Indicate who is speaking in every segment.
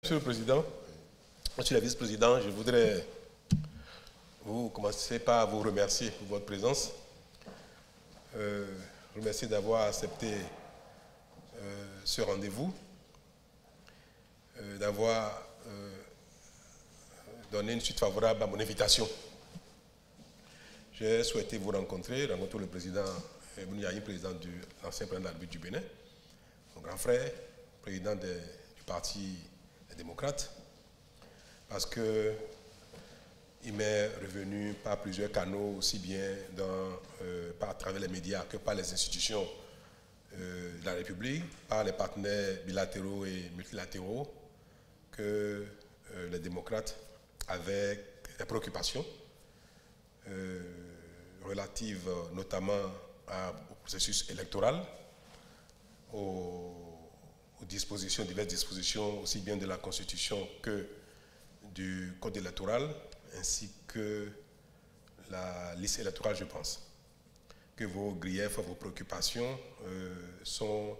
Speaker 1: Monsieur le Président, Monsieur le Vice-président, je voudrais commencer par vous remercier pour votre présence. Remercier d'avoir accepté ce rendez-vous, d'avoir donné une suite favorable à mon invitation. J'ai souhaité vous rencontrer le président Bouni, président de l'ancien président de la République du Bénin, mon grand frère, président du parti démocrate, parce qu'il m'est revenu par plusieurs canaux, aussi bien à travers les médias que par les institutions de la République, par les partenaires bilatéraux et multilatéraux, que les démocrates avaient des préoccupations relatives notamment au processus électoral, diverses dispositions, aussi bien de la Constitution que du Code électoral, ainsi que la liste électorale, je pense. Que vos griefs, vos préoccupations sont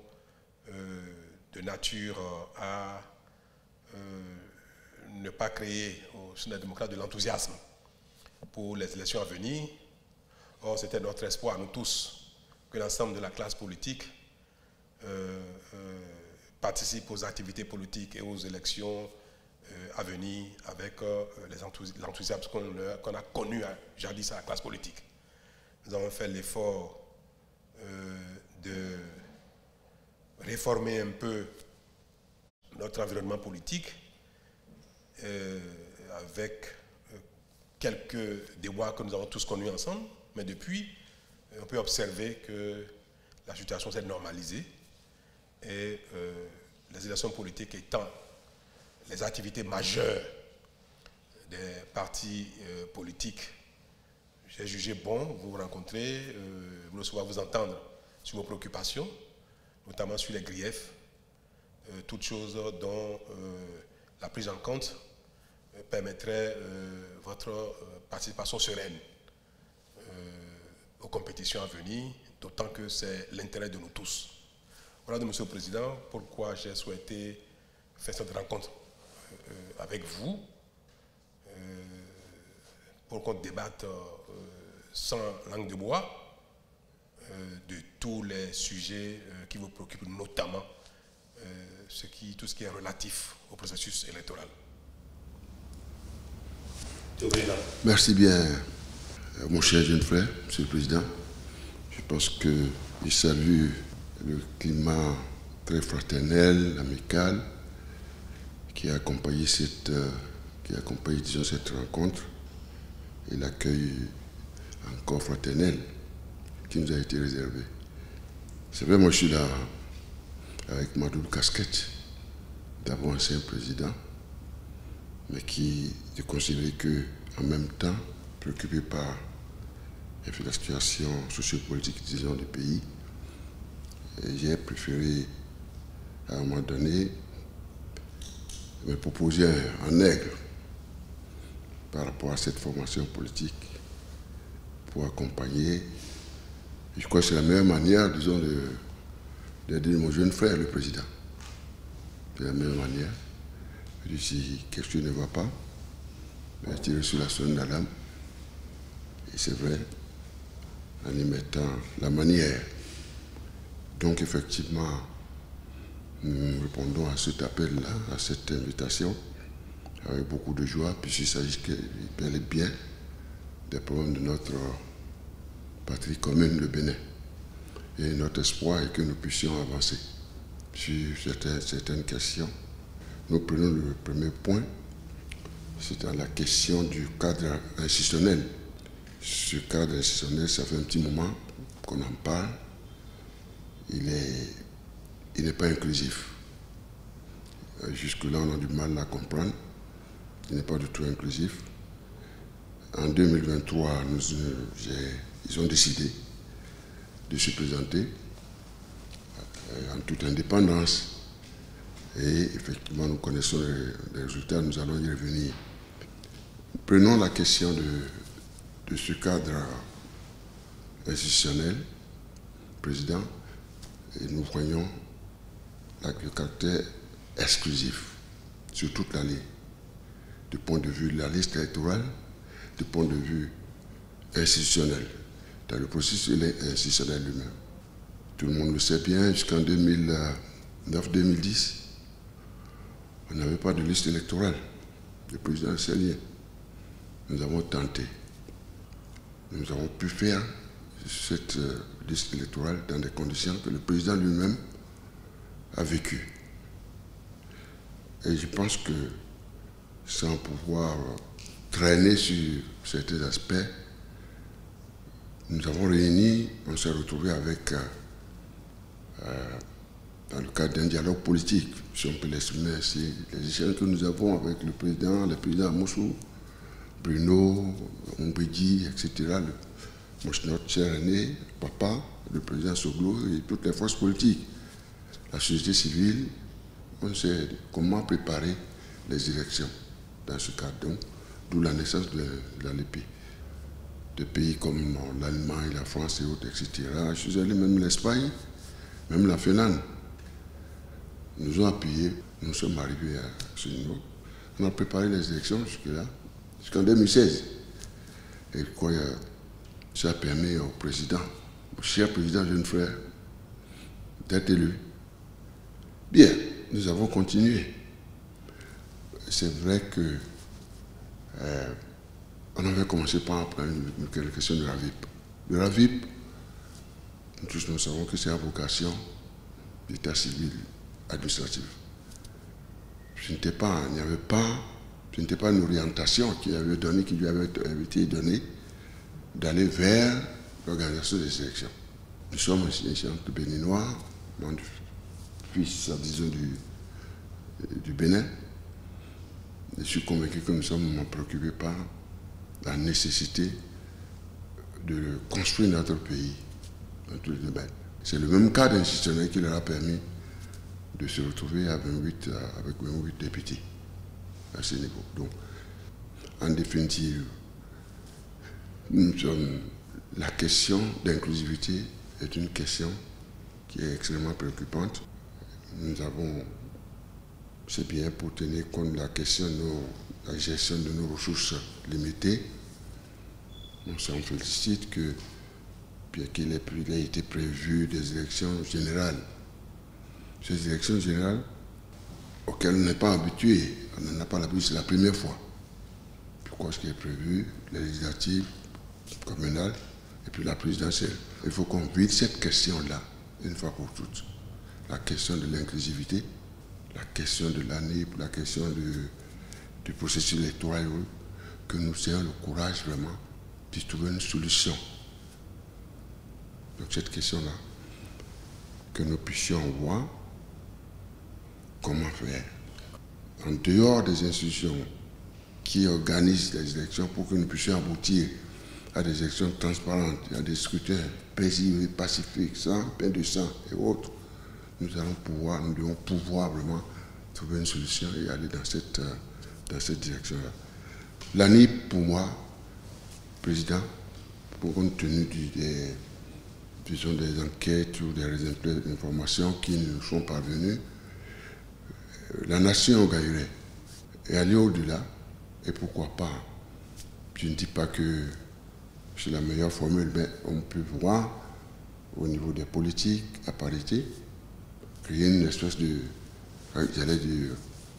Speaker 1: de nature à ne pas créer au sein des démocrates de l'enthousiasme pour les élections à venir. Or, c'était notre espoir, nous tous, que l'ensemble de la classe politique participe aux activités politiques et aux élections à venir avec l'enthousiasme qu'on a connu jadis à la classe politique. Nous avons fait l'effort de réformer un peu notre environnement politique avec quelques déboires que nous avons tous connus ensemble, mais depuis, on peut observer que la situation s'est normalisée et les élections politiques étant les activités majeures des partis politiques, j'ai jugé bon vous rencontrer, vous recevoir, vous entendre sur vos préoccupations, notamment sur les griefs, toutes choses dont la prise en compte permettrait votre participation sereine aux compétitions à venir, d'autant que c'est l'intérêt de nous tous. Voilà, Monsieur le Président, pourquoi j'ai souhaité faire cette rencontre avec vous, pour qu'on débatte sans langue de bois de tous les sujets qui vous préoccupent, notamment tout ce qui est relatif au processus électoral.
Speaker 2: Merci bien, mon cher jeune frère, Monsieur le Président. Je pense qu'il salue le climat très fraternel, amical, qui a accompagné cette rencontre et l'accueil encore fraternel qui nous a été réservé. C'est vrai, moi je suis là avec ma double casquette, d'abord ancien président, mais qui est considéré qu'en même temps, préoccupé par la situation sociopolitique, disons, du pays, j'ai préféré, à un moment donné, me proposer un aigle par rapport à cette formation politique pour accompagner. Je crois que c'est la meilleure manière, disons, d'aider mon jeune frère, le président. C'est la meilleure manière. Je dis, si quelque chose ne va pas, je tirer sur la sonne d'alarme. Et c'est vrai, en y mettant la manière. Donc effectivement, nous répondons à cet appel-là, à cette invitation, avec beaucoup de joie, puisqu'il s'agit bel et bien des problèmes de notre patrie commune, le Bénin. Et notre espoir est que nous puissions avancer sur certaines questions. Nous prenons le premier point, c'est dans la question du cadre institutionnel. Ce cadre institutionnel, ça fait un petit moment qu'on en parle. Il n'est pas inclusif. Jusque-là, on a du mal à comprendre. Il n'est pas du tout inclusif. En 2023, ils ont décidé de se présenter en toute indépendance. Et effectivement, nous connaissons les résultats, nous allons y revenir. Prenons la question de ce cadre institutionnel, président, et nous voyons le caractère exclusif. sur toute l'année, du point de vue de la liste électorale, du point de vue institutionnel. Dans le processus institutionnel lui-même. Tout le monde le sait bien, jusqu'en 2009-2010, on n'avait pas de liste électorale. Le président sait rien. Nous avons tenté. Nous avons pu faire cette liste électorale dans des conditions que le président lui-même a vécues. Et je pense que sans pouvoir traîner sur certains aspects, nous avons réuni, on s'est retrouvé avec, dans le cadre d'un dialogue politique, si on peut l'exprimer ainsi, les échanges que nous avons avec le président Amoussou, Bruno, Ombédi, etc., notre cher aîné, papa, le président Soglo et toutes les forces politiques, la société civile, on sait comment préparer les élections dans ce cadre. Donc, d'où la naissance de la LEPI. De pays comme l'Allemagne, la France et autres, etc. Je suis allé même l'Espagne, même la Finlande. Nous ont appuyés, nous sommes arrivés à ce niveau. On a préparé les élections jusque-là, jusqu'en 2016. Et quoi, ça a permis au président, au cher président jeune frère, d'être élu. Bien, nous avons continué. C'est vrai que on avait commencé par prendre une question de la VIP. De la VIP, nous tous nous savons que c'est la vocation d'état civil administratif. Ce n'était pas une orientation qui lui avait été donnée d'aller vers l'organisation des élections. Nous sommes un centre béninois, fils, disons, du Bénin. Je suis convaincu que nous sommes préoccupés par la nécessité de construire notre pays dans tous les domaines. C'est le même cadre institutionnel qui leur a permis de se retrouver avec 28 députés à ce niveau. Donc, en définitive, la question d'inclusivité est une question qui est extrêmement préoccupante. Nous avons, c'est bien pour tenir compte de la question de la gestion de nos ressources limitées. On s'en félicite que, bien qu'il ait été prévu des élections générales, ces élections générales auxquelles on n'est pas habitué, on n'en a pas l'habitude, c'est la première fois. Pourquoi ce qui est prévu, les législatives, communales et puis la présidentielle. Il faut qu'on vide cette question-là, une fois pour toutes. La question de l'inclusivité, la question de l'année, la question du processus électoral, que nous ayons le courage vraiment de trouver une solution. Donc cette question-là, que nous puissions voir comment faire. En dehors des institutions qui organisent les élections pour que nous puissions aboutir à des élections transparentes, à des scrutins paisibles et pacifiques, sans pain de sang et autres, nous devons pouvoir vraiment trouver une solution et aller dans cette direction-là. L'année, pour moi, Président, compte tenu des enquêtes ou des informations qui nous sont parvenues, la nation gagnerait. Et aller au-delà, et pourquoi pas, je ne dis pas que c'est la meilleure formule, mais on peut voir au niveau des politiques à parité, créer une espèce de, j'allais dire,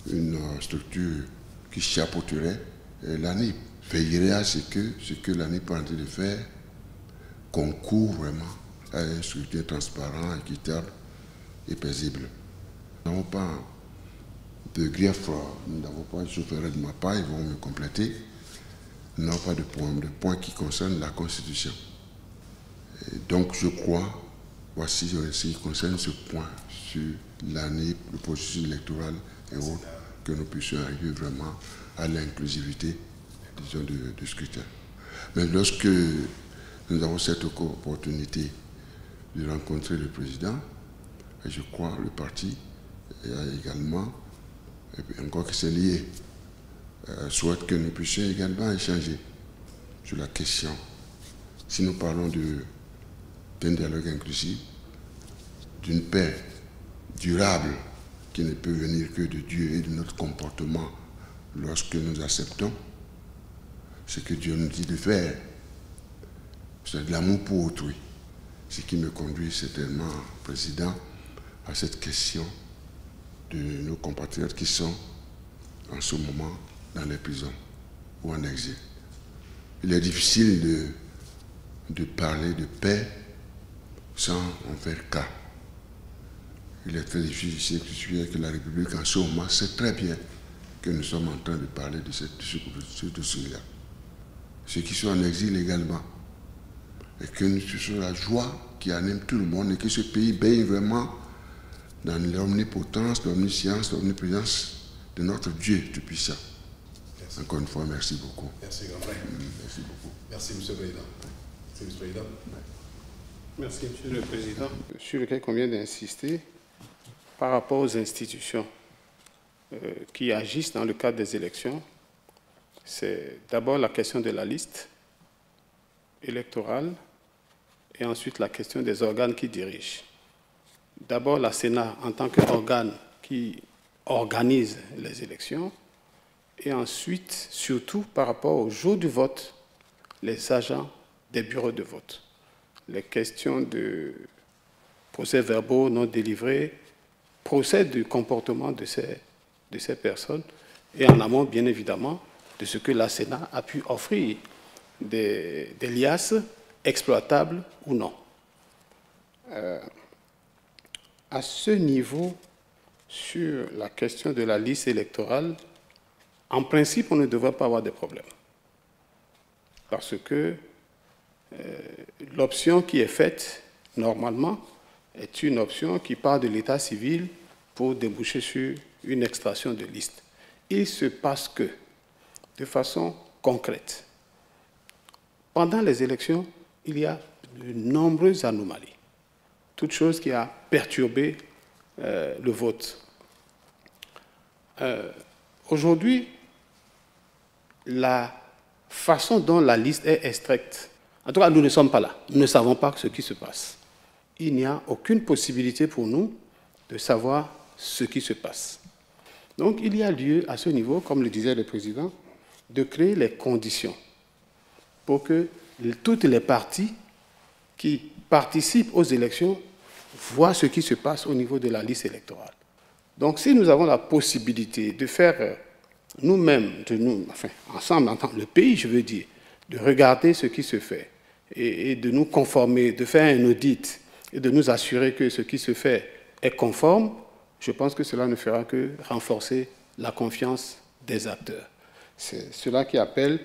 Speaker 2: une structure qui chapeauterait l'ANIP, veillerait à ce que l'ANIP est en train de faire concourt vraiment à un scrutin transparent, équitable et paisible. Nous n'avons pas de grief, nous n'avons pas, je ferai de ma part, ils vont me compléter, nous n'avons pas de points qui concernent la Constitution. Et donc je crois, voici ce qui concerne ce point sur l'année, le processus électoral et autres, que nous puissions arriver vraiment à l'inclusivité, disons, du scrutin. Mais lorsque nous avons cette opportunité de rencontrer le président, et je crois le parti également, et puis encore que c'est lié, souhaite que nous puissions également échanger sur la question. Si nous parlons d'un dialogue inclusif, d'une paix durable qui ne peut venir que de Dieu et de notre comportement lorsque nous acceptons ce que Dieu nous dit de faire. C'est de l'amour pour autrui. Ce qui me conduit certainement, Président, à cette question de nos compatriotes qui sont en ce moment dans les prisons ou en exil. Il est difficile de parler de paix sans en faire cas. Il est très difficile que la République en ce moment sait très bien que nous sommes en train de parler de cela. Ceux qui sont en exil également. Et que ce soit la joie qui anime tout le monde et que ce pays baigne vraiment dans l'omnipotence, l'omniscience, l'omniprésence de notre Dieu Tout-Puissant. Encore une fois, merci beaucoup.
Speaker 1: Merci, grand frère.
Speaker 2: Merci beaucoup.
Speaker 1: Merci, M. le Président. Merci, M. le Président.
Speaker 3: Merci, M. le Président. Sur lequel convient d'insister par rapport aux institutions qui agissent dans le cadre des élections, c'est d'abord la question de la liste électorale et ensuite la question des organes qui dirigent. D'abord, la Sénat en tant qu'organe qui organise les élections et ensuite, surtout par rapport au jour du vote, les agents des bureaux de vote. Les questions de procès-verbaux non délivrés, procès du comportement de ces personnes et en amont, bien évidemment, de ce que la Sénat a pu offrir, des liasses exploitables ou non. À ce niveau, sur la question de la liste électorale, en principe, on ne devrait pas avoir de problème. Parce que l'option qui est faite, normalement, est une option qui part de l'état civil pour déboucher sur une extraction de liste. Il se passe que, de façon concrète, pendant les élections, il y a de nombreuses anomalies. Toute chose qui a perturbé le vote. Aujourd'hui, la façon dont la liste est extraite, en tout cas, nous ne sommes pas là. Nous ne savons pas ce qui se passe. Il n'y a aucune possibilité pour nous de savoir ce qui se passe. Donc, il y a lieu, à ce niveau, comme le disait le Président, de créer les conditions pour que toutes les parties qui participent aux élections voient ce qui se passe au niveau de la liste électorale. Donc, si nous avons la possibilité de faire nous-mêmes, enfin, ensemble, en tant que le pays, je veux dire, de regarder ce qui se fait et de nous conformer, de faire un audit et de nous assurer que ce qui se fait est conforme, je pense que cela ne fera que renforcer la confiance des acteurs. C'est cela qui appelle,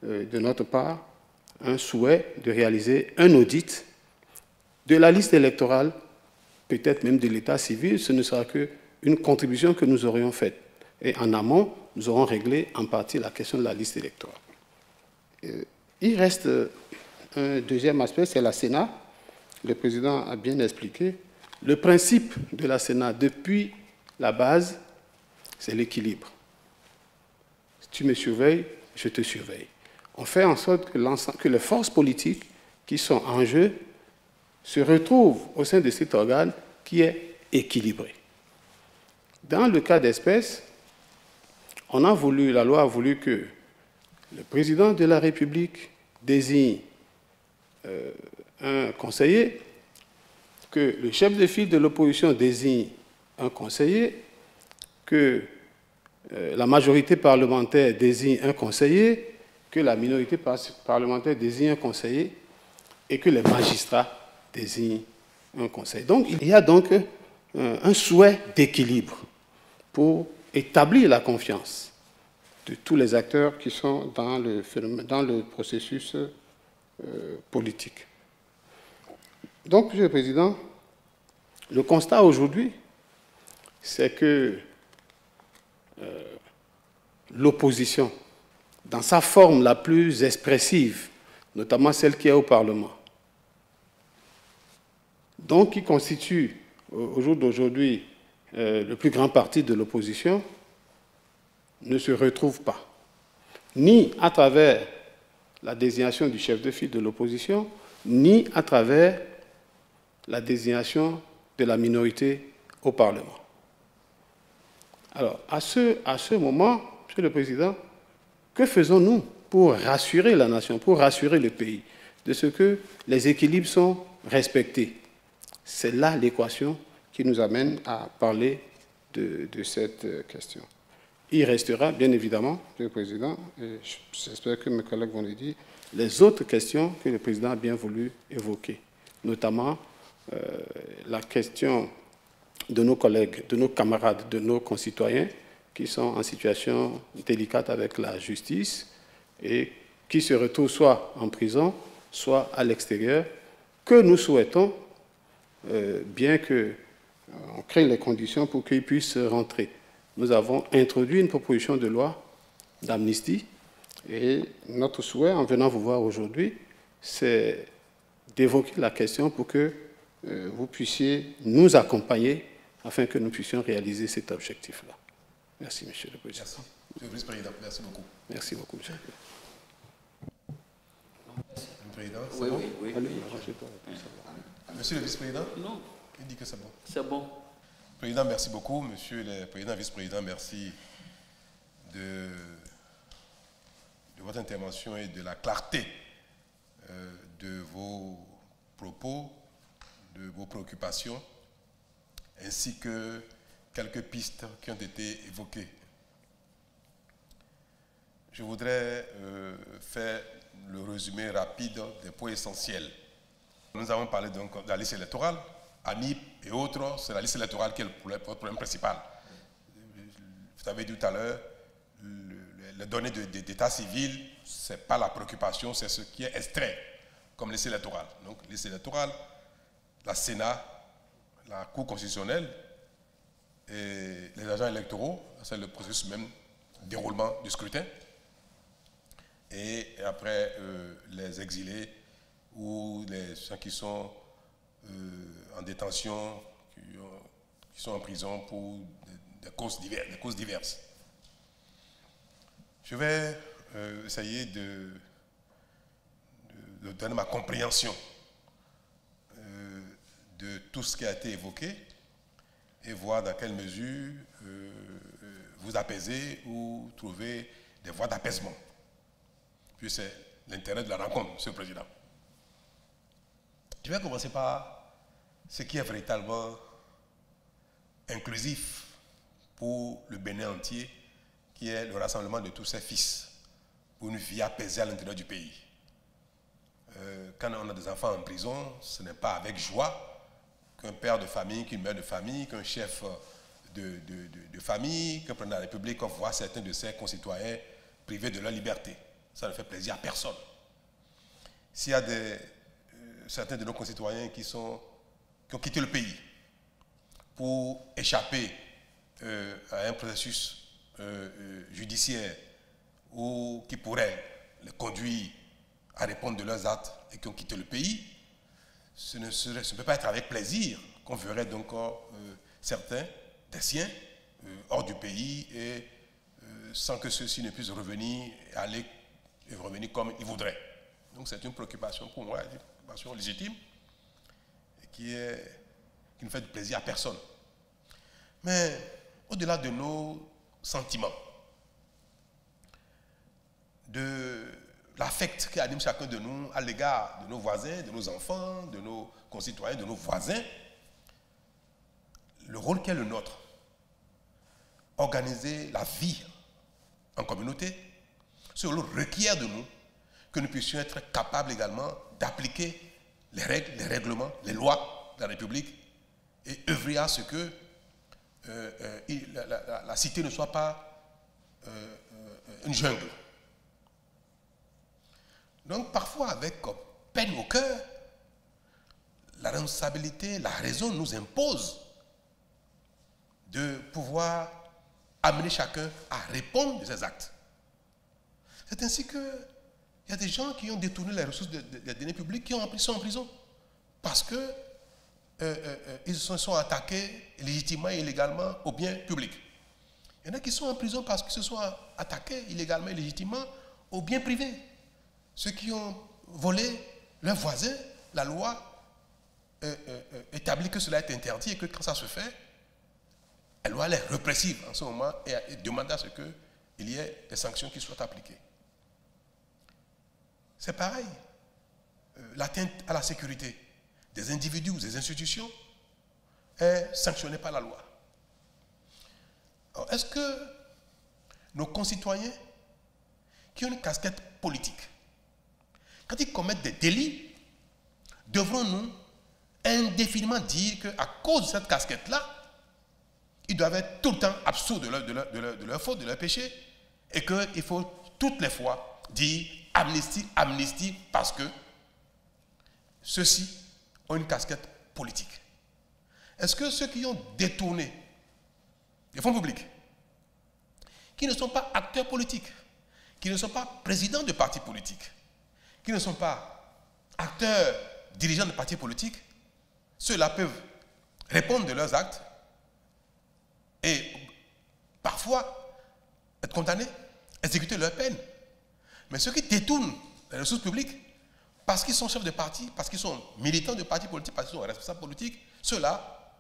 Speaker 3: de notre part, un souhait de réaliser un audit de la liste électorale, peut-être même de l'état civil. Ce ne sera qu'une contribution que nous aurions faite. Et en amont, nous aurons réglé en partie la question de la liste électorale. Il reste un deuxième aspect, c'est la Sénat. Le Président a bien expliqué. Le principe de la Sénat, depuis la base, c'est l'équilibre. Si tu me surveilles, je te surveille. On fait en sorte que les forces politiques qui sont en jeu se retrouvent au sein de cet organe qui est équilibré. Dans le cas d'espèce, la loi a voulu que le président de la République désigne un conseiller, que le chef de file de l'opposition désigne un conseiller, que la majorité parlementaire désigne un conseiller, que la minorité parlementaire désigne un conseiller et que les magistrats désignent un conseiller. Donc, il y a donc un souhait d'équilibre pour établir la confiance de tous les acteurs qui sont dans le processus politique. Donc, Monsieur le Président, le constat aujourd'hui, c'est que l'opposition, dans sa forme la plus expressive, notamment celle qui est au Parlement, donc qui constitue au jour d'aujourd'hui le plus grand parti de l'opposition, ne se retrouve pas, ni à travers la désignation du chef de file de l'opposition, ni à travers la désignation de la minorité au Parlement. Alors, à ce moment, Monsieur le Président, que faisons-nous pour rassurer la nation, pour rassurer le pays, de ce que les équilibres sont respectés? C'est là l'équation qui nous amène à parler de cette question. Il restera, bien évidemment, Monsieur le Président, et j'espère que mes collègues vont le dire, les autres questions que le Président a bien voulu évoquer, notamment la question de nos collègues, de nos camarades, de nos concitoyens qui sont en situation délicate avec la justice et qui se retrouvent soit en prison, soit à l'extérieur, que nous souhaitons, bien qu'on crée les conditions pour qu'ils puissent rentrer. Nous avons introduit une proposition de loi d'amnistie et notre souhait, en venant vous voir aujourd'hui, c'est d'évoquer la question pour que vous puissiez nous accompagner afin que nous puissions réaliser cet objectif-là. Merci, Monsieur le Président.
Speaker 1: Merci. Monsieur le Vice-président, merci beaucoup.
Speaker 3: Merci beaucoup, Monsieur.
Speaker 1: Monsieur le Président,
Speaker 4: Oui.
Speaker 1: Monsieur le Vice-président?
Speaker 4: Non.
Speaker 1: Il dit que c'est bon.
Speaker 4: C'est bon.
Speaker 1: Président, merci beaucoup. Monsieur le Président, Vice-président, merci de votre intervention et de la clarté de vos propos, de vos préoccupations, ainsi que quelques pistes qui ont été évoquées. Je voudrais faire le résumé rapide des points essentiels. Nous avons parlé donc de la liste électorale, ANIP et autres, c'est la liste électorale qui est le problème principal. Vous avez dit tout à l'heure, les données d'état civil, ce n'est pas la préoccupation, c'est ce qui est extrait comme liste électorale. Donc, liste électorale, la Sénat, la Cour constitutionnelle et les agents électoraux, c'est le processus même déroulement du scrutin. Et après, les exilés ou les gens qui sont en détention, qui sont en prison pour des causes diverses. Je vais essayer de donner ma compréhension de tout ce qui a été évoqué et voir dans quelle mesure vous apaisez ou trouvez des voies d'apaisement. Puis c'est l'intérêt de la rencontre, Monsieur le Président. Je vais commencer par ce qui est véritablement inclusif pour le Bénin entier, qui est le rassemblement de tous ses fils pour une vie apaisée à l'intérieur du pays. Quand on a des enfants en prison, ce n'est pas avec joie qu'un père de famille, qu'une mère de famille, qu'un chef de famille, qu'un président de la République voit certains de ses concitoyens privés de leur liberté. Ça ne fait plaisir à personne. S'il y a certains de nos concitoyens qui ont quitté le pays pour échapper à un processus judiciaire ou qui pourrait les conduire à répondre de leurs actes et qui ont quitté le pays, ce ne peut pas être avec plaisir qu'on verrait donc certains des siens hors du pays et sans que ceux-ci ne puissent revenir et revenir comme ils voudraient. Donc c'est une préoccupation pour moi, une préoccupation légitime et qui ne fait de plaisir à personne. Mais au-delà de nos sentiments, de l'affect qui anime chacun de nous à l'égard de nos voisins, de nos enfants, de nos concitoyens, de nos voisins, le rôle qui est le nôtre, organiser la vie en communauté, ce rôle requiert de nous que nous puissions être capables également d'appliquer les règles, les règlements, les lois de la République et œuvrer à ce que la cité ne soit pas une jungle. Donc parfois avec peine au cœur, la responsabilité, la raison nous impose de pouvoir amener chacun à répondre de ses actes. C'est ainsi qu'il y a des gens qui ont détourné les ressources des deniers publics qui sont en prison parce qu'ils se sont attaqués légitimement et illégalement aux biens publics. Il y en a qui sont en prison parce qu'ils se sont attaqués illégalement et légitimement aux biens privés. Ceux qui ont volé leurs voisins, la loi établit que cela est interdit et que quand ça se fait, Elle doit aller répressive en ce moment et demander à ce qu'il y ait des sanctions qui soient appliquées. C'est pareil. L'atteinte à la sécurité des individus ou des institutions est sanctionnée par la loi. Alors, est-ce que nos concitoyens qui ont une casquette politique, quand ils commettent des délits, devront-nous indéfiniment dire qu'à cause de cette casquette-là, ils doivent être tout le temps absous de leur faute, de leur péché, et qu'il faut toutes les fois dire amnistie, amnistie, parce que ceux-ci ont une casquette politique. Est-ce que ceux qui ont détourné les fonds publics, qui ne sont pas acteurs politiques, qui ne sont pas présidents de partis politiques, qui ne sont pas acteurs, dirigeants de partis politiques, ceux-là peuvent répondre de leurs actes et parfois être condamnés, exécuter leur peine. Mais ceux qui détournent les ressources publiques, parce qu'ils sont chefs de parti, parce qu'ils sont militants de partis politiques, parce qu'ils sont responsables politiques, ceux-là,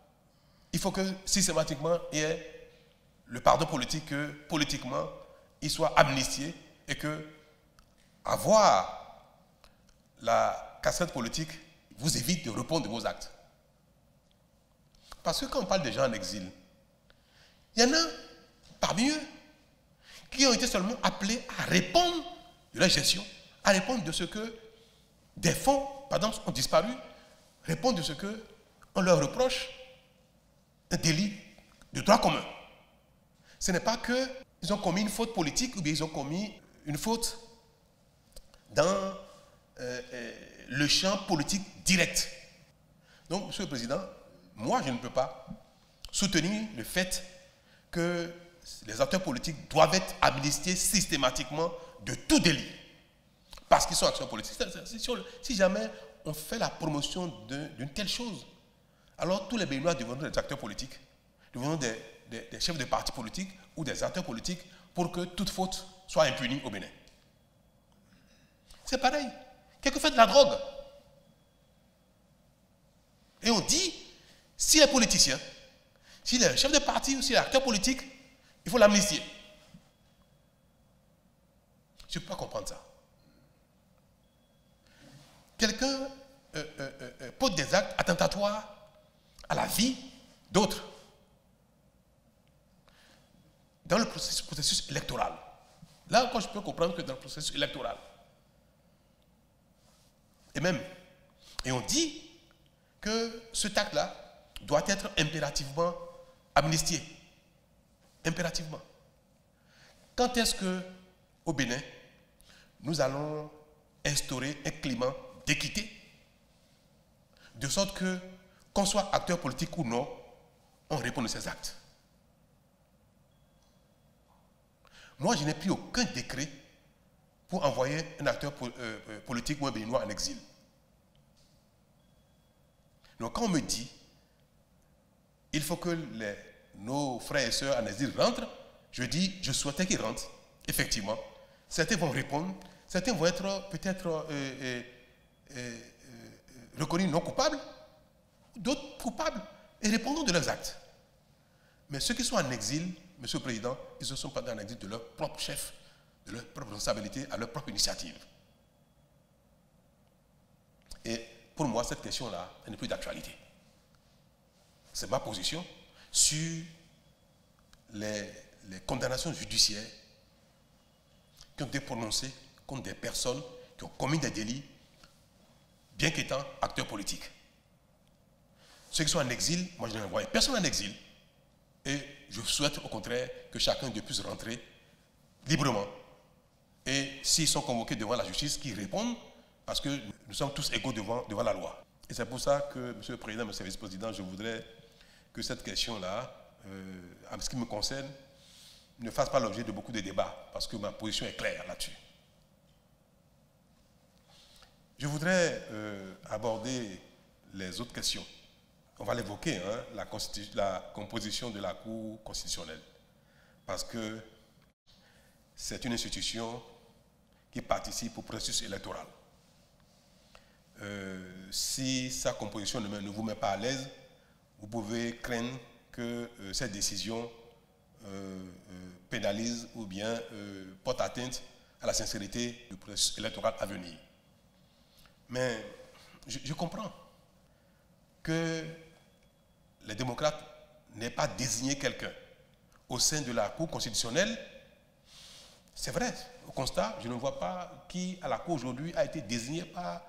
Speaker 1: il faut que systématiquement il y ait le pardon politique, que politiquement, ils soient amnistiés et que avoir la casquette politique vous évite de répondre de vos actes. Parce que quand on parle des gens en exil, il y en a parmi eux qui ont été seulement appelés à répondre de leur gestion, à répondre de ce que des fonds, par exemple, ont disparu, répondre de ce qu'on leur reproche un délit de droit commun. Ce n'est pas qu'ils ont commis une faute politique ou bien ils ont commis une faute dans le champ politique direct. Donc, Monsieur le Président, moi, je ne peux pas soutenir le fait que les acteurs politiques doivent être amnistiés systématiquement de tout délit parce qu'ils sont acteurs politiques. Si jamais on fait la promotion d'une telle chose, alors tous les Béninois deviendront des acteurs politiques, deviendront des chefs de partis politiques ou des acteurs politiques pour que toute faute soit impunie au Bénin. C'est pareil. Quelqu'un fait de la drogue. Et on dit, si les politiciens, si les chefs de parti ou si les acteurs politiques, il faut l'amnistier. Je ne peux pas comprendre ça. Quelqu'un pose des actes attentatoires à la vie d'autres dans le processus électoral. Là encore, je peux comprendre que dans le processus électoral. Et on dit que ce acte-là doit être impérativement amnistié. Impérativement. Quand est-ce que, au Bénin, nous allons instaurer un climat d'équité, de sorte que, qu'on soit acteur politique ou non, on répond de ces actes? Moi, je n'ai pris aucun décret pour envoyer un acteur politique ou un Béninois en exil. Donc, quand on me dit il faut que nos frères et sœurs en exil rentrent, je dis, je souhaitais qu'ils rentrent, effectivement. Certains vont répondre, certains vont être peut-être reconnus non coupables, d'autres coupables, et répondront de leurs actes. Mais ceux qui sont en exil, Monsieur le Président, ils ne sont pas en exil de leur propre chef, de leur propre responsabilité, à leur propre initiative. Et pour moi, cette question-là, elle n'est plus d'actualité. C'est ma position sur les condamnations judiciaires qui ont été prononcées contre des personnes qui ont commis des délits, bien qu'étant acteurs politiques. Ceux qui sont en exil, moi je n'ai envoyé personne en exil. Et je souhaite au contraire que chacun de puisse rentrer librement. Et s'ils sont convoqués devant la justice, qu'ils répondent, parce que nous sommes tous égaux devant la loi. Et c'est pour ça que, Monsieur le Président, Monsieur le Vice-président, je voudrais que cette question-là, en ce qui me concerne, ne fasse pas l'objet de beaucoup de débats, parce que ma position est claire là-dessus. Je voudrais aborder les autres questions. On va l'évoquer, hein, la composition de la Cour constitutionnelle, parce que c'est une institution qui participe au processus électoral. Si sa composition ne vous met pas à l'aise, vous pouvez craindre que cette décision pénalise ou bien porte atteinte à la sincérité du processus électoral à venir. Mais je comprends que les démocrates n'aient pas désigné quelqu'un au sein de la Cour constitutionnelle. C'est vrai, au constat, je ne vois pas qui à la Cour aujourd'hui a été désigné par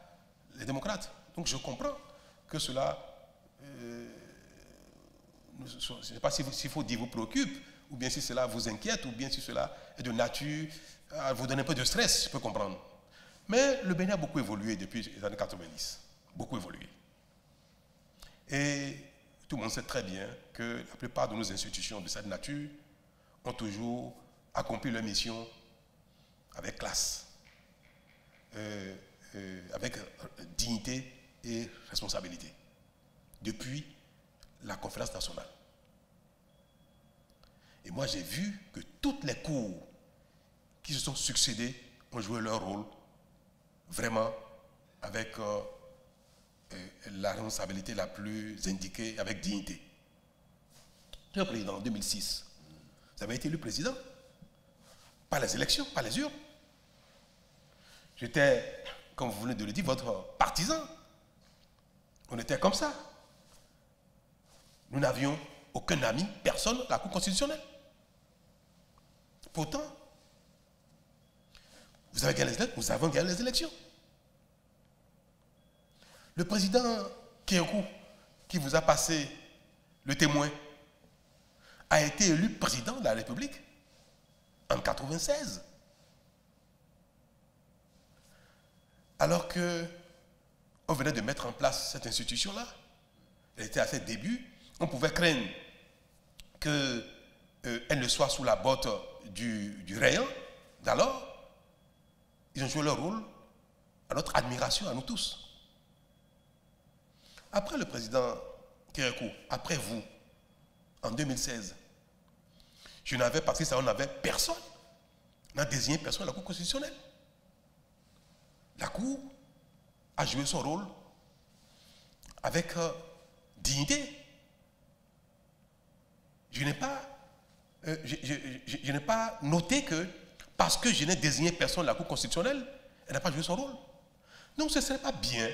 Speaker 1: les démocrates. Donc je comprends que cela, je ne sais pas s'il faut dire vous préoccupe, ou bien si cela vous inquiète, ou bien si cela est de nature à vous donner un peu de stress, je peux comprendre. Mais le Bénin a beaucoup évolué depuis les années 90, beaucoup évolué. Et tout le monde sait très bien que la plupart de nos institutions de cette nature ont toujours accompli leur mission avec classe, avec dignité et responsabilité, depuis la conférence nationale. Et moi, j'ai vu que toutes les cours qui se sont succédées ont joué leur rôle vraiment avec la responsabilité la plus indiquée, avec dignité. Le président en 2006, vous avez été élu président par les élections, par les urnes. J'étais, comme vous venez de le dire, votre partisan. On était comme ça. Nous n'avions aucun ami, personne, à la Cour constitutionnelle. Pourtant, vous avez gagné les élections, nous avons gagné les élections. Le président Kékou, qui vous a passé le témoin, a été élu président de la République en 1996. Alors qu'on venait de mettre en place cette institution-là, elle était à ses débuts, on pouvait craindre qu'elle ne soit sous la botte du rayon d'alors. Ils ont joué leur rôle à notre admiration, à nous tous. Après le président Kékou, après vous, en 2016, je n'avais pas, parce que ça, on n'avait personne. On n'a désigné personne à la Cour constitutionnelle. La Cour a joué son rôle avec dignité. Je n'ai pas noté que parce que je n'ai désigné personne à la Cour constitutionnelle, elle n'a pas joué son rôle. Donc ce ne serait pas bien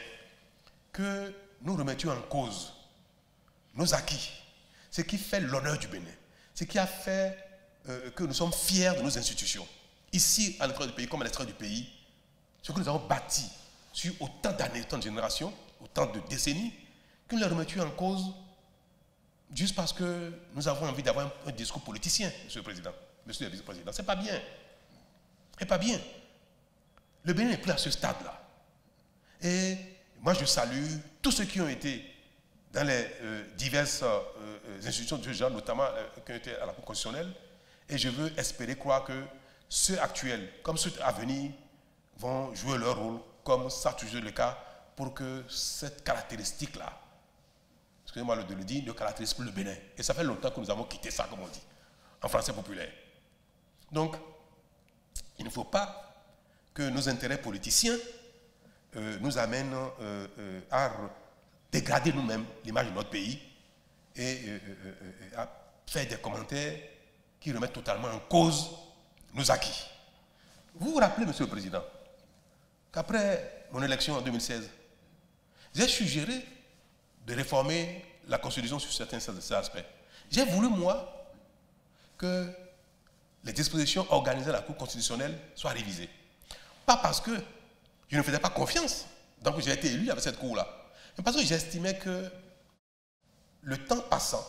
Speaker 1: que nous remettions en cause nos acquis, ce qui fait l'honneur du Bénin, ce qui a fait que nous sommes fiers de nos institutions. Ici, à l'intérieur du pays, comme à l'extérieur du pays, ce que nous avons bâti sur autant d'années, autant de générations, autant de décennies, que nous les remettions en cause juste parce que nous avons envie d'avoir un discours politicien, Monsieur le Président, Monsieur le Vice-président. Ce n'est pas bien. Ce n'est pas bien. Le Bénin n'est plus à ce stade-là. Et moi, je salue tous ceux qui ont été dans les diverses institutions de ce genre, notamment qui ont été à la Cour constitutionnelle. Et je veux espérer, croire que ceux actuels, comme ceux à venir, vont jouer leur rôle, comme ça a toujours le cas, pour que cette caractéristique-là, excusez-moi de le dire, ne caractérise plus le Bénin. Et ça fait longtemps que nous avons quitté ça, comme on dit, en français populaire. Donc, il ne faut pas que nos intérêts politiciens nous amènent à dégrader nous-mêmes l'image de notre pays et à faire des commentaires qui remettent totalement en cause nos acquis. Vous vous rappelez, Monsieur le Président, qu'après mon élection en 2016, j'ai suggéré de réformer la Constitution sur certains de ces aspects. J'ai voulu, moi, que les dispositions organisées à la Cour constitutionnelle soient révisées. Pas parce que je ne faisais pas confiance, donc j'ai été élu avec cette Cour-là, mais parce que j'estimais que le temps passant,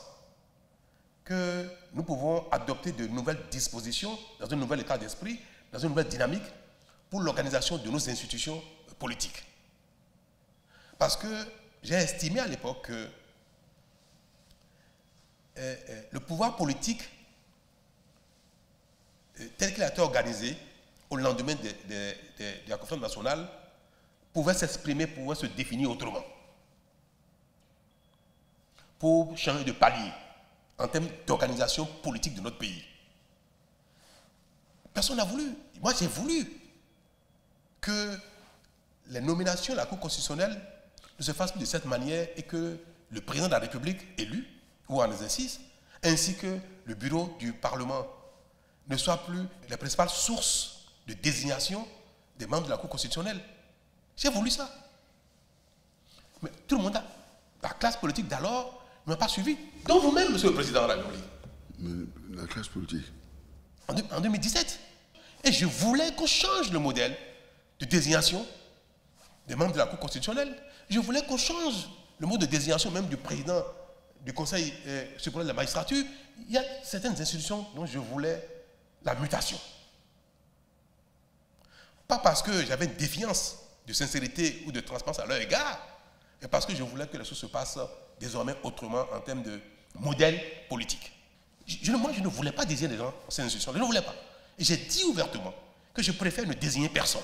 Speaker 1: que nous pouvons adopter de nouvelles dispositions dans un nouvel état d'esprit, dans une nouvelle dynamique pour l'organisation de nos institutions politiques. Parce que j'ai estimé à l'époque que le pouvoir politique, tel qu'il a été organisé au lendemain de la conférence nationale, pouvait s'exprimer, pouvait se définir autrement. Pour changer de palier en termes d'organisation politique de notre pays. Personne n'a voulu. Moi, j'ai voulu que les nominations à la Cour constitutionnelle ne se fassent plus de cette manière et que le président de la République élu ou en exercice ainsi que le bureau du Parlement ne soient plus les principales sources de désignation des membres de la Cour constitutionnelle. J'ai voulu ça. Mais tout le monde, la classe politique d'alors, ne m'a pas suivi. Donc vous-même, Monsieur le Président de la République.
Speaker 2: Mais la classe politique.
Speaker 1: En 2017. Et je voulais qu'on change le modèle de désignation des membres de la Cour constitutionnelle. Je voulais qu'on change le mode de désignation même du président du Conseil supérieur de la magistrature. Il y a certaines institutions dont je voulais la mutation. Pas parce que j'avais une défiance de sincérité ou de transparence à leur égard, mais parce que je voulais que les choses se passent désormais autrement en termes de modèle politique. Moi, je ne voulais pas désigner des gens dans ces institutions. Je ne voulais pas. Et j'ai dit ouvertement que je préfère ne désigner personne.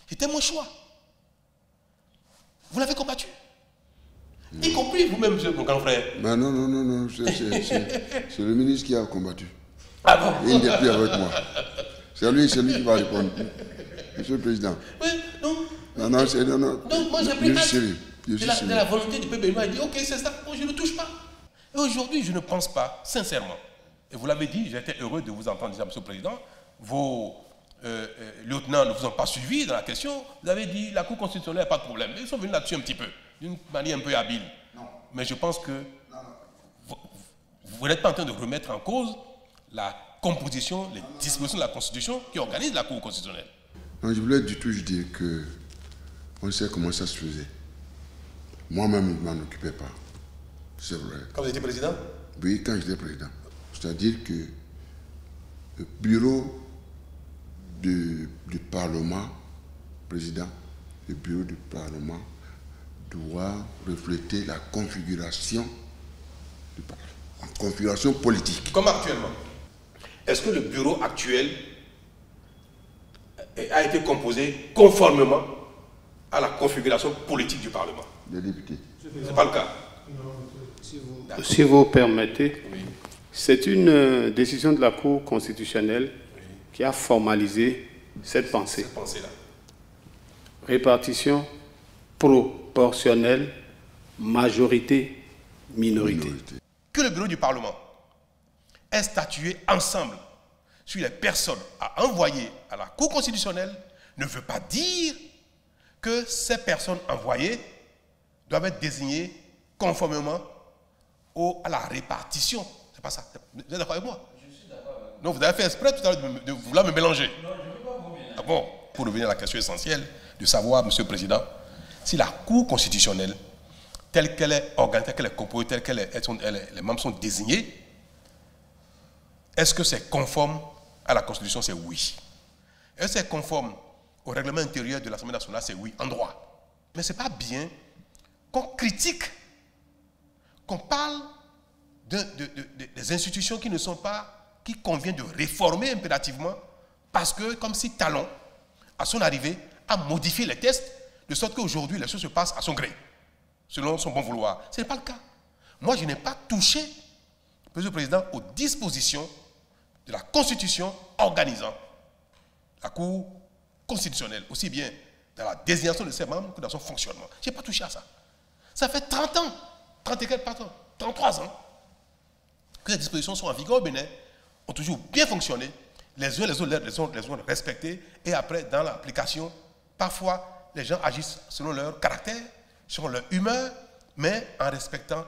Speaker 1: C'était mon choix. Vous l'avez combattu. Y compris vous-même, monsieur mon grand frère.
Speaker 2: Ben non. C'est le ministre qui a combattu.
Speaker 1: Ah bon?
Speaker 2: Et il n'est plus avec moi. C'est lui qui va répondre. Monsieur le Président.
Speaker 1: Oui, non.
Speaker 2: Non.
Speaker 1: Donc moi j'ai pris acte
Speaker 2: de
Speaker 1: la volonté du peuple. Il m'a dit, ok, c'est ça, moi je ne touche pas. Et aujourd'hui, je ne pense pas, sincèrement, et vous l'avez dit, j'étais heureux de vous entendre dire, monsieur le Président, vos lieutenants ne vous ont pas suivi dans la question, vous avez dit, la Cour constitutionnelle n'a pas de problème. Ils sont venus là-dessus un petit peu, d'une manière un peu habile. Non. Mais je pense que vous n'êtes pas en train de remettre en cause la composition, les dispositions de la Constitution qui organisent la Cour constitutionnelle.
Speaker 2: Non, je voulais du tout dire que on sait comment ça se faisait. Moi-même, je ne m'en occupais pas. C'est vrai.
Speaker 1: Quand vous étiez président?
Speaker 2: Oui, quand j'étais président. C'est-à-dire que le bureau du Parlement, président, le bureau du Parlement doit refléter la configuration du Parlement, en configuration politique.
Speaker 1: Comme actuellement. Est-ce que le bureau actuel a été composé conformément à la configuration politique du Parlement?
Speaker 2: Des députés.
Speaker 1: Ce n'est pas le cas.
Speaker 3: Si vous permettez,
Speaker 1: oui.
Speaker 3: C'est une décision de la Cour constitutionnelle qui a formalisé cette pensée.
Speaker 1: Cette pensée-là.
Speaker 3: Répartition proportionnelle, majorité, minorité.
Speaker 1: Que le bureau du Parlement ait statué ensemble sur les personnes à envoyer à la Cour constitutionnelle ne veut pas dire que ces personnes envoyées doivent être désignées conformément à la répartition. C'est pas ça. Vous êtes d'accord avec moi? Je suis d'accord. Non, vous avez fait exprès tout à l'heure de vouloir me mélanger. Non, je ne veux pas vous mélanger. Ah bon, pour revenir à la question essentielle, de savoir, Monsieur le Président, si la Cour constitutionnelle, telle qu'elle est organisée, telle qu'elle est composée, telle qu'elle est, les membres sont désignés, est-ce que c'est conforme à la Constitution? C'est oui. Est-ce que c'est conforme au règlement intérieur de l'Assemblée nationale? C'est oui, en droit. Mais ce n'est pas bien qu'on critique, qu'on parle des institutions qui ne sont pas, qui convient de réformer impérativement, parce que, comme si Talon, à son arrivée, a modifié les textes, de sorte qu'aujourd'hui, les choses se passent à son gré, selon son bon vouloir. Ce n'est pas le cas. Moi, je n'ai pas touché, Monsieur le Président, aux dispositions de la Constitution organisant la Cour constitutionnelle, aussi bien dans la désignation de ses membres que dans son fonctionnement. Je n'ai pas touché à ça. Ça fait 30 ans, 30 et quelques ans, 33 ans, que ces dispositions sont en vigueur au Bénin, ont toujours bien fonctionné, les uns les autres les ont respectés, et après, dans l'application, parfois, les gens agissent selon leur caractère, selon leur humeur, mais en respectant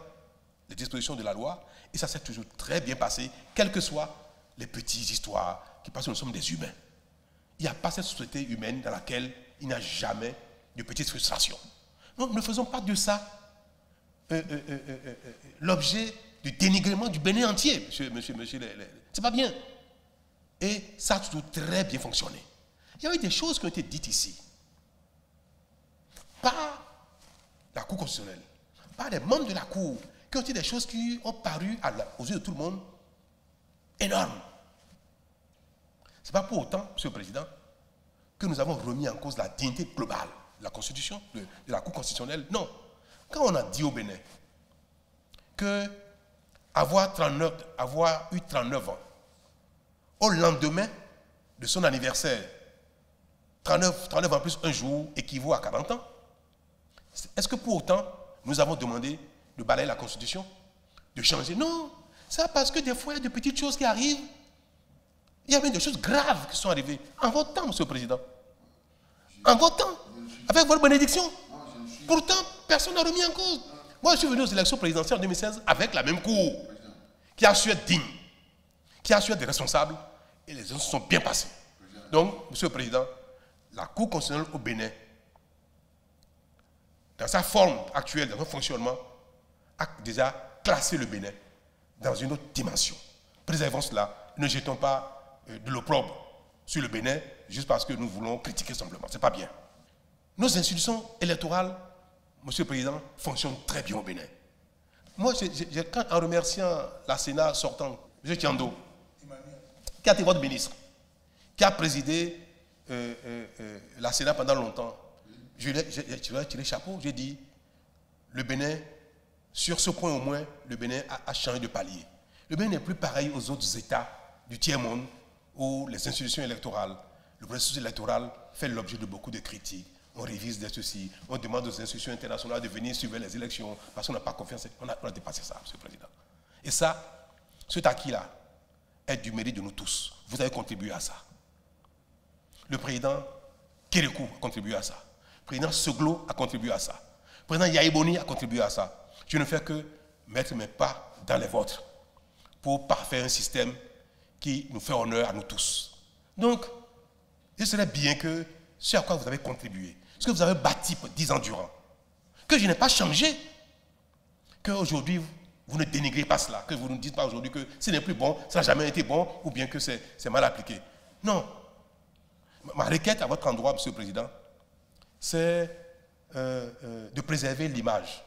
Speaker 1: les dispositions de la loi, et ça s'est toujours très bien passé, quelles que soient les petites histoires, qui parce que nous sommes des humains. Il n'y a pas cette société humaine dans laquelle il n'y a jamais de petites frustrations. Donc, ne faisons pas de ça l'objet du dénigrement du Bénin entier, monsieur. C'est pas bien. Et ça a toujours très bien fonctionné. Il y a eu des choses qui ont été dites ici par la Cour constitutionnelle, par les membres de la Cour, qui ont été des choses qui ont paru aux yeux de tout le monde énormes. Ce n'est pas pour autant, Monsieur le Président, que nous avons remis en cause la dignité globale de la Constitution, de la Cour constitutionnelle. Non. Quand on a dit au Bénin que avoir eu 39 ans, au lendemain de son anniversaire, 39 ans plus un jour équivaut à 40 ans, est-ce que pour autant nous avons demandé de balayer la Constitution? de changer. Non, c'est parce que des fois, il y a de petites choses qui arrivent. Il y a même des choses graves qui sont arrivées. En votre temps, Monsieur le Président. En votre temps. Avec votre bénédiction. Pourtant, personne n'a remis en cause. Moi, je suis venu aux élections présidentielles en 2016 avec la même cour, qui a su être digne, qui a su être responsable, et les élections se sont bien passées. Donc, Monsieur le Président, la Cour constitutionnelle au Bénin, dans sa forme actuelle, dans son fonctionnement, a déjà classé le Bénin dans une autre dimension. Préservons cela, ne jetons pas de l'opprobre sur le Bénin juste parce que nous voulons critiquer simplement. Ce n'est pas bien. Nos institutions électorales, Monsieur le Président, fonctionnent très bien au Bénin. Moi, en remerciant la Sénat sortant, M. Tiando, qui a été votre ministre, qui a présidé la Sénat pendant longtemps, je lui ai tiré le chapeau, j'ai dit, le Bénin, sur ce point au moins, le Bénin a changé de palier. Le Bénin n'est plus pareil aux autres États du tiers-monde où les institutions électorales, le processus électoral fait l'objet de beaucoup de critiques. On révise des ceci, on demande aux institutions internationales de venir suivre les élections parce qu'on n'a pas confiance. On a dépassé ça, Monsieur le Président. Et ça, cet acquis-là est du mérite de nous tous. Vous avez contribué à ça. Le président Kérékou a contribué à ça. Le président Seglo a contribué à ça. Le président Yaïboni a contribué à ça. Je ne fais que mettre mes pas dans les vôtres pour parfaire un système qui nous fait honneur à nous tous. Donc, il serait bien que ce à quoi vous avez contribué, ce que vous avez bâti pour 10 ans durant, que je n'ai pas changé, qu'aujourd'hui vous ne dénigrez pas cela, que vous ne dites pas aujourd'hui que ce n'est plus bon, ça n'a jamais été bon, ou bien que c'est mal appliqué. Non. Ma requête à votre endroit, Monsieur le Président, c'est de préserver l'image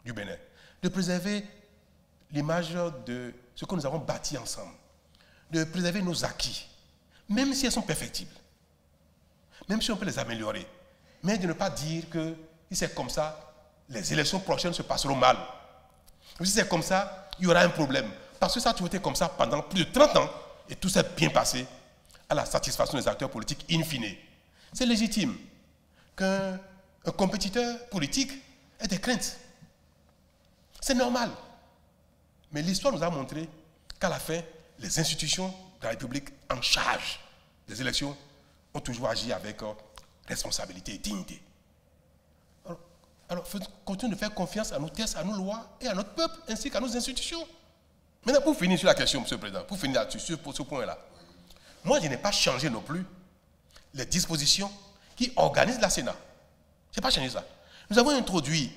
Speaker 1: du Bénin, de préserver l'image de ce que nous avons bâti ensemble, de préserver nos acquis, même si elles sont perfectibles, même si on peut les améliorer, mais de ne pas dire que si c'est comme ça, les élections prochaines se passeront mal. Si c'est comme ça, il y aura un problème. Parce que ça a toujours été comme ça pendant plus de 30 ans et tout s'est bien passé à la satisfaction des acteurs politiques in fine. C'est légitime qu'un compétiteur politique ait des craintes. C'est normal. Mais l'histoire nous a montré qu'à la fin, les institutions de la République en charge des élections ont toujours agi avec responsabilité et dignité. Alors, il faut continuer de faire confiance à nos textes, à nos lois et à notre peuple, ainsi qu'à nos institutions. Maintenant, pour finir sur la question, Monsieur le Président, pour finir là-dessus, sur ce point-là, moi, je n'ai pas changé non plus les dispositions qui organisent la Sénat. Je n'ai pas changé ça. Nous avons introduit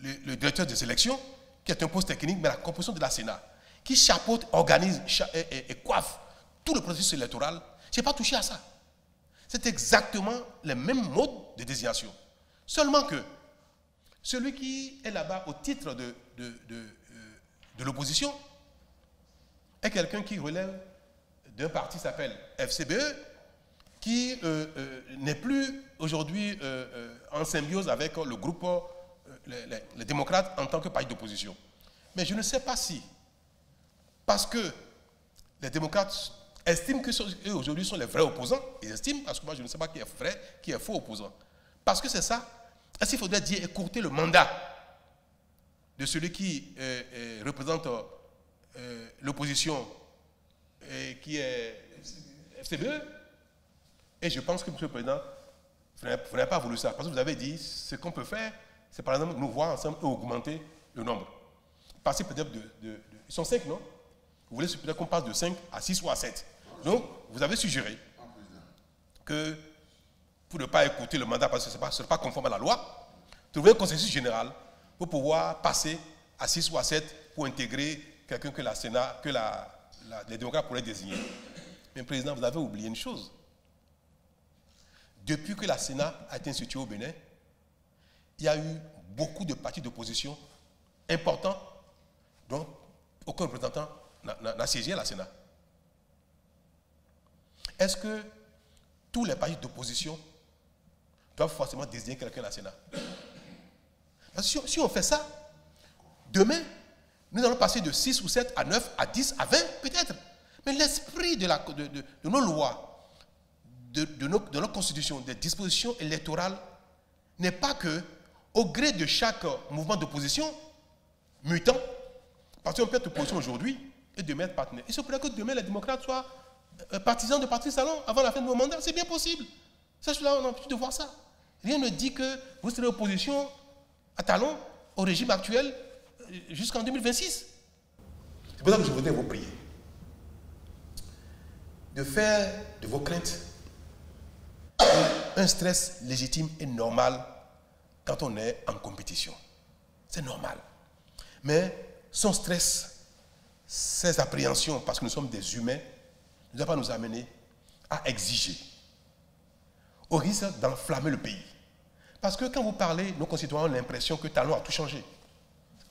Speaker 1: le directeur des élections, qui est un poste technique, mais la composition de la Sénat, qui chapeaute, organise et coiffe tout le processus électoral. Je n'ai pas touché à ça. C'est exactement les mêmes modes de désignation. Seulement que celui qui est là-bas au titre de l'opposition est quelqu'un qui relève d'un parti qui s'appelle FCBE, qui n'est plus aujourd'hui en symbiose avec le groupe les démocrates en tant que parti d'opposition. Mais je ne sais pas si, parce que les démocrates estiment qu'eux aujourd'hui sont les vrais opposants, ils estiment, parce que moi je ne sais pas qui est vrai, qui est faux opposant. Parce que c'est ça, est-ce qu'il faudrait dire écourter le mandat de celui qui représente l'opposition qui est FCBE? Et je pense que, Monsieur le Président, vous n'avez pas voulu ça. Parce que vous avez dit, ce qu'on peut faire, c'est par exemple nous voir ensemble et augmenter le nombre. Passer peut-être ils sont 5, non? Vous voulez peut-être qu'on passe de 5 à 6 ou à 7. Donc, vous avez suggéré que, pour ne pas écouter le mandat, parce que ce n'est pas conforme à la loi, trouver un consensus général pour pouvoir passer à 6 ou à 7 pour intégrer quelqu'un que la Sénat, que les démocrates pourraient désigner. Mais, Président, vous avez oublié une chose. Depuis que la Sénat a été instituée au Bénin, il y a eu beaucoup de partis d'opposition importants dont aucun représentant n'a siégé à la Sénat. Est-ce que tous les partis d'opposition doivent forcément désigner quelqu'un à la Sénat? Parce que si on fait ça, demain, nous allons passer de 6 ou 7 à 9, à 10, à 20 peut-être. Mais l'esprit de nos lois, de notre constitution, des dispositions électorales, n'est pas que, au gré de chaque mouvement d'opposition mutant, Parce qu'on peut être opposition aujourd'hui et demain être partenaire. Il se pourrait que demain les démocrates soient partisans de Patrice Talon avant la fin de mon mandat. C'est bien possible. Ça, on a l'habitude de voir ça. Rien ne dit que vous serez opposition à Talon, au régime actuel, jusqu'en 2026. C'est pour ça que je voudrais vous prier de faire de vos craintes un stress légitime et normal quand on est en compétition. C'est normal. Mais son stress, ses appréhensions, parce que nous sommes des humains, ne doivent pas nous amener à exiger, au risque d'enflammer le pays. Parce que quand vous parlez, nos concitoyens ont l'impression que Talon a tout changé.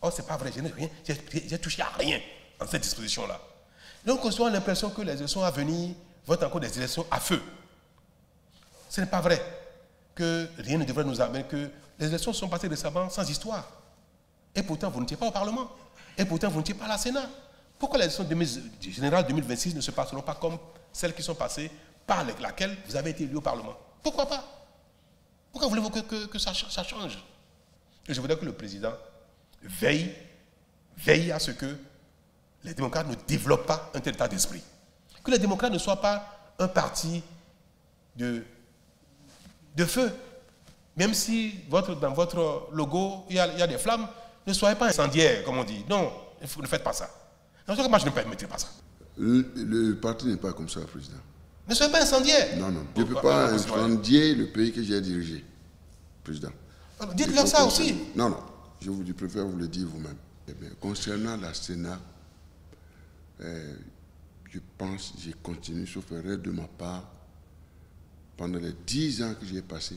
Speaker 1: Oh, c'est pas vrai, je n'ai rien, j'ai touché à rien dans cette disposition-là. Nos concitoyens ont l'impression que les élections à venir vont être encore des élections à feu. Ce n'est pas vrai que rien ne devrait nous amener, que les élections sont passées récemment sans histoire. Et pourtant, vous n'étiez pas au Parlement. Et pourtant, vous n'étiez pas à la Sénat. Pourquoi les élections générales 2026 ne se passeront pas comme celles qui sont passées par laquelle vous avez été élu au Parlement? Pourquoi pas? Pourquoi voulez-vous que ça change? Et je voudrais que le président veille à ce que les démocrates ne développent pas un tel état d'esprit. Que les démocrates ne soient pas un parti de feu. Même si dans votre logo, il y a des flammes, ne soyez pas incendiaires, comme on dit. Non, ne faites pas ça. En tout cas, moi, je ne permettrai pas ça.
Speaker 2: Le parti n'est pas comme ça, président.
Speaker 1: Ne soyez pas incendiaire.
Speaker 2: Non, non. Je ne peux pas incendier le pays que j'ai dirigé, président.
Speaker 1: Dites-leur ça aussi.
Speaker 2: Non, non. Je préfère vous le dire vous-même. Eh bien, concernant la Sénat, je pense, j'ai continué, sauf erreur de ma part, pendant les 10 ans que j'ai passé,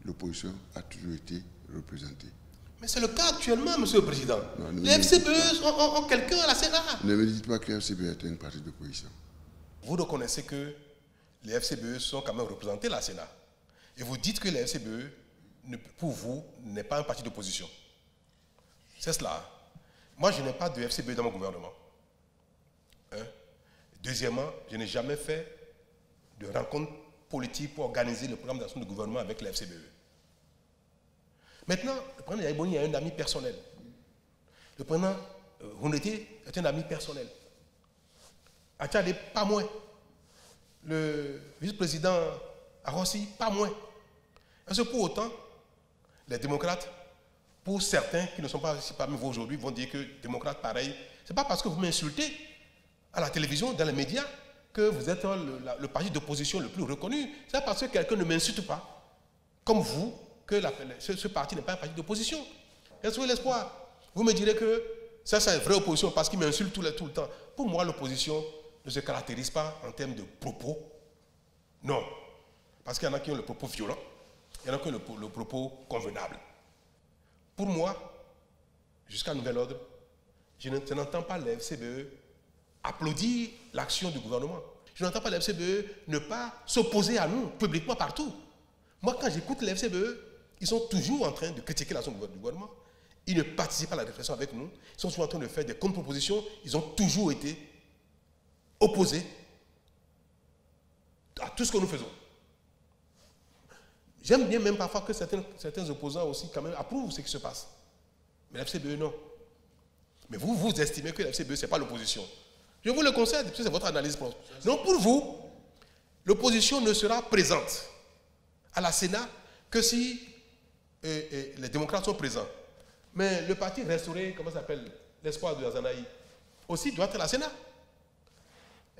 Speaker 2: l'opposition a toujours été représentée.
Speaker 1: Mais c'est le cas actuellement, Monsieur le Président. Non, les FCBE ont quelqu'un à la Sénat.
Speaker 2: Ne me dites pas que le FCBE est une partie d'opposition.
Speaker 1: Vous reconnaissez que les FCBE sont quand même représentés à la Sénat. Et vous dites que les FCBE, pour vous, n'est pas un parti d'opposition. C'est cela. Moi, je n'ai pas de FCBE dans mon gouvernement. Deuxièmement, je n'ai jamais fait de rencontre politique pour organiser le programme d'action du gouvernement avec les FCBE. Maintenant, le président Yaïboni est un ami personnel. Le président Rouneté est un ami personnel. Achade, pas moins. Le vice-président Arossi, pas moins. Est-ce que pour autant, les démocrates, pour certains qui ne sont pas parmi vous aujourd'hui, vont dire que démocrates pareil, ce n'est pas parce que vous m'insultez à la télévision, dans les médias, que vous êtes le parti d'opposition le plus reconnu. C'est parce que quelqu'un ne m'insulte pas, comme vous, que ce parti n'est pas un parti d'opposition. Est-ce que l'espoir? Vous me direz que ça c'est une vraie opposition parce qu'il m'insulte tout le temps. Pour moi, l'opposition ne se caractérise pas en termes de propos. Non. Parce qu'il y en a qui ont le propos violent, il y en a qui ont le propos convenable. Pour moi, jusqu'à nouvel ordre, je n'entends pas les FCBE applaudir l'action du gouvernement. Je n'entends pas les FCBE ne pas s'opposer à nous publiquement partout. Moi, quand j'écoute les FCBE, ils sont toujours en train de critiquer l'action du gouvernement. Ils ne participent pas à la réflexion avec nous. Ils sont toujours en train de faire des contre-propositions. Ils ont toujours été opposés à tout ce que nous faisons. J'aime bien même parfois que certains opposants aussi quand même approuvent ce qui se passe. Mais la FCBE, non. Mais vous estimez que la FCBE, ce n'est pas l'opposition. Je vous le concède, parce que c'est votre analyse. Non, pour vous, l'opposition ne sera présente à la Sénat que si les démocrates sont présents. Mais le parti restauré, comment ça s'appelle, l'espoir de Azanaï, aussi doit être à la Sénat.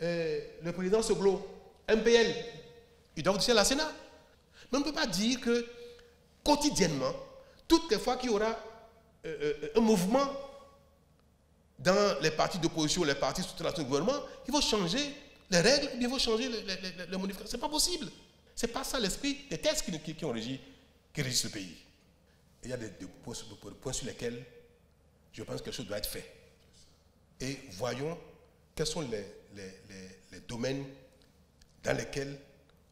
Speaker 1: Le président Seglo, MPL, il doit aussi à la Sénat. Mais on ne peut pas dire que quotidiennement, toutes les fois qu'il y aura un mouvement dans les partis d'opposition, les partis sous l'action du gouvernement, il faut changer les règles, il faut changer les modifications. Ce n'est pas possible. Ce n'est pas ça l'esprit des textes qui régissent le pays. Il y a des points sur lesquels je pense que quelque chose doit être fait. Et voyons quels sont les domaines dans lesquels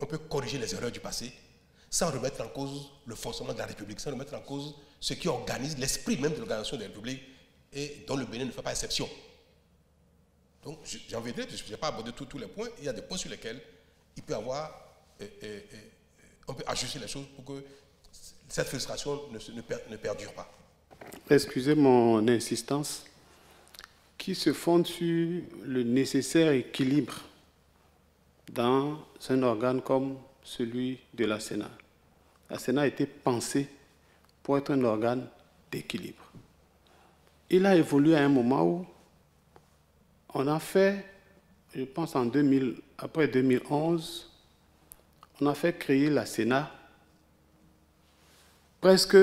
Speaker 1: on peut corriger les erreurs du passé sans remettre en cause le fonctionnement de la République, sans remettre en cause ce qui organise l'esprit même de l'organisation de la République et dont le Bénin ne fait pas exception. Donc j'en viendrai, je n'ai pas abordé tous les points, il y a des points sur lesquels il peut y avoir, on peut ajuster les choses pour que cette frustration ne perdure pas.
Speaker 3: Excusez mon insistance, qui se fonde sur le nécessaire équilibre dans un organe comme celui de la Sénat. La Sénat a été pensée pour être un organe d'équilibre. Il a évolué à un moment où on a fait, je pense après 2011, on a fait créer la Sénat presque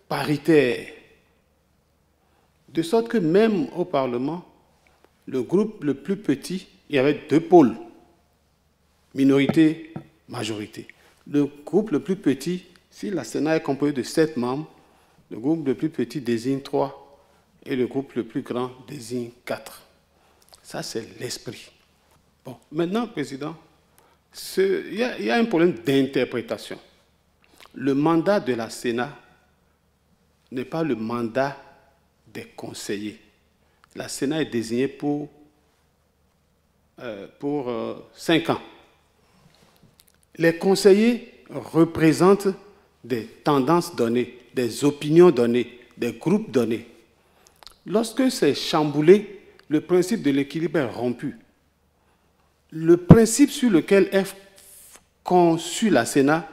Speaker 3: paritaire. De sorte que même au Parlement, le groupe le plus petit, il y avait 2 pôles, minorité, majorité. Le groupe le plus petit, si la Sénat est composé de 7 membres, le groupe le plus petit désigne 3 et le groupe le plus grand désigne 4. Ça, c'est l'esprit. Bon, maintenant, Président, il y a un problème d'interprétation. Le mandat de la Sénat n'est pas le mandat des conseillers. La Sénat est désignée pour 5 ans. Les conseillers représentent des tendances données, des opinions données, des groupes donnés. Lorsque c'est chamboulé, le principe de l'équilibre est rompu. Le principe sur lequel est conçu la Sénat,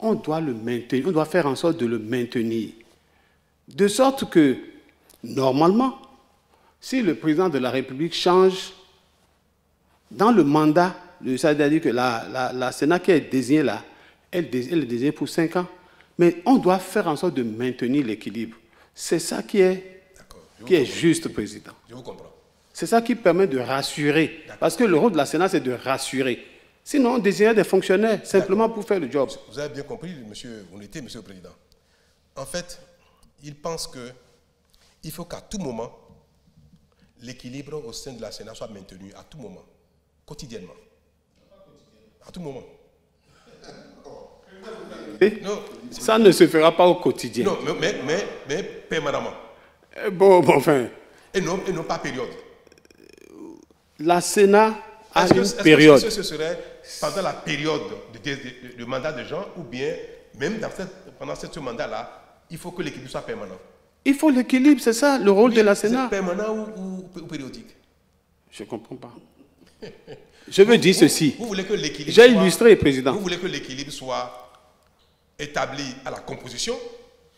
Speaker 3: on doit le maintenir, on doit faire en sorte de le maintenir. De sorte que, normalement, si le président de la République change dans le mandat, c'est-à-dire que la Sénat qui est désignée là, elle est désignée pour 5 ans, mais on doit faire en sorte de maintenir l'équilibre. C'est ça qui est juste, Président.
Speaker 1: Je vous comprends.
Speaker 3: C'est ça qui permet de rassurer. Parce que le rôle de la Sénat, c'est de rassurer. Sinon, on désirait des fonctionnaires simplement pour faire le job.
Speaker 1: Vous avez bien compris, monsieur le Président. En fait, il pense qu'il faut qu'à tout moment, l'équilibre au sein de la Sénat soit maintenu, à tout moment, quotidiennement. À tout moment.
Speaker 3: Non, ça ne se fera pas au quotidien.
Speaker 1: Non, mais permanemment.
Speaker 3: Bon, enfin.
Speaker 1: Et non pas période.
Speaker 3: La Sénat a une période.
Speaker 1: Est-ce que ce serait pendant la période de mandat de gens ou bien même pendant ce mandat-là, il faut que l'équilibre soit permanent?
Speaker 3: Il faut l'équilibre, c'est ça le rôle de la Sénat.
Speaker 1: C'est permanent ou périodique?
Speaker 3: Je ne comprends pas. Je veux dire ceci.
Speaker 1: Vous voulez que l'équilibre
Speaker 3: J'ai illustré, Président.
Speaker 1: Vous voulez que l'équilibre soit établi à la composition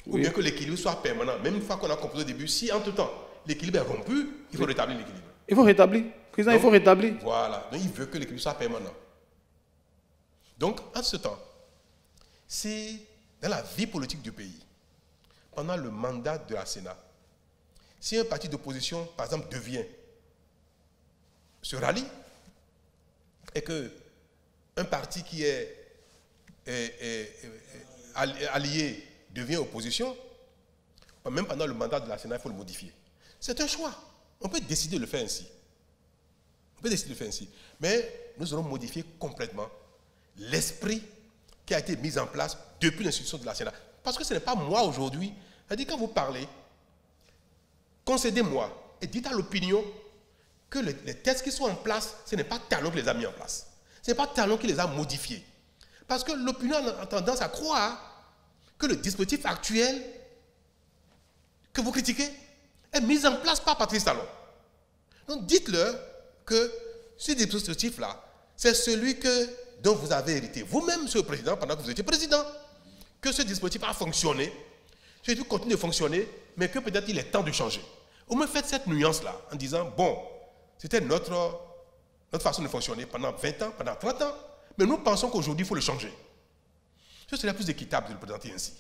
Speaker 1: ou bien que l'équilibre soit permanent? Même une fois qu'on a composé au début, si entre-temps l'équilibre est rompu, il faut rétablir l'équilibre.
Speaker 3: Il faut rétablir. Président, il faut rétablir.
Speaker 1: Voilà. Donc il veut que l'équilibre soit permanent. Donc, en ce temps, si dans la vie politique du pays, pendant le mandat de la Sénat, si un parti d'opposition, par exemple, se rallie, et qu'un parti qui est allié devient opposition, même pendant le mandat de la Sénat, il faut le modifier. C'est un choix. On peut décider de le faire ainsi. Mais nous allons modifier complètement l'esprit qui a été mis en place depuis l'institution de la Sénat. Parce que ce n'est pas moi aujourd'hui. C'est-à-dire, quand vous parlez, concédez-moi et dites à l'opinion que les textes qui sont en place, ce n'est pas Talon qui les a mis en place. Ce n'est pas Talon qui les a modifiés. Parce que l'opinion a tendance à croire que le dispositif actuel que vous critiquez est mis en place par Patrice Talon. Donc dites-leur que ce dispositif-là, c'est celui dont vous avez hérité vous-même, Monsieur le Président, pendant que vous étiez président, que ce dispositif a fonctionné, que il continue de fonctionner, mais que peut-être il est temps de changer. Au moins faites cette nuance-là, en disant, bon, c'était notre façon de fonctionner pendant 20 ans, pendant 30 ans, mais nous pensons qu'aujourd'hui, il faut le changer. Ce serait plus équitable de le présenter ainsi.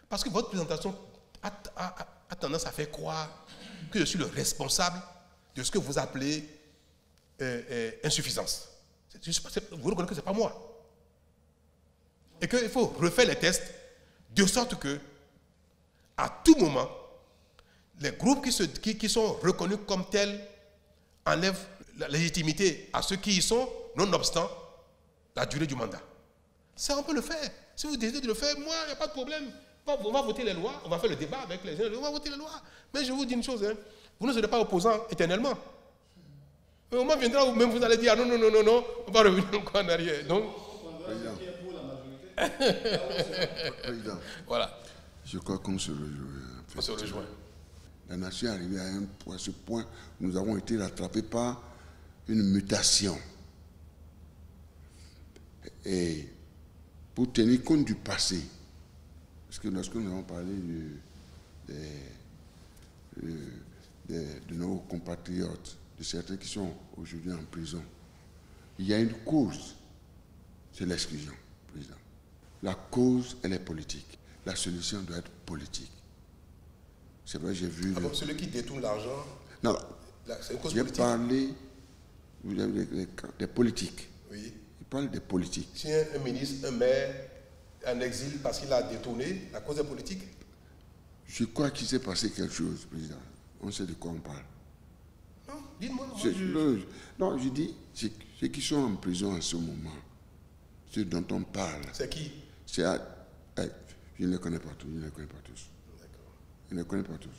Speaker 1: Parce que votre présentation a tendance à faire croire que je suis le responsable de ce que vous appelez insuffisance. Vous reconnaissez que ce n'est pas moi. Et qu'il faut refaire les tests de sorte que, à tout moment, les groupes qui sont reconnus comme tels enlèvent la légitimité à ceux qui y sont, nonobstant la durée du mandat. Ça, on peut le faire. Si vous décidez de le faire, moi, il n'y a pas de problème. On va voter les lois, on va faire le débat avec les gens, on va voter les lois. Mais je vous dis une chose, hein, vous ne serez pas opposant éternellement. Au moment viendra où même vous allez dire, non, on va revenir encore en arrière. Donc,
Speaker 2: Président,
Speaker 1: voilà.
Speaker 2: je crois qu'on se rejoint.
Speaker 1: On se rejoint.
Speaker 2: La nation est arrivée à ce point, nous avons été rattrapés par une mutation. Et pour tenir compte du passé, parce que lorsque nous avons parlé de nos compatriotes, de certains qui sont aujourd'hui en prison, il y a une cause, c'est l'exclusion, président. La cause, elle est politique. La solution doit être politique. C'est vrai, j'ai vu...
Speaker 1: Alors, celui qui détourne l'argent,
Speaker 2: non,
Speaker 1: c'est une cause
Speaker 2: j'ai
Speaker 1: politique.
Speaker 2: parlé des politiques.
Speaker 1: Oui.
Speaker 2: Il parle des politiques.
Speaker 1: Si un ministre, un maire, en exil parce qu'il a détourné, la cause est politique.
Speaker 2: Je crois qu'il s'est passé quelque chose, président. On sait de quoi on parle.
Speaker 1: Non, dites-moi.
Speaker 2: Non, je dis, ceux qui sont en prison en ce moment, ceux dont on parle.
Speaker 1: C'est qui?
Speaker 2: Je ne les connais pas tous. Je ne les connais pas tous. Je ne les connais pas tous.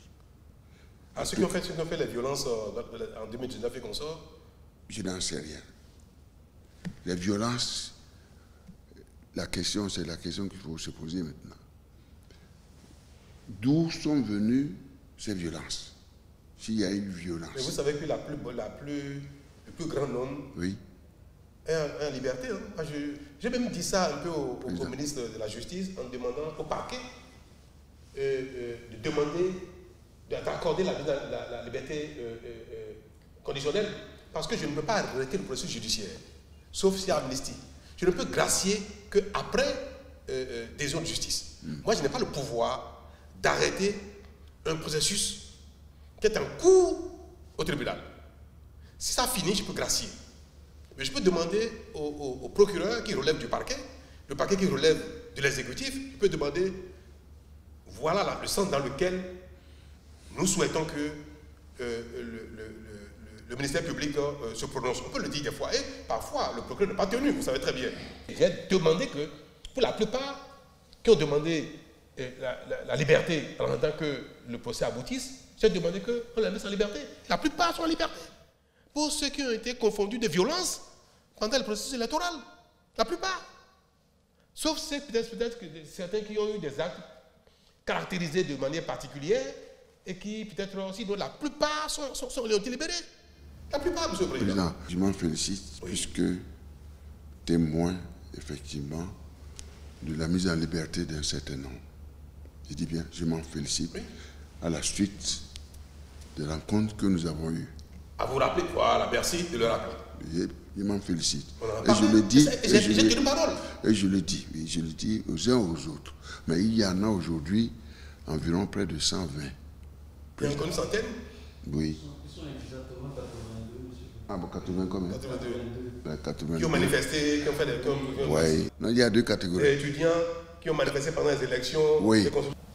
Speaker 1: Ah, ceux qui ont fait les violences en 2019 et qu'on sort?
Speaker 2: Je n'en sais rien. Les violences, la question, c'est la question qu'il faut se poser maintenant. D'où sont venues ces violences? S'il y a eu violence.
Speaker 1: Mais vous savez que le plus grand nombre est en liberté. Hein? J'ai même dit ça un peu au ministre de la Justice en demandant au parquet de demander d'accorder la liberté conditionnelle. Parce que je ne peux pas arrêter le processus judiciaire, sauf s'il y a amnistie. Je ne peux gracier qu'après décision de justice. Moi, je n'ai pas le pouvoir d'arrêter un processus qui est en cours au tribunal. Si ça finit, je peux gracier. Mais je peux demander au procureur qui relève du parquet, le parquet qui relève de l'exécutif, je peux demander, voilà le sens dans lequel nous souhaitons que le ministère public se prononce. On peut le dire des fois, et parfois le procureur n'est pas tenu, vous savez très bien. J'ai demandé que, pour la plupart qui ont demandé la liberté en attendant que le procès aboutisse, j'ai demandé qu'on la mette en liberté. La plupart sont en liberté. Pour ceux qui ont été confondus de violence pendant le processus électoral, la plupart. Sauf peut-être que certains qui ont eu des actes caractérisés de manière particulière et qui peut-être aussi, donc la plupart ont été libérés. La plupart, M. le Président.
Speaker 2: Je m'en félicite, puisque témoin, effectivement, de la mise en liberté d'un certain nombre. Je dis bien, je m'en félicite à la suite des rencontres que nous avons eues.
Speaker 1: À vous rappeler quoi, la Bercy de le rappeler.
Speaker 2: Je m'en félicite. Et je le dis, et je le dis aux uns aux autres. Mais il y en a aujourd'hui environ près de 120.
Speaker 1: Il y a encore une centaine?
Speaker 2: Oui.
Speaker 4: Ils sont exactement 82, monsieur.
Speaker 2: Ah bon, 80 combien?
Speaker 1: 82.
Speaker 2: 82.
Speaker 1: Qui ont manifesté, qui ont fait des...
Speaker 2: Oui. Non, il y a deux catégories.
Speaker 1: Les étudiants qui ont manifesté pendant les élections.
Speaker 2: Oui.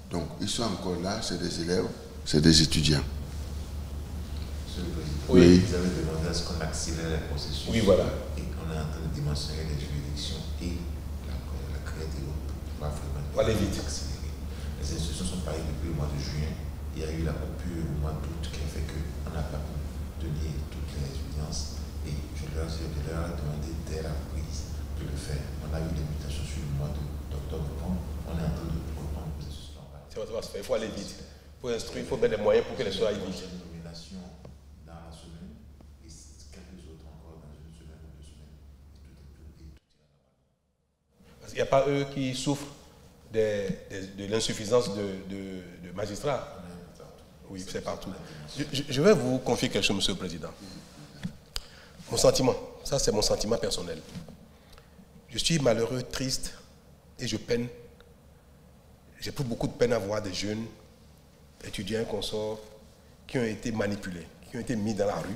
Speaker 2: Donc, ils sont encore là, c'est des élèves, c'est des étudiants.
Speaker 5: Monsieur le Président,
Speaker 2: oui.
Speaker 5: Vous avez demandé à ce qu'on accélère le processus.
Speaker 1: Oui, voilà.
Speaker 5: Et qu'on est en train de dimensionner les juridictions et la création va vraiment
Speaker 1: aller vite.
Speaker 5: Accélérer. Les institutions sont pareilles depuis le mois de juin. Il y a eu la coupure au mois d'août qui a fait qu'on n'a pas pu tenir toutes les audiences. Et je leur ai demandé dès la reprise de le faire. On a eu des mutations sur le mois d'octobre. On est en train de reprendre le processus normal.
Speaker 1: Ça va se faire. Il faut aller vite. Il faut instruire, il faut mettre des moyens pour que les choses aillent vite.
Speaker 5: Une nomination dans la semaine et quelques autres encore dans une semaine ou 2 semaines. Et tout ira normalement.
Speaker 1: Parce qu'il n'y a pas eux qui souffrent de l'insuffisance de magistrats. Oui, c'est partout. Je vais vous confier quelque chose, Monsieur le Président. Mon sentiment, ça c'est mon sentiment personnel. Je suis malheureux, triste et je peine. J'ai pris beaucoup de peine à voir des jeunes étudiants, consorts, qui ont été manipulés, qui ont été mis dans la rue,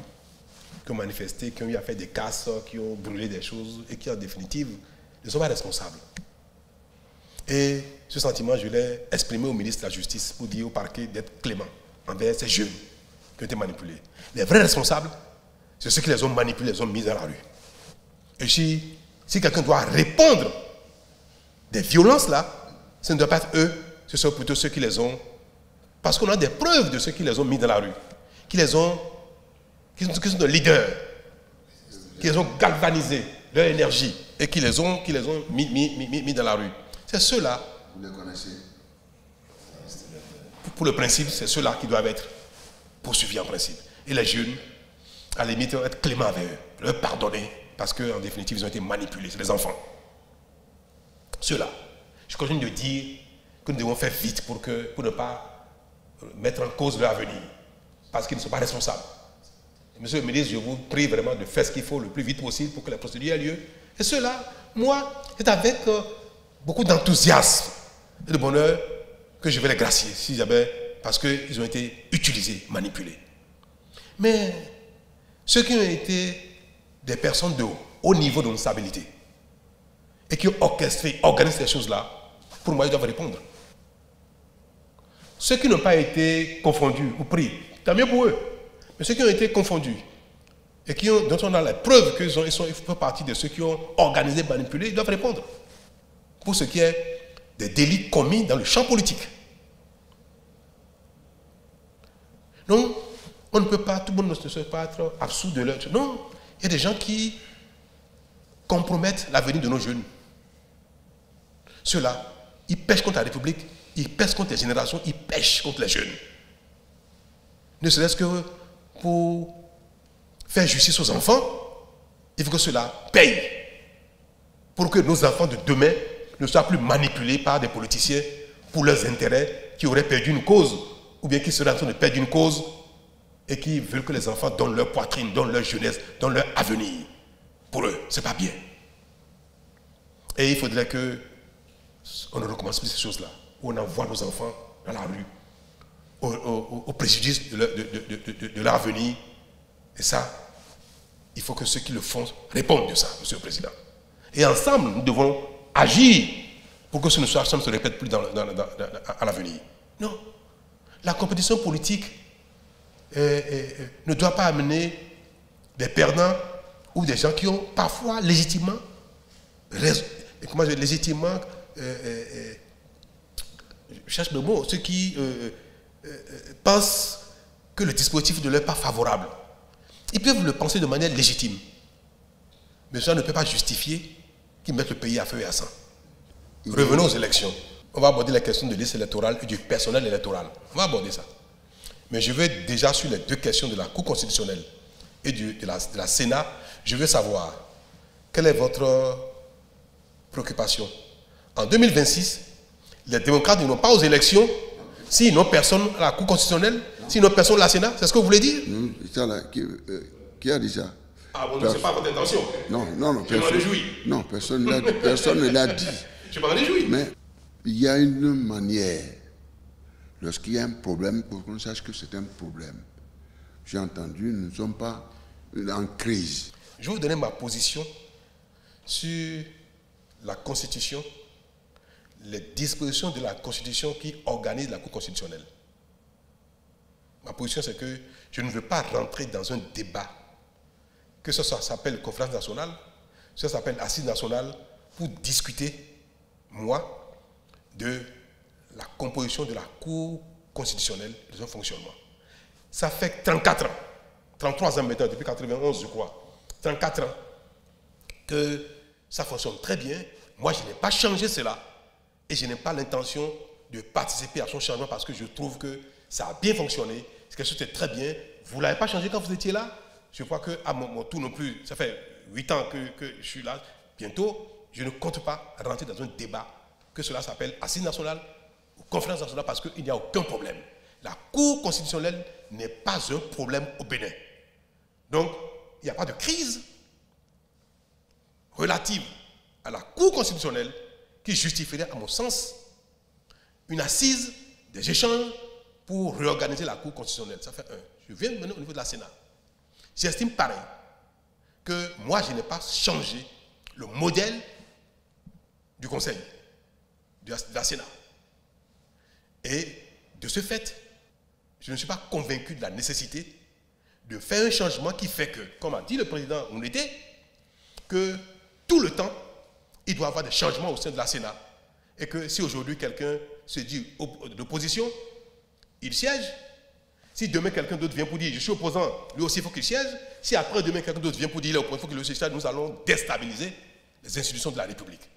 Speaker 1: qui ont manifesté, qui ont eu à faire des casses, qui ont brûlé des choses et qui en définitive ne sont pas responsables. Et ce sentiment, je l'ai exprimé au ministre de la Justice pour dire au parquet d'être clément envers ces jeunes qui ont été manipulés. Les vrais responsables, c'est ceux qui les ont manipulés, les ont mis dans la rue. Et si quelqu'un doit répondre des violences là, ce ne doit pas être eux, ce sont plutôt ceux qui les ont, parce qu'on a des preuves de ceux qui les ont mis dans la rue, qui sont des leaders, qui les ont galvanisés, leur énergie, et qui les ont mis dans la rue. C'est ceux-là.
Speaker 2: Vous les connaissez?
Speaker 1: Pour le principe, c'est ceux-là qui doivent être poursuivis en principe. Et les jeunes, à la limite, être clément avec eux, leur pardonner, parce qu'en définitive, ils ont été manipulés, c'est des enfants. Ceux-là, je continue de dire que nous devons faire vite pour ne pas mettre en cause leur avenir, parce qu'ils ne sont pas responsables. Monsieur le ministre, je vous prie vraiment de faire ce qu'il faut le plus vite possible pour que la procédure ait lieu. Et ceux-là, moi, c'est avec beaucoup d'enthousiasme et de bonheur que je vais les gracier, si jamais, parce qu'ils ont été utilisés, manipulés. Mais ceux qui ont été des personnes de haut niveau de responsabilité et qui ont orchestré, organisé ces choses-là, pour moi, ils doivent répondre. Ceux qui n'ont pas été confondus ou pris, tant mieux pour eux. Mais ceux qui ont été confondus et dont on a la preuve qu'ils font partie de ceux qui ont organisé, manipulé, ils doivent répondre pour ce qui est des délits commis dans le champ politique. Donc, on ne peut pas, tout le monde ne se peut pas être absous de leur... Non, il y a des gens qui compromettent l'avenir de nos jeunes. Ceux-là, ils pêchent contre la République, ils pêchent contre les générations, ils pêchent contre les jeunes. Ne serait-ce que pour faire justice aux enfants, il faut que cela paye pour que nos enfants de demain ne soient plus manipulés par des politiciens pour leurs intérêts qui auraient perdu une cause ou bien qui seraient en train de perdre une cause et qui veulent que les enfants donnent leur poitrine, donnent leur jeunesse, donnent leur avenir. Pour eux, ce n'est pas bien. Et il faudrait qu'on ne recommence plus ces choses-là, où on envoie nos enfants dans la rue au préjudice de leur avenir. Et ça, il faut que ceux qui le font répondent de ça, Monsieur le Président. Et ensemble, nous devons agir pour que ce ne se répète plus à l'avenir. Non. La compétition politique ne doit pas amener des perdants ou des gens qui ont parfois légitimement je cherche le mot, ceux qui pensent que le dispositif ne leur est pas favorable. Ils peuvent le penser de manière légitime. Mais ça ne peut pas justifier qu'ils mettent le pays à feu et à sang. Revenons aux élections. On va aborder la question de liste électorale et du personnel électoral. On va aborder ça. Mais je veux déjà sur les deux questions de la Cour constitutionnelle et de la Sénat, je veux savoir quelle est votre préoccupation. En 2026, les démocrates n'iront pas aux élections s'ils n'ont personne à la Cour constitutionnelle, s'ils n'ont personne à la Sénat. C'est ce que vous voulez dire?
Speaker 2: Qui a dit ça?
Speaker 1: Ah bon, ce n'est pas votre intention.
Speaker 2: Non,
Speaker 1: je m'en réjouis.
Speaker 2: Non, personne ne l'a dit.
Speaker 1: Je m'en réjouis.
Speaker 2: Mais il y a une manière, lorsqu'il y a un problème, pour qu'on sache que c'est un problème. J'ai entendu, nous ne sommes pas en crise.
Speaker 1: Je vais vous donner ma position sur la Constitution, les dispositions de la Constitution qui organisent la Cour constitutionnelle. Ma position, c'est que je ne veux pas rentrer dans un débat, que ça s'appelle conférence nationale, ça s'appelle assise nationale, pour discuter, moi, de la composition de la Cour constitutionnelle, de son fonctionnement. Ça fait 34 ans, 33 ans maintenant, depuis 91, je crois, 34 ans, que ça fonctionne très bien. Moi, je n'ai pas changé cela et je n'ai pas l'intention de participer à son changement parce que je trouve que ça a bien fonctionné, c'est quelque chose de très bien. Vous ne l'avez pas changé quand vous étiez là. Je crois qu'à mon tour non plus, ça fait 8 ans que je suis là. Bientôt, je ne compte pas rentrer dans un débat, que cela s'appelle assise nationale ou conférence nationale, parce qu'il n'y a aucun problème. La Cour constitutionnelle n'est pas un problème au Bénin. Donc, il n'y a pas de crise relative à la Cour constitutionnelle qui justifierait, à mon sens, une assise des échanges pour réorganiser la Cour constitutionnelle. Ça fait un. Je viens maintenant au niveau de la Sénat. J'estime pareil que moi, je n'ai pas changé le modèle du Conseil, de la Sénat. Et de ce fait, je ne suis pas convaincu de la nécessité de faire un changement qui fait que, comme a dit le président Ounete, que tout le temps, il doit y avoir des changements au sein de la Sénat. Et que si aujourd'hui quelqu'un se dit d'opposition, il siège. Si demain quelqu'un d'autre vient pour dire je suis opposant, lui aussi il faut qu'il siège. Si après demain quelqu'un d'autre vient pour dire il est opposant, il faut qu'il siège, nous allons déstabiliser les institutions de la République.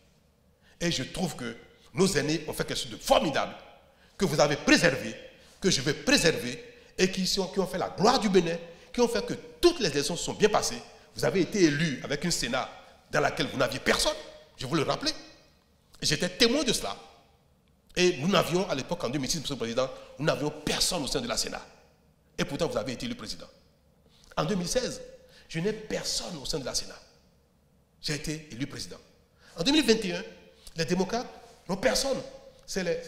Speaker 1: Et je trouve que nos aînés ont fait quelque chose de formidable, que vous avez préservé, que je vais préserver et qui ont fait la gloire du Bénin, qui ont fait que toutes les élections se sont bien passées. Vous avez été élu avec un Sénat dans laquelle vous n'aviez personne, je vous le rappelais. J'étais témoin de cela. Et nous n'avions, à l'époque, en 2006, Monsieur le Président, nous n'avions personne au sein de la Sénat. Et pourtant, vous avez été élu président. En 2016, je n'ai personne au sein de la Sénat. J'ai été élu président. En 2021, les démocrates n'ont personne. C'est les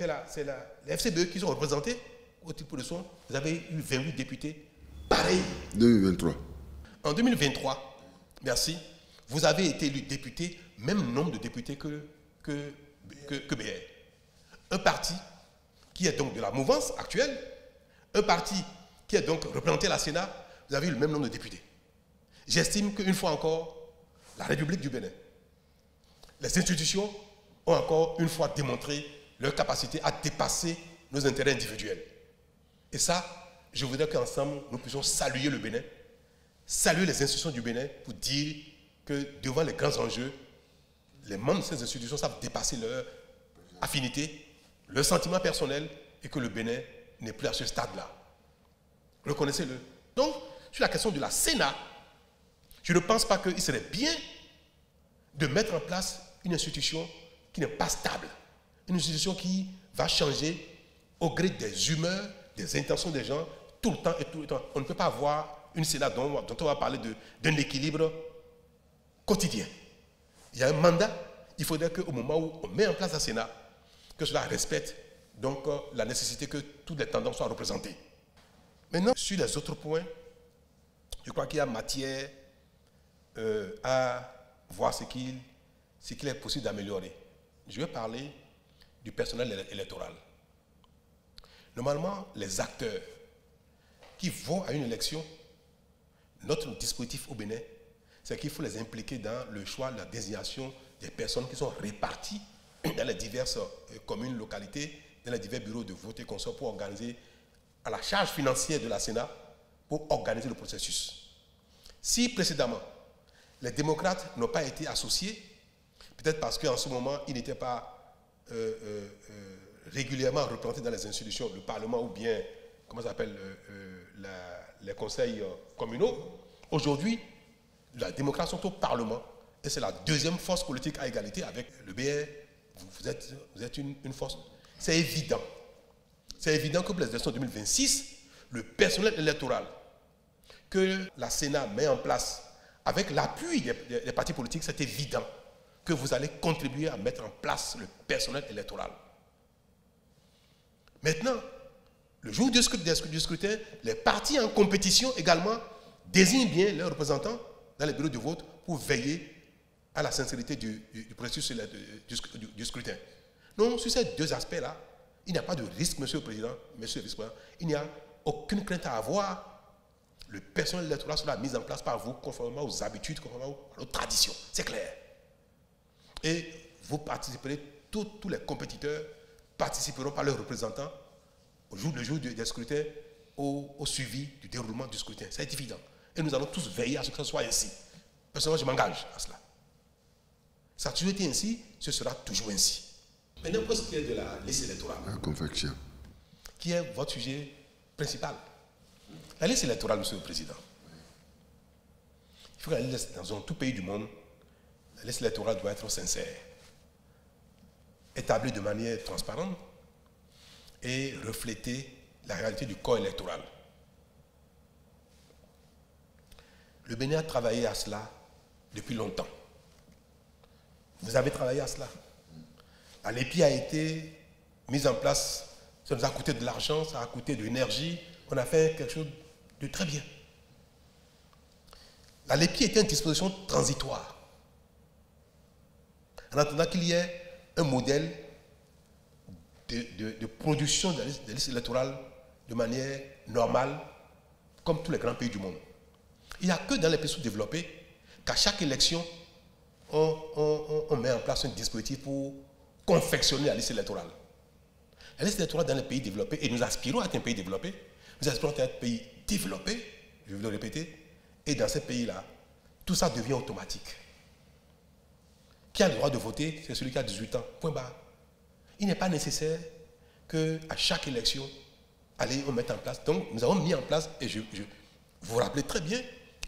Speaker 1: FCBE qui sont représentés au titre de son. Vous avez eu 28 députés. Pareil.
Speaker 2: 2023.
Speaker 1: En 2023, merci, vous avez été élu député, même nombre de députés que BR. Un parti qui est donc de la mouvance actuelle, un parti qui est donc représenté à la Sénat, vous avez eu le même nombre de députés. J'estime qu'une fois encore, la République du Bénin, les institutions ont encore une fois démontré leur capacité à dépasser nos intérêts individuels. Et ça, je voudrais qu'ensemble, nous puissions saluer le Bénin, saluer les institutions du Bénin pour dire que devant les grands enjeux, les membres de ces institutions savent dépasser leur affinité, leur sentiment personnel et que le Bénin n'est plus à ce stade-là. Reconnaissez-le. Donc, sur la question de la Sénat, je ne pense pas qu'il serait bien de mettre en place une institution qui n'est pas stable, une institution qui va changer au gré des humeurs, des intentions des gens, tout le temps et tout le temps. On ne peut pas avoir une Sénat dont on va parler d'un équilibre quotidien. Il y a un mandat, il faudrait qu'au moment où on met en place la Sénat, que cela respecte donc la nécessité que toutes les tendances soient représentées. Maintenant, sur les autres points, je crois qu'il y a matière à voir ce qu'il est possible d'améliorer. Je vais parler du personnel électoral. Normalement, les acteurs qui vont à une élection, notre dispositif au Bénin, c'est qu'il faut les impliquer dans le choix, la désignation des personnes qui sont réparties dans les diverses communes, localités, dans les divers bureaux de vote et consorts pour organiser à la charge financière de la Sénat pour organiser le processus. Si précédemment, les démocrates n'ont pas été associés, peut-être parce qu'en ce moment, ils n'étaient pas régulièrement représentés dans les institutions, le Parlement ou bien, comment ça s'appelle, les conseils communaux. Aujourd'hui, les démocrates sont au Parlement et c'est la deuxième force politique à égalité avec le BR. Vous êtes une force. C'est évident. C'est évident que pour les élections 2026, le personnel électoral que la Sénat met en place avec l'appui des partis politiques, c'est évident que vous allez contribuer à mettre en place le personnel électoral. Maintenant, le jour du scrutin, les partis en compétition également désignent bien leurs représentants dans les bureaux de vote pour veiller à la sincérité du processus du scrutin. Donc, sur ces deux aspects-là, il n'y a pas de risque, Monsieur le Président, Monsieur le Vice-président, il n'y a aucune crainte à avoir. Le personnel électoral sera mis en place par vous conformément aux habitudes, conformément aux traditions. C'est clair. Et vous participerez, tous les compétiteurs participeront par leurs représentants le jour des scrutins au suivi du déroulement du scrutin. C'est évident. Et nous allons tous veiller à ce que ce soit ainsi. Personnellement, je m'engage à cela. Ça a toujours été ainsi, ce sera toujours ainsi. Maintenant, pour ce qui est de la liste électorale,
Speaker 2: La confection.
Speaker 1: qui est votre sujet principal. La liste électorale, Monsieur le Président. Il faut que la liste, dans tout pays du monde, la liste électorale doit être sincère, établie de manière transparente et refléter la réalité du corps électoral. Le Bénin a travaillé à cela depuis longtemps. Vous avez travaillé à cela. La LEPI a été mise en place, ça nous a coûté de l'argent, ça a coûté de l'énergie, on a fait quelque chose de très bien. La LEPI était une disposition transitoire. En attendant qu'il y ait un modèle de production des listes électorales de manière normale, comme tous les grands pays du monde. Il n'y a que dans les pays sous-développés qu'à chaque élection, on met en place un dispositif pour confectionner la liste électorale. La liste électorale dans les pays développés, et nous aspirons à être un pays développé, nous aspirons à être un pays développé, je vais le répéter, et dans ces pays-là, tout ça devient automatique. Qui a le droit de voter, c'est celui qui a 18 ans, point barre. Il n'est pas nécessaire qu'à chaque élection, allez, on met en place. Donc, nous avons mis en place, et vous vous rappelez très bien,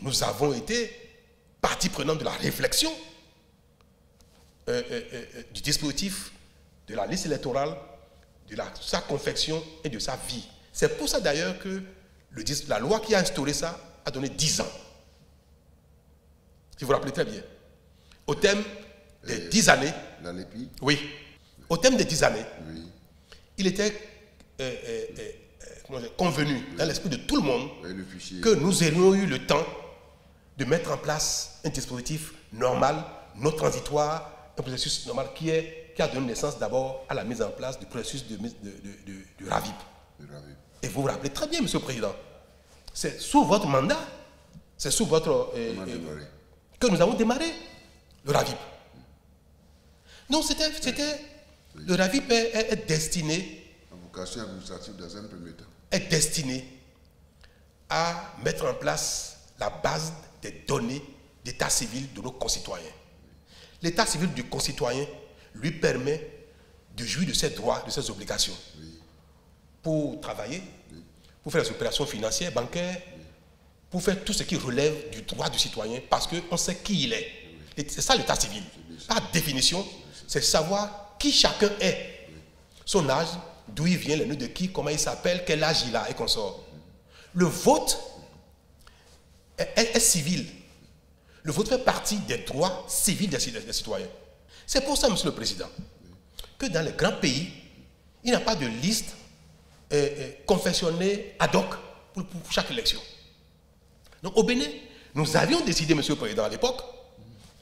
Speaker 1: nous avons été partie prenante de la réflexion du dispositif de la liste électorale, de sa confection et de sa vie. C'est pour ça d'ailleurs que la loi qui a instauré ça a donné 10 ans. Si vous vous rappelez très bien. Au thème des 10 années.
Speaker 2: La LEPI.
Speaker 1: Oui. Au thème des 10 années.
Speaker 2: Oui.
Speaker 1: Il était convenu dans l'esprit de tout le monde que nous aurions eu le temps de mettre en place un dispositif normal, non transitoire, un processus normal qui a donné naissance d'abord à la mise en place du processus de RAVIP. Et vous vous rappelez très bien, Monsieur le Président, c'est sous votre mandat, c'est sous votre... que nous avons démarré le RAVIP. Donc le RAVIP est destiné...
Speaker 2: Vocation administrative dans un premier temps.
Speaker 1: Est destiné à mettre en place la base des données d'état civil de nos concitoyens. L'état civil du concitoyen lui permet de jouir de ses droits, de ses obligations. Oui. Pour travailler, oui. Pour faire les opérations financières, bancaires, oui. Pour faire tout ce qui relève du droit du citoyen, parce qu'on sait qui il est. Oui. C'est ça l'état civil. Par définition, c'est savoir qui chacun est. Oui. Son âge, d'où il vient, le nom de qui, comment il s'appelle, quel âge il a et qu'on sort. Le vote est civil. Le vote fait partie des droits civils des citoyens. C'est pour ça, Monsieur le Président, que dans les grands pays, il n'y a pas de liste confectionnée ad hoc pour chaque élection. Donc au Bénin, nous avions décidé, Monsieur le Président, à l'époque,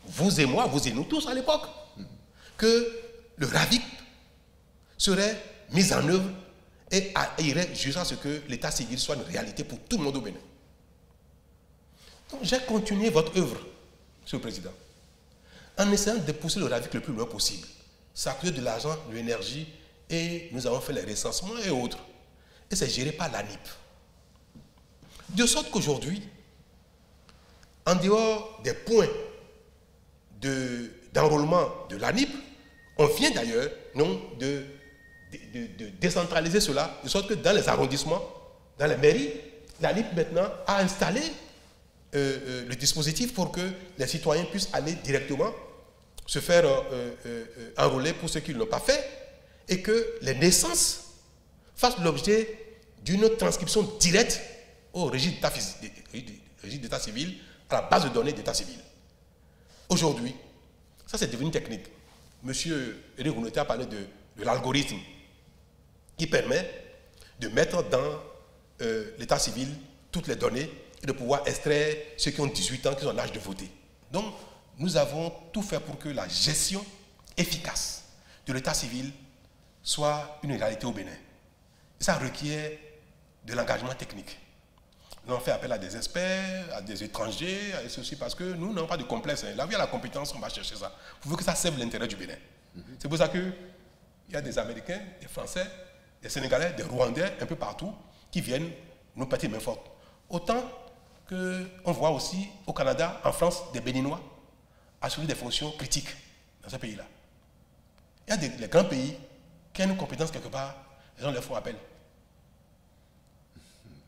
Speaker 1: vous et moi, vous et nous tous à l'époque, que le RAVIP serait mis en œuvre et irait jusqu'à ce que l'état civil soit une réalité pour tout le monde au Bénin. Donc j'ai continué votre œuvre, Monsieur le Président, en essayant de pousser le RAVIP le plus loin possible. Ça a coûté de l'argent, de l'énergie, et nous avons fait les recensements et autres. Et c'est géré par l'ANIP. De sorte qu'aujourd'hui, en dehors des points d'enrôlement de l'ANIP, on vient d'ailleurs de décentraliser cela, de sorte que dans les arrondissements, dans les mairies, l'ANIP maintenant a installé le dispositif pour que les citoyens puissent aller directement se faire enrôler pour ceux qui ne l'ont pas fait et que les naissances fassent l'objet d'une transcription directe au registre d'état civil, à la base de données d'état civil. Aujourd'hui, ça c'est devenu technique. Monsieur Éric Rouneté a parlé de l'algorithme qui permet de mettre dans l'état civil toutes les données et de pouvoir extraire ceux qui ont 18 ans, qui sont en âge de voter. Donc, nous avons tout fait pour que la gestion efficace de l'état civil soit une réalité au Bénin. Et ça requiert de l'engagement technique. Nous avons fait appel à des experts, à des étrangers, à ceci, parce que nous n'avons pas de complexe. Là où il y a la compétence, on va chercher ça. Pour que ça serve l'intérêt du Bénin. C'est pour ça qu'il y a des Américains, des Français, des Sénégalais, des Rwandais, un peu partout, qui viennent nous prêter main forte. Autant qu'on voit aussi au Canada, en France, des Béninois assurer des fonctions critiques dans ce pays-là. Il y a des grands pays qui ont une compétence quelque part, les gens leur font appel.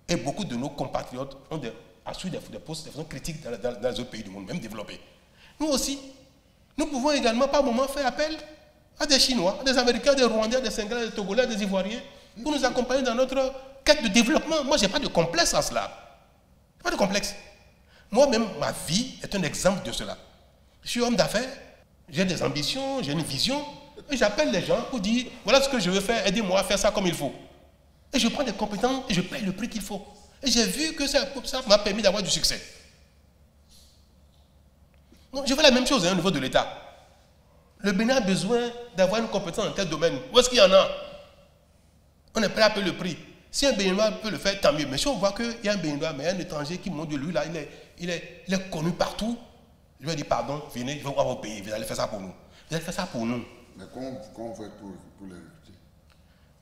Speaker 1: Et beaucoup de nos compatriotes ont assuré des postes, des fonctions critiques dans les autres pays du monde, même développés. Nous aussi, nous pouvons également par moment faire appel à des Chinois, à des Américains, des Rwandais, des Sénégalais, des Togolais, des Ivoiriens, pour nous accompagner dans notre quête de développement. Moi, je n'ai pas de complexe à cela. Pas de complexe. Moi-même, ma vie est un exemple de cela. Je suis homme d'affaires, j'ai des ambitions, j'ai une vision, et j'appelle les gens pour dire, voilà ce que je veux faire, aidez-moi à faire ça comme il faut. Et je prends des compétences et je paye le prix qu'il faut. Et j'ai vu que ça m'a permis d'avoir du succès. Donc, je fais la même chose au niveau de l'État. Le Bénin a besoin d'avoir une compétence dans tel domaine. Où est-ce qu'il y en a? On est prêt à payer le prix. Si un Béninois peut le faire, tant mieux. Mais si on voit qu'il y a un Béninois, mais un étranger qui monte de lui, là, il est connu partout, je lui ai dit, pardon, venez, je vais vous payer, vous allez faire ça pour nous. Vous allez faire ça pour nous.
Speaker 2: Mais comment on fait pour les recruter?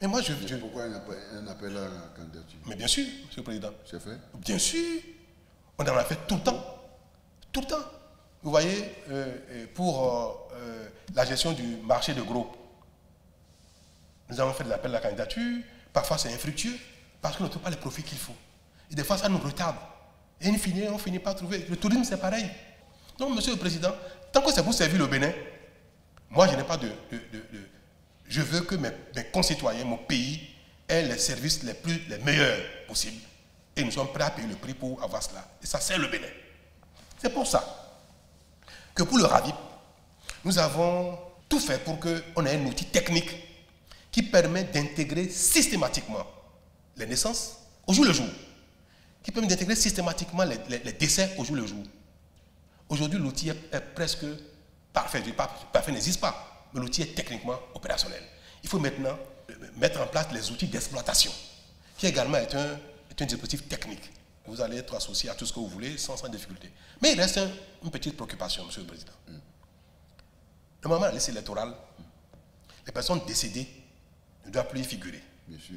Speaker 1: Mais moi,
Speaker 2: Pourquoi il n'y a pas un appel à la candidature?
Speaker 1: Mais bien sûr, Monsieur le Président.
Speaker 2: C'est fait?
Speaker 1: Bien sûr. On en a fait tout le temps. Tout le temps. Vous voyez, pour la gestion du marché de gros, nous avons fait de l'appel à la candidature. Parfois, c'est infructueux. parce qu'on ne trouve pas les profits qu'il faut. Et des fois, ça nous retarde. Et on finit par trouver. Le tourisme, c'est pareil. Donc, Monsieur le Président, tant que c'est pour servir le Bénin, moi, je n'ai pas je veux que mes concitoyens, mon pays, aient les services les meilleurs possibles. Et nous sommes prêts à payer le prix pour avoir cela. Et ça, c'est le Bénin. C'est pour ça que pour le RAVIP, nous avons tout fait pour qu'on ait un outil technique qui permet d'intégrer systématiquement les naissances au jour le jour, qui permet d'intégrer systématiquement les décès au jour le jour. Aujourd'hui, l'outil est presque parfait. Je dis pas parfait n'existe pas, mais l'outil est techniquement opérationnel. Il faut maintenant mettre en place les outils d'exploitation, qui également est un dispositif technique. Vous allez être associé à tout ce que vous voulez sans difficulté. Mais il reste une petite préoccupation, Monsieur le Président. Normalement, la liste électorale, les personnes décédées ne doivent plus y figurer.
Speaker 2: Bien sûr.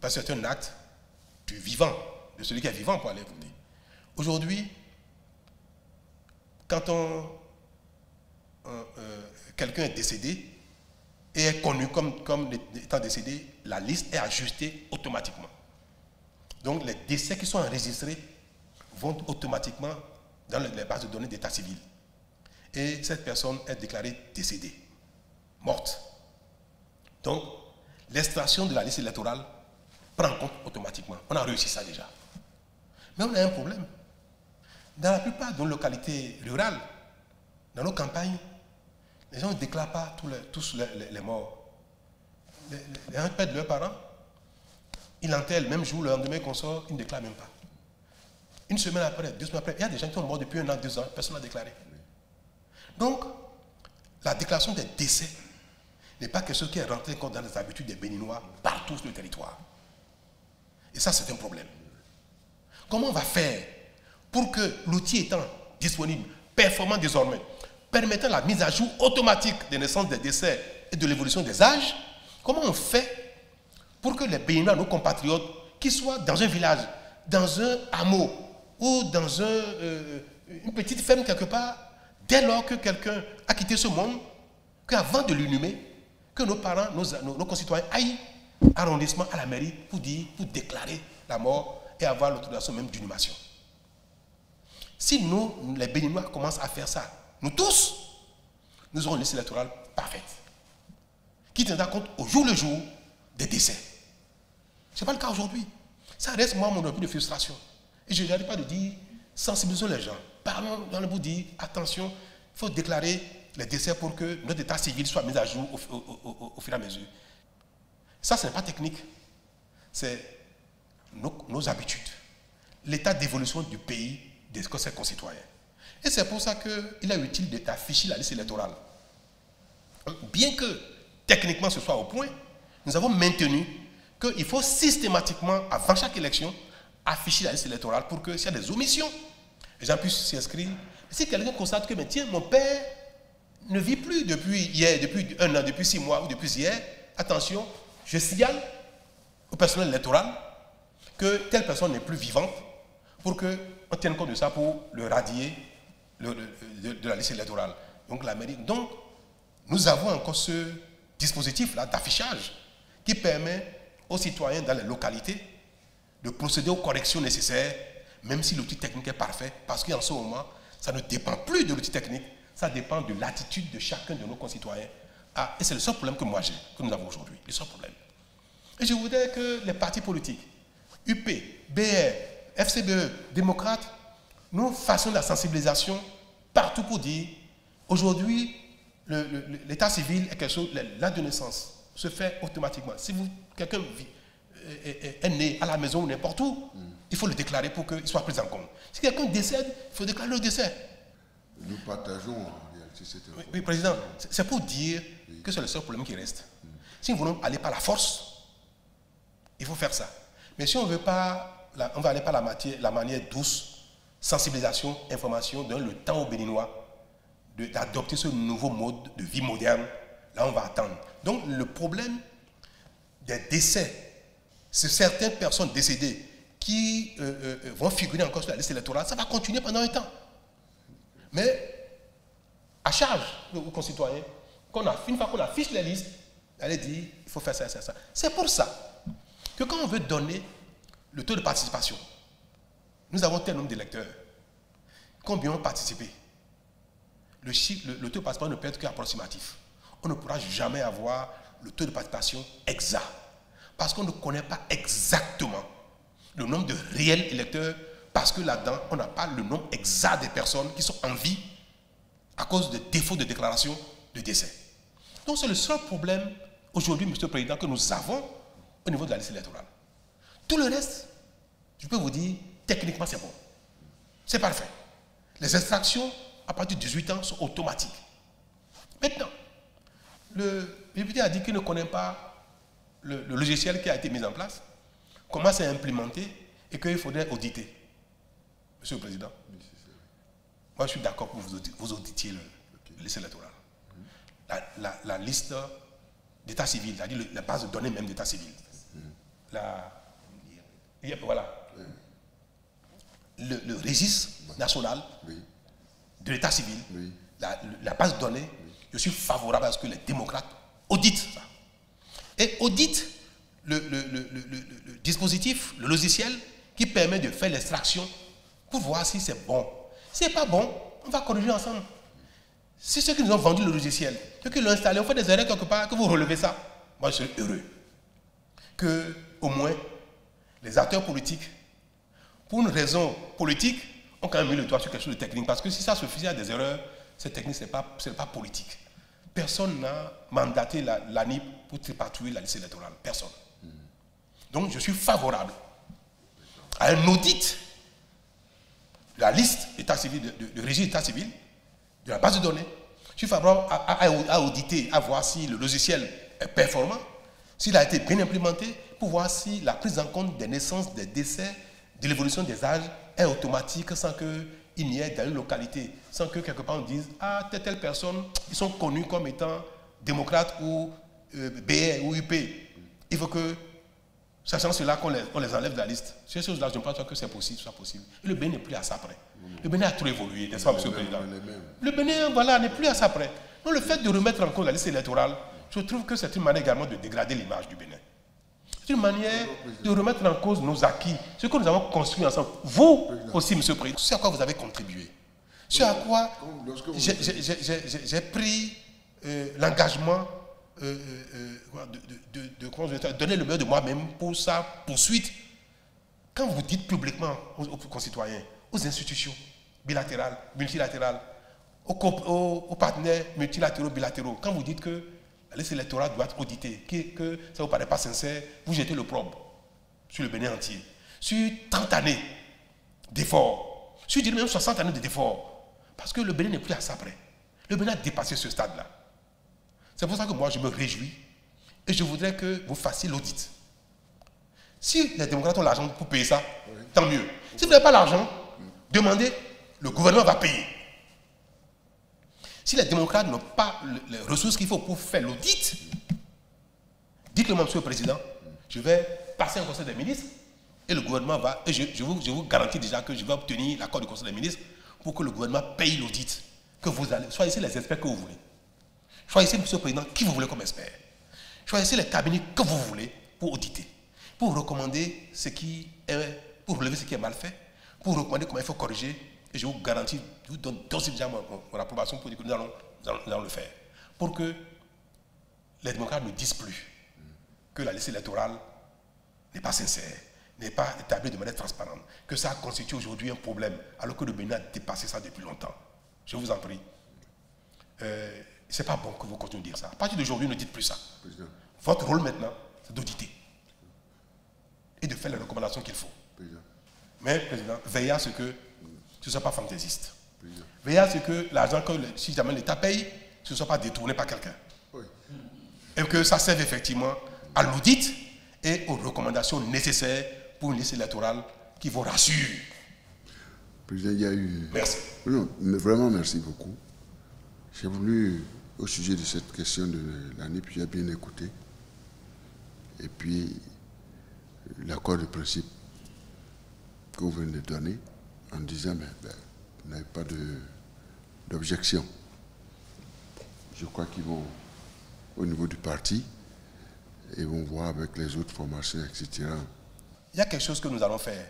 Speaker 1: Parce que c'est un acte du vivant, de celui qui est vivant pour aller voter. Aujourd'hui, quand quelqu'un est décédé et est connu comme étant décédé, la liste est ajustée automatiquement. Donc les décès qui sont enregistrés vont automatiquement dans les bases de données d'état civil. Et cette personne est déclarée décédée, morte. Donc, l'extraction de la liste électorale prend en compte automatiquement. On a réussi ça déjà. Mais on a un problème. Dans la plupart de nos localités rurales, dans nos campagnes, les gens ne déclarent pas tous les morts. Les gens perdent leurs parents. Ils enterrent le même jour, le lendemain qu'on sort, ils ne déclarent même pas. Une semaine après, 2 semaines après, il y a des gens qui sont morts depuis 1 an, 2 ans, personne n'a déclaré. Donc, la déclaration des décès n'est pas quelque chose qui est rentré dans les habitudes des Béninois partout sur le territoire. Et ça, c'est un problème. Comment on va faire pour que l'outil étant disponible, performant désormais, permettant la mise à jour automatique des naissances, des décès et de l'évolution des âges, comment on fait pour que les Béninois, nos compatriotes, qu'ils soient dans un village, dans un hameau ou dans une petite ferme quelque part, dès lors que quelqu'un a quitté ce monde, qu'avant de l'inhumer, que nos parents, nos concitoyens aillent à l'arrondissement, à la mairie, pour déclarer la mort et avoir l'autorisation même d'inhumation. Si nous, les Béninois, commencent à faire ça, nous tous, nous aurons une liste électorale parfaite, qui tiendra compte au jour le jour des décès. Ce n'est pas le cas aujourd'hui. Ça reste, moi, mon objet de frustration. Et je n'arrête pas de dire, sensibilisons les gens. Parlons dans le bout, dire, attention, il faut déclarer les décès pour que notre état civil soit mis à jour au fur et à mesure. Ça, ce n'est pas technique. C'est nos habitudes. L'état d'évolution du pays, de ses concitoyens. Et c'est pour ça qu'il est utile d'afficher la liste électorale. Bien que techniquement ce soit au point, nous avons maintenu qu'il faut systématiquement, avant chaque élection, afficher la liste électorale pour que s'il y a des omissions, les gens puissent s'y inscrire. Si quelqu'un constate que, mais tiens, mon père ne vit plus depuis hier, depuis 1 an, depuis 6 mois ou depuis hier, attention, je signale au personnel électoral que telle personne n'est plus vivante pour qu'on tienne compte de ça pour le radier de la liste électorale. Donc, la mairie. Donc, nous avons encore ce dispositif-là d'affichage qui permet aux citoyens dans les localités de procéder aux corrections nécessaires, même si l'outil technique est parfait, parce qu'en ce moment, ça ne dépend plus de l'outil technique, ça dépend de l'attitude de chacun de nos concitoyens. Et c'est le seul problème que nous avons aujourd'hui, le seul problème. Et je voudrais que les partis politiques, UP, BR, FCBE, démocrates, nous fassions de la sensibilisation partout pour dire, aujourd'hui, l'état civil est quelque chose, l'acte de naissance se fait automatiquement. Si quelqu'un est né à la maison ou n'importe où, il faut le déclarer pour qu'il soit pris en compte. Si quelqu'un décède, il faut déclarer le décès.
Speaker 2: Nous partageons en réalité cette information.
Speaker 1: Oui, Président, c'est pour dire que c'est le seul problème qui reste. Si nous voulons aller par la force, il faut faire ça. Mais si on ne veut pas, on va aller par la manière douce, sensibilisation, information, donner le temps aux Béninois d'adopter ce nouveau mode de vie moderne. Là, on va attendre. Donc, le problème des décès, c'est certaines personnes décédées qui vont figurer encore sur la liste électorale, ça va continuer pendant un temps. Mais, à charge aux concitoyens, une fois qu'on affiche les listes, allez dire, il faut faire ça, ça, ça. C'est pour ça que quand on veut donner le taux de participation, nous avons tel nombre d'électeurs, combien ont participé? Le taux de participation ne peut être qu'approximatif. On ne pourra jamais avoir le taux de participation exact, parce qu'on ne connaît pas exactement le nombre de réels électeurs, parce que là-dedans, on n'a pas le nombre exact des personnes qui sont en vie à cause de défauts de déclaration de décès. Donc c'est le seul problème aujourd'hui, Monsieur le Président, que nous avons au niveau de la liste électorale. Tout le reste, je peux vous dire, techniquement c'est bon. C'est parfait. Les extractions à partir de 18 ans sont automatiques. Maintenant, le député a dit qu'il ne connaît pas le logiciel qui a été mis en place, comment c'est implémenté et qu'il faudrait auditer. Monsieur le Président, moi je suis d'accord pour que vous auditiez la liste électorale. La liste d'état civil, c'est-à-dire la base de données même d'état civil. Voilà. Le registre national de l'état civil, la base de données, je suis favorable à ce que les démocrates auditent ça. Et auditent le dispositif, le logiciel qui permet de faire l'extraction pour voir si c'est bon. Si ce n'est pas bon, on va corriger ensemble. Si ceux qui nous ont vendu le logiciel, ceux qui l'ont installé, on fait des erreurs quelque part, que vous relevez ça, moi je serais heureux que au moins les acteurs politiques, pour une raison politique, ont quand même mis le doigt sur quelque chose de technique. Parce que si ça se faisait à des erreurs, cette technique, ce n'est pas politique. Personne n'a mandaté l'ANIP pour tripatouiller la liste électorale. Personne. Donc je suis favorable à un audit de la liste état civil, de registre état civil, de la base de données. Je suis favorable à auditer, à voir si le logiciel est performant, s'il a été bien implémenté, pour voir si la prise en compte des naissances, des décès, de l'évolution des âges est automatique sans qu'il n'y ait dans une localité, sans que quelque part on dise « Ah, telle personne, ils sont connus comme étant démocrates ou BR ou UP. Il faut que, sachant cela, qu'on les enlève de la liste. » Ces choses-là, je ne pense pas que c'est possible, soit possible. Et le Bénin n'est plus à ça près. Le Bénin a trop évolué, n'est-ce pas, Monsieur le Président? Le Bénin, voilà, n'est plus à ça près. Donc le fait de remettre en cause la liste électorale, je trouve que c'est une manière également de dégrader l'image du Bénin. C'est une manière de remettre en cause nos acquis, ce que nous avons construit ensemble. Vous aussi, Monsieur le Président, c'est à quoi vous avez contribué. C'est à quoi j'ai pris l'engagement de donner le meilleur de moi-même pour sa poursuite. Quand vous dites publiquement aux concitoyens, aux institutions bilatérales, multilatérales, aux partenaires multilatéraux, bilatéraux, quand vous dites que la liste électorale doit être auditée, que ça ne vous paraît pas sincère, vous jetez le probe sur le Bénin entier. Sur 30 années d'efforts, sur même 60 années d'efforts, parce que le Bénin n'est plus à ça près. Le Bénin a dépassé ce stade-là. C'est pour ça que moi je me réjouis et je voudrais que vous fassiez l'audit. Si les démocrates ont l'argent pour payer ça, tant mieux. Si vous n'avez pas l'argent, demandez, le gouvernement va payer. Si les démocrates n'ont pas les ressources qu'il faut pour faire l'audit, dites-le-moi, Monsieur le Président, je vais passer un conseil des ministres et le gouvernement va, et je vous garantis déjà que je vais obtenir l'accord du conseil des ministres pour que le gouvernement paye l'audit. Que vous allez, choisissez les experts que vous voulez. Choisissez, Monsieur le Président, qui vous voulez comme expert. Choisissez les cabinets que vous voulez pour auditer, pour recommander ce qui est, pour relever ce qui est mal fait, pour recommander comment il faut corriger. Et je vous garantis, je vous donne déjà mon approbation pour dire que nous allons le faire. Pour que les démocrates ne disent plus que la liste électorale n'est pas sincère, n'est pas établie de manière transparente, que ça constitue aujourd'hui un problème, alors que le Bénin a dépassé ça depuis longtemps. Je vous en prie. Ce n'est pas bon que vous continuez de dire ça. À partir d'aujourd'hui, ne dites plus ça. Président. Votre rôle maintenant, c'est d'auditer et de faire les recommandations qu'il faut. Président. Mais, Président, veillez à ce que ce ne soit pas fantaisiste. Président. Veillez à ce que l'argent, si jamais l'État paye, ce ne soit pas détourné par quelqu'un. Oui. Et que ça serve effectivement à l'audit et aux recommandations nécessaires pour une liste électorale qui vous rassure.
Speaker 2: Président, il y a eu...
Speaker 1: Merci.
Speaker 2: Non, mais vraiment, merci beaucoup. J'ai voulu, au sujet de cette question de l'ANIP, j'ai bien écouté. Et puis, l'accord de principe que vous venez de donner, en disant, mais vous n'avez pas d'objection. Je crois qu'ils vont, au niveau du parti, Ils vont voir avec les autres formations, etc.
Speaker 1: Il y a quelque chose que nous allons faire.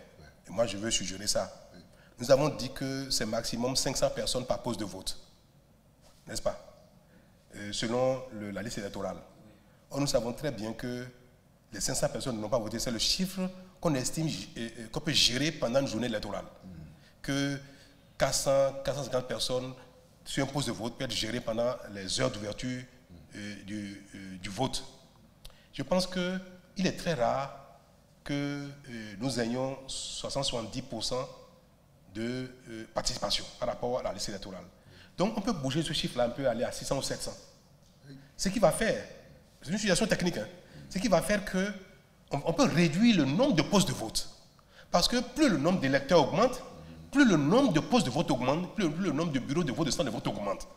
Speaker 1: Et moi, je veux suggérer ça. Nous avons dit que c'est maximum 500 personnes par poste de vote. N'est-ce pas? Selon la liste électorale. Or, nous savons très bien que les 500 personnes n'ont pas voté. C'est le chiffre qu'on estime qu'on peut gérer pendant une journée électorale. Que 450 personnes sur un poste de vote peuvent être gérées pendant les heures d'ouverture du vote. Je pense qu'il est très rare que nous ayons 60-70% de participation par rapport à la liste électorale. Donc on peut bouger ce chiffre-là, un peu aller à 600 ou 700. Ce qui va faire, c'est une situation technique, hein, ce qui va faire qu'on peut réduire le nombre de postes de vote. Parce que plus le nombre d'électeurs augmente, plus le nombre de postes de vote augmente, plus le nombre de bureaux de vote, de centres de vote augmente.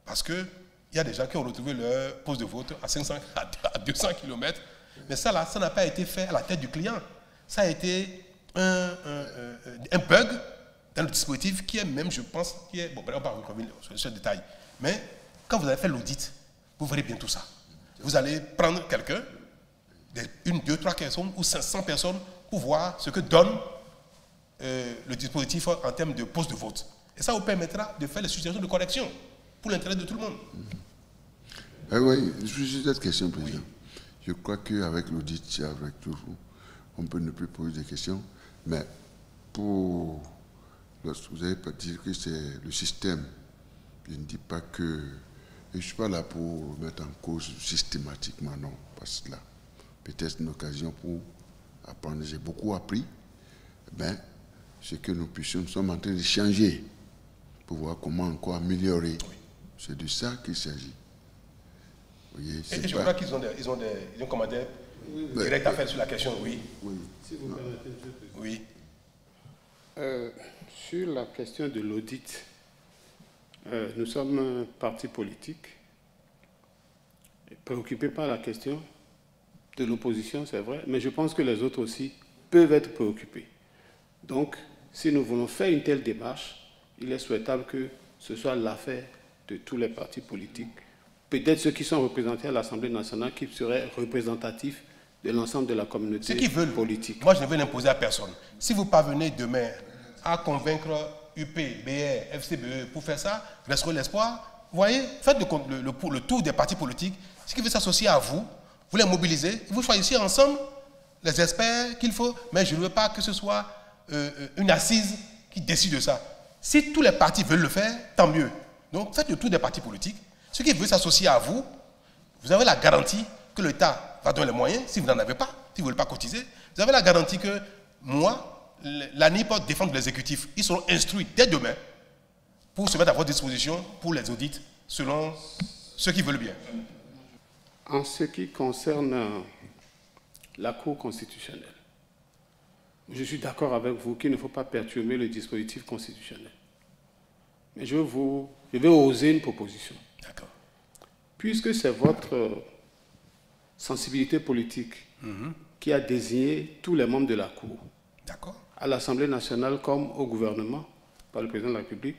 Speaker 1: Parce qu'il y a des gens qui ont retrouvé leur poste de vote à 500, à 200 km. Mais ça, là, ça n'a pas été fait à la tête du client. Ça a été un bug dans le dispositif qui est même, je pense, qui est... Bon, on va revenir sur ce détail. Mais quand vous avez fait l'audit, vous verrez bien tout ça. Vous allez prendre quelqu'un, une, deux, trois personnes ou 500 personnes pour voir ce que donne le dispositif en termes de poste de vote. Et ça vous permettra de faire les suggestions de correction pour l'intérêt de tout le monde.
Speaker 2: Oui, juste cette question, Président. Oui. Je crois qu'avec l'audit, avec tout, on peut ne plus poser des questions. Mais pour... Lorsque vous avez dit que c'est le système, je ne dis pas que... Je ne suis pas là pour mettre en cause systématiquement, non. Parce que là, peut-être une occasion pour apprendre. J'ai beaucoup appris. Ben, ce que nous sommes en train de changer pour voir comment encore améliorer. Oui. C'est de ça qu'il s'agit.
Speaker 1: Et je crois qu'ils ont commandé direct à faire sur la question, oui.
Speaker 3: Oui. Si vous permettez,
Speaker 1: oui.
Speaker 3: Sur la question de l'audit, nous sommes un parti politique préoccupé par la question de l'opposition, c'est vrai, mais je pense que les autres aussi peuvent être préoccupés. Donc, si nous voulons faire une telle démarche, il est souhaitable que ce soit l'affaire de tous les partis politiques. Peut-être ceux qui sont représentés à l'Assemblée nationale qui seraient représentatifs de l'ensemble de la communauté politique.
Speaker 1: Moi, je ne veux l'imposer à personne. Si vous parvenez demain à convaincre UP, BR, FCBE pour faire ça, restaurez l'espoir. Vous voyez, faites le tour des partis politiques. Ce qui veut s'associer à vous, vous les mobilisez, vous choisissez ensemble les experts qu'il faut, mais je ne veux pas que ce soit une assise qui décide de ça. Si tous les partis veulent le faire, tant mieux. Donc, faites le tour des partis politiques. Ceux qui veulent s'associer à vous, vous avez la garantie que l'État va donner les moyens, si vous n'en avez pas, si vous ne voulez pas cotiser. Vous avez la garantie que moi, l'ANI peut défendre l'exécutif. Ils seront instruits dès demain pour se mettre à votre disposition pour les audits selon ceux qui veulent bien.
Speaker 3: En ce qui concerne la Cour constitutionnelle, je suis d'accord avec vous qu'il ne faut pas perturber le dispositif constitutionnel. Mais je vais oser une proposition.
Speaker 1: D'accord.
Speaker 3: Puisque c'est votre sensibilité politique qui a désigné tous les membres de la Cour, à l'Assemblée nationale comme au gouvernement, par le président de la République,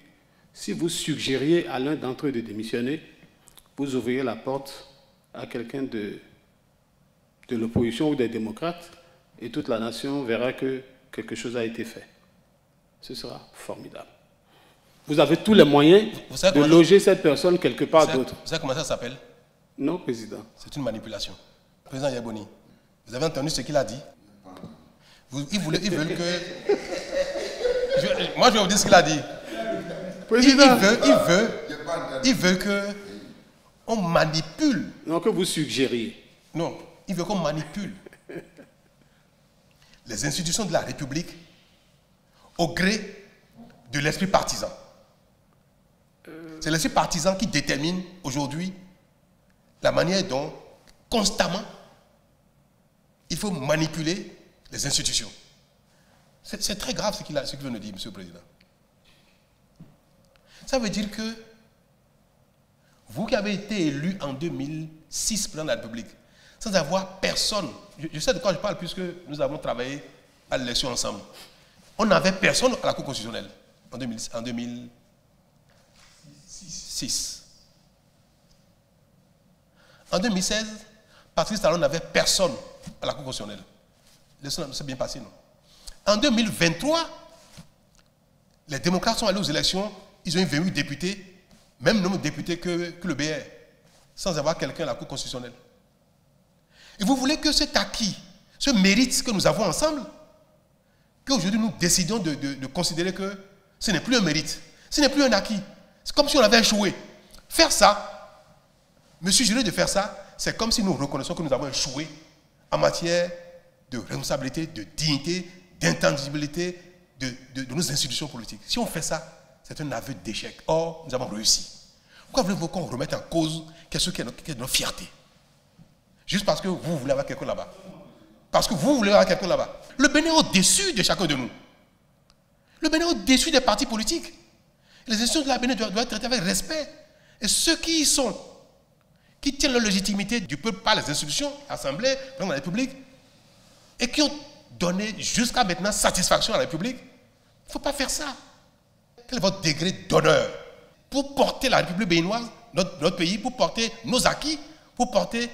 Speaker 3: si vous suggériez à l'un d'entre eux de démissionner, vous ouvriez la porte à quelqu'un de l'opposition ou des démocrates, et toute la nation verra que quelque chose a été fait. Ce sera formidable. Vous avez tous les moyens de loger cette personne quelque part d'autre.
Speaker 1: Vous savez comment ça s'appelle?
Speaker 3: Non, Président.
Speaker 1: C'est une manipulation. Président Yaboni, vous avez entendu ce qu'il a dit? Ils veulent que... Moi, je vais vous dire ce qu'il a dit.
Speaker 3: Président.
Speaker 1: Il veut que on manipule.
Speaker 3: Non, que vous suggériez.
Speaker 1: Non, il veut qu'on manipule les institutions de la République au gré de l'esprit partisan. C'est l'esprit partisan qui détermine aujourd'hui la manière dont, constamment, il faut manipuler les institutions. C'est très grave ce qu'il veut nous dire, Monsieur le Président. Ça veut dire que vous qui avez été élu en 2006 président de la République, sans avoir personne, je sais de quoi je parle puisque nous avons travaillé à l'élection ensemble, on n'avait personne à la Cour constitutionnelle en 2006. En 2016, Patrice Talon n'avait personne à la Cour constitutionnelle. C'est bien passé, non? En 2023, les démocrates sont allés aux élections, ils ont eu 28 députés, même nombre de députés que le BR, sans avoir quelqu'un à la Cour constitutionnelle. Et vous voulez que cet acquis, ce mérite que nous avons ensemble, qu'aujourd'hui nous décidons de considérer que ce n'est plus un mérite, ce n'est plus un acquis. C'est comme si on avait échoué. Faire ça, me suggérer de faire ça, c'est comme si nous reconnaissons que nous avons échoué en matière de responsabilité, de dignité, d'intangibilité de nos institutions politiques. Si on fait ça, c'est un aveu d'échec. Or, nous avons réussi. Pourquoi voulez-vous qu'on remette en cause quelque chose qui est notre fierté? Juste parce que vous voulez avoir quelqu'un là-bas. Parce que vous voulez avoir quelqu'un là-bas. Le Bénin est au-dessus de chacun de nous. Le Bénin est au-dessus des partis politiques. Les institutions de la Bénin doivent être traitées avec respect. Et ceux qui y sont, qui tiennent la légitimité du peuple par les institutions, l'Assemblée, la République, et qui ont donné jusqu'à maintenant satisfaction à la République, il ne faut pas faire ça. Quel est votre degré d'honneur pour porter la République béninoise, notre pays, pour porter nos acquis, pour porter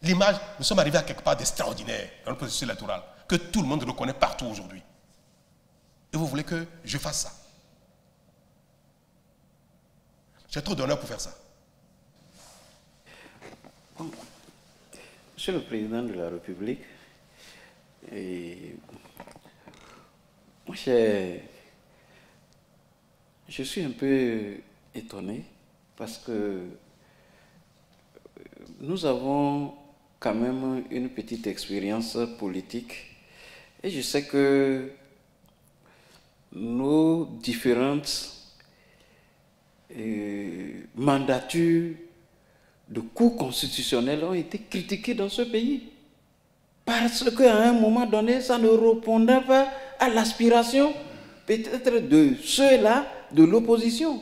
Speaker 1: l'image? Nous sommes arrivés à quelque part d'extraordinaire dans le processus électoral, que tout le monde reconnaît partout aujourd'hui. Et vous voulez que je fasse ça? J'ai trop d'honneur pour faire ça.
Speaker 6: Monsieur le Président de la République, moi je suis un peu étonné parce que nous avons quand même une petite expérience politique et je sais que nos différentes mandatures de cours constitutionnels ont été critiquées dans ce pays. Parce qu'à un moment donné, ça ne répondait pas à l'aspiration peut-être de ceux-là de l'opposition.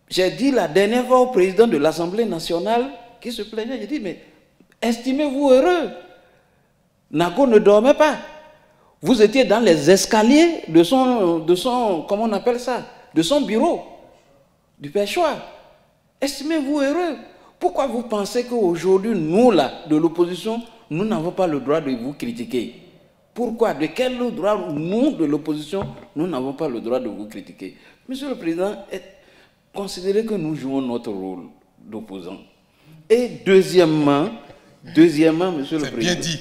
Speaker 6: J'ai dit la dernière fois au président de l'Assemblée nationale qui se plaignait, j'ai dit, mais estimez-vous heureux? Nago ne dormait pas. Vous étiez dans les escaliers de son comment on appelle ça? De son bureau, du Pêchoir. Estimez-vous heureux? Pourquoi vous pensez qu'aujourd'hui, nous, là, de l'opposition, nous n'avons pas le droit de vous critiquer? Pourquoi? De quel droit, nous, de l'opposition, nous n'avons pas le droit de vous critiquer? Monsieur le Président, considérez que nous jouons notre rôle d'opposant. Et deuxièmement, Monsieur le Président...
Speaker 1: C'est bien dit.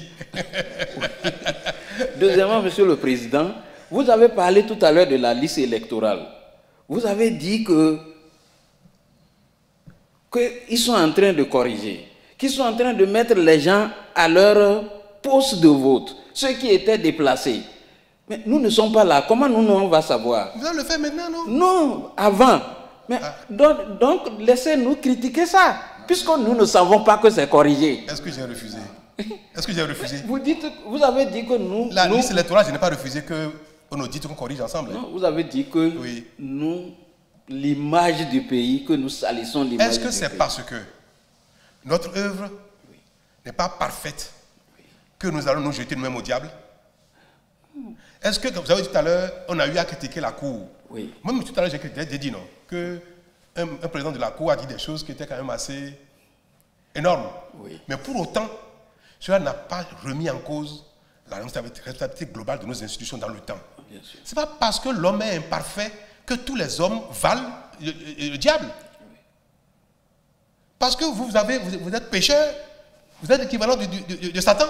Speaker 6: Deuxièmement, Monsieur le Président, vous avez parlé tout à l'heure de la liste électorale. Vous avez dit qu'ils sont en train de corriger, qu'ils sont en train de mettre les gens à leur poste de vote, ceux qui étaient déplacés. Mais nous ne sommes pas là. Comment nous, on va savoir?
Speaker 1: Vous allez le faire maintenant, non?
Speaker 6: Non, avant. Mais donc laissez-nous critiquer ça, puisque nous ne savons pas que c'est corrigé.
Speaker 1: Est-ce que j'ai refusé? Est-ce que j'ai refusé?
Speaker 6: Vous avez dit que nous...
Speaker 1: La liste électorale, je n'ai pas refusé qu'on nous dise qu'on corrige ensemble.
Speaker 6: Non, vous avez dit que
Speaker 1: oui.
Speaker 6: Nous, l'image du pays, que nous salissons l'image du pays.
Speaker 1: Est-ce que c'est parce que notre œuvre n'est pas parfaite que nous allons nous jeter nous-mêmes au diable? Est-ce que, vous avez dit tout à l'heure, on a eu à critiquer la Cour?
Speaker 6: Oui.
Speaker 1: Moi, tout à l'heure, j'ai dit non, qu'un président de la Cour a dit des choses qui étaient quand même assez énormes.
Speaker 6: Oui.
Speaker 1: Mais pour autant, cela n'a pas remis en cause la responsabilité globale de nos institutions dans le temps. Ce n'est pas parce que l'homme est imparfait que tous les hommes valent le diable. Oui. Parce que vous êtes pécheur, vous êtes l'équivalent de Satan.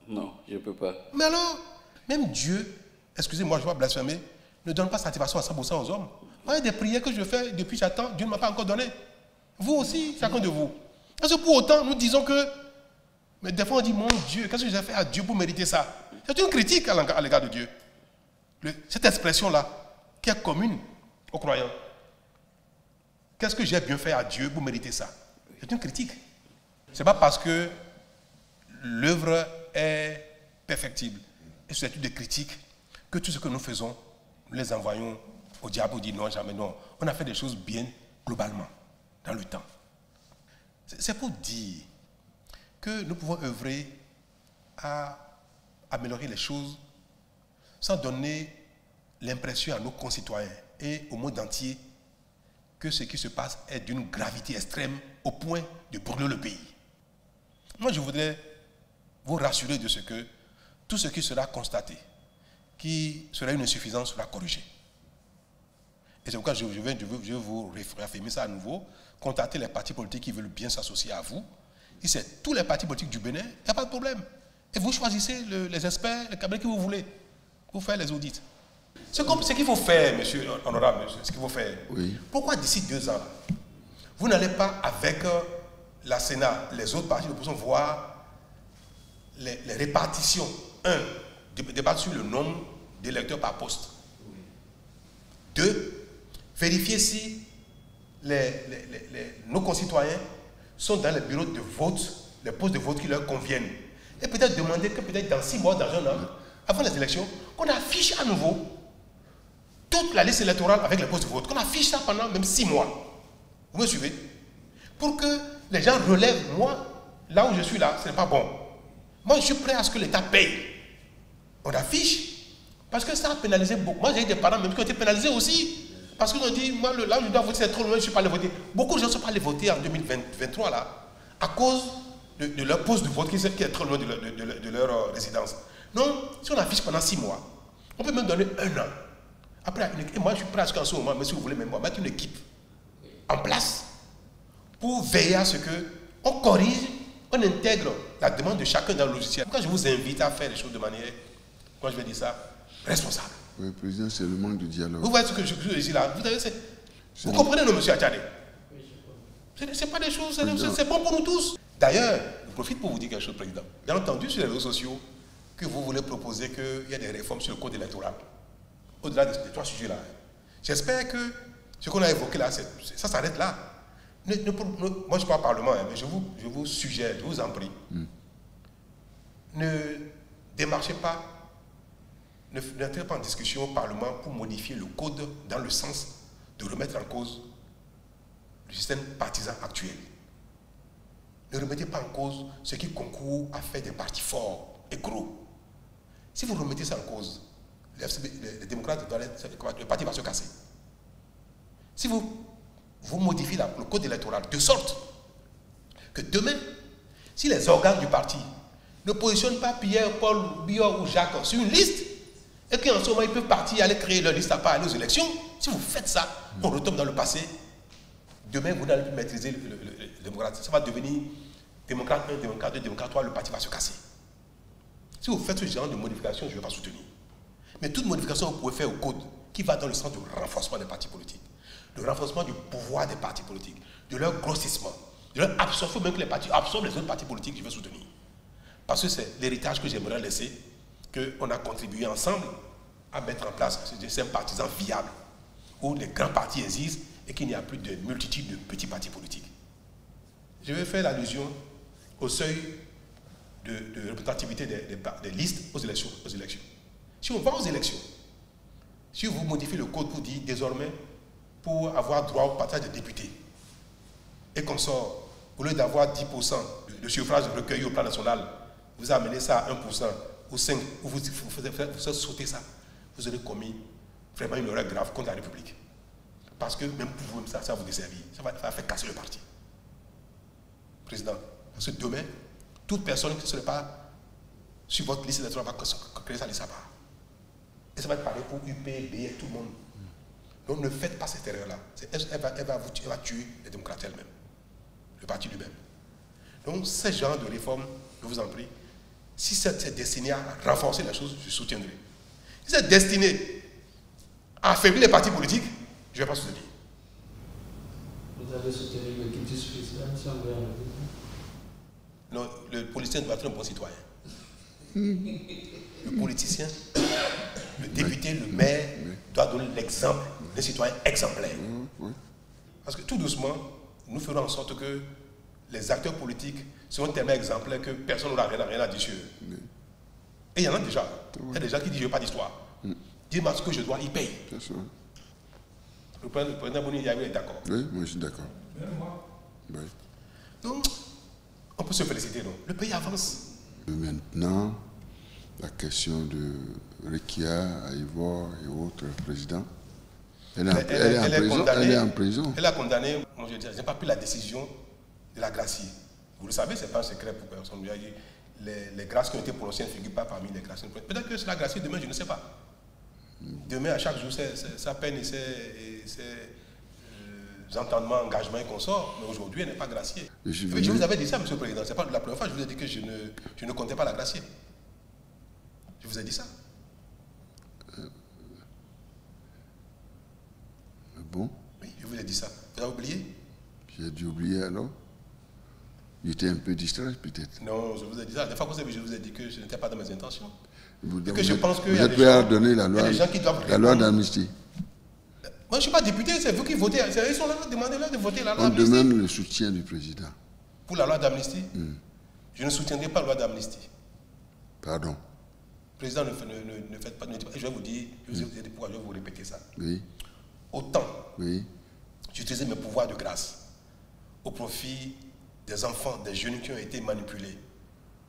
Speaker 6: Non, je ne peux pas.
Speaker 1: Mais alors, même Dieu, excusez-moi, je vais blasphémer, ne donne pas satisfaction à 100% aux hommes. Moi, des prières que je fais depuis j'attends, Dieu ne m'a pas encore donné. Vous aussi, chacun de vous. Parce que pour autant, nous disons que, mais des fois on dit, mon Dieu, qu'est-ce que j'ai fait à Dieu pour mériter ça? C'est une critique à l'égard de Dieu. Cette expression-là, qui est commune aux croyants. Qu'est-ce que j'ai bien fait à Dieu pour mériter ça? C'est une critique. Ce n'est pas parce que l'œuvre est perfectible et susceptible de critique que tout ce que nous faisons, nous les envoyons au diable pour dire non, jamais non. On a fait des choses bien globalement, dans le temps. C'est pour dire que nous pouvons œuvrer à améliorer les choses sans donner l'impression à nos concitoyens et au monde entier que ce qui se passe est d'une gravité extrême au point de brûler le pays. Moi, je voudrais vous rassurer de ce que tout ce qui sera constaté, qui sera une insuffisance, sera corrigé. Et c'est pourquoi je vais vous réaffirmer ça à nouveau. Contactez les partis politiques qui veulent bien s'associer à vous. Et c'est tous les partis politiques du Bénin, il n'y a pas de problème. Et vous choisissez les experts, les cabinets que vous voulez. Vous faites les audits. C'est comme ce qu'il faut faire, monsieur honorable, ce qu'il faut faire.
Speaker 2: Oui.
Speaker 1: Pourquoi d'ici 2 ans, là, vous n'allez pas avec la Sénat, les autres partis de l'opposition, voir les répartitions. 1, débattre sur le nombre d'électeurs par poste. 2, vérifier si nos concitoyens sont dans les bureaux de vote, les postes de vote qui leur conviennent. Et peut-être demander que peut-être dans 6 mois, dans un an, avant les élections, qu'on affiche à nouveau toute la liste électorale avec les postes de vote, qu'on affiche ça pendant même 6 mois. Vous me suivez? Pour que les gens relèvent. Moi, là où je suis là, ce n'est pas bon. Moi, je suis prêt à ce que l'État paye. On affiche, parce que ça a pénalisé beaucoup. Moi, j'ai eu des parents même qui ont été pénalisés aussi. Parce qu'ils ont dit, moi, là où je dois voter, c'est trop loin, je ne suis pas allé voter. Beaucoup de gens ne sont pas allés voter en 2023, là, à cause de leur poste de vote qui est trop loin de leur résidence. Non, si on affiche pendant 6 mois, on peut même donner 1 an. Après, et moi, je suis prêt à ce qu'en ce moment, mais si vous voulez, même moi, mettre une équipe en place pour veiller à ce qu'on corrige, on intègre la demande de chacun dans le logiciel. Quand je vous invite à faire les choses de manière, quand je vais dire ça, responsable.
Speaker 2: Oui, président, c'est le manque de dialogue.
Speaker 1: Vous voyez ce que je dis là? Vous comprenez, non, monsieur Achadé? Ce n'est pas des choses, c'est bon pour nous tous. D'ailleurs, je profite pour vous dire quelque chose, président. J'ai entendu sur les réseaux sociaux que vous voulez proposer qu'il y ait des réformes sur le code électoral. Au-delà de ces 3 sujets-là. J'espère que ce qu'on a évoqué là, ça s'arrête là. Moi, je ne suis pas au Parlement, mais je vous suggère, je vous en prie. Ne démarchez pas, n'entrez pas en discussion au Parlement pour modifier le code dans le sens de remettre en cause le système partisan actuel. Ne remettez pas en cause ce qui concourt à faire des partis forts et gros. Si vous remettez ça en cause, les démocrates, le parti va se casser. Si vous modifiez le code électoral de sorte que demain, si les organes du parti ne positionnent pas Pierre, Paul, Bior ou Jacques sur une liste, et qu'en ce moment ils peuvent partir, aller créer leur liste à part, aller aux élections, si vous faites ça, on retombe dans le passé. Demain, vous n'allez plus maîtriser le démocrate. Ça va devenir démocrate 1, démocrate 2, démocrate 3, le parti va se casser. Si vous faites ce genre de modification, je ne vais pas soutenir. Mais toute modification que vous pouvez faire au code qui va dans le sens du renforcement des partis politiques, du renforcement du pouvoir des partis politiques, de leur grossissement, de leur absorption, même que les partis absorbent les autres partis politiques, je vais soutenir. Parce que c'est l'héritage que j'aimerais laisser, qu'on a contribué ensemble à mettre en place ce système partisan viable, où les grands partis existent et qu'il n'y a plus de multitude de petits partis politiques. Je vais faire l'allusion au seuil de représentativité des listes aux élections. Si on va aux élections, si vous modifiez le code pour dire désormais, pour avoir droit au partage des députés, et qu'on sort, au lieu d'avoir 10% de suffrage recueilli au plan national, vous amenez ça à 1% ou 5%, ou vous sautez ça, vous aurez commis vraiment une erreur grave contre la République. Parce que même pour vous, ça va vous desservir, ça va faire casser le parti. Président, parce que demain, toute personne qui ne serait pas sur votre liste électorale va créer sa liste à part. Et ça va être pareil pour UP, BR, tout le monde. Donc ne faites pas cette erreur-là. Elle va tuer les démocrates elles-mêmes, le parti lui-même. Donc ce genre de réforme, je vous en prie, si c'est destiné à renforcer la chose, je soutiendrai. Si c'est destiné à affaiblir les partis politiques, je ne vais pas soutenir.
Speaker 4: Vous allez soutenir le quitus président si on veut enlever.
Speaker 1: Non, le politicien doit être un bon citoyen. Le politicien, le député, le maire doit donner l'exemple d'un citoyen exemplaire. Parce que tout doucement, nous ferons en sorte que les acteurs politiques seront tellement exemplaires que personne n'aura rien à dire sur eux. Et il y en a déjà. Il y a des gens qui disent je n'ai pas d'histoire. Dis-moi ce que je dois, il paye. Le président Boni est d'accord.
Speaker 2: Oui, moi je suis d'accord.
Speaker 4: Même moi.
Speaker 2: Oui.
Speaker 1: Donc, on peut se féliciter, non? Le pays avance.
Speaker 2: Maintenant, la question de Rekia, Aïvor et autres présidents, elle est en prison.
Speaker 1: Elle a condamné, je n'ai pas pris la décision de la gracier. Vous le savez, ce n'est pas un secret pour personne. Les grâces qui ont été prononcées ne figurent pas parmi les grâces. Peut-être que c'est la grâce demain, je ne sais pas. Demain, à chaque jour, sa peine et ses entendements, engagements et consorts. Mais aujourd'hui, elle n'est pas graciée. Je vous avais dit ça, Monsieur le Président. Ce n'est pas la première fois que je vous ai dit que je ne comptais pas la gracier. Je vous ai dit ça.
Speaker 2: Bon?
Speaker 1: Oui, je vous ai dit ça. Vous avez oublié?
Speaker 2: J'ai dû oublier alors. J'étais un peu distrait peut-être.
Speaker 1: Non, je vous ai dit ça. Des fois, je vous ai dit que je n'étais pas dans mes intentions.
Speaker 2: Vous
Speaker 1: êtes
Speaker 2: prêt à donner la loi d'amnistie?
Speaker 1: Moi, je ne suis pas député, c'est vous qui votez. Ils sont là, demandez-leur de voter la loi
Speaker 2: d'amnistie. On demande le soutien du président.
Speaker 1: Pour la loi d'amnistie? Je ne soutiendrai pas la loi d'amnistie.
Speaker 2: Pardon?
Speaker 1: Président, ne faites pas. Je vais vous dire, je vous ai dit pourquoi je vais vous répéter ça.
Speaker 2: Oui.
Speaker 1: Autant,
Speaker 2: oui,
Speaker 1: j'utilisais mes pouvoirs de grâce au profit des enfants, des jeunes qui ont été manipulés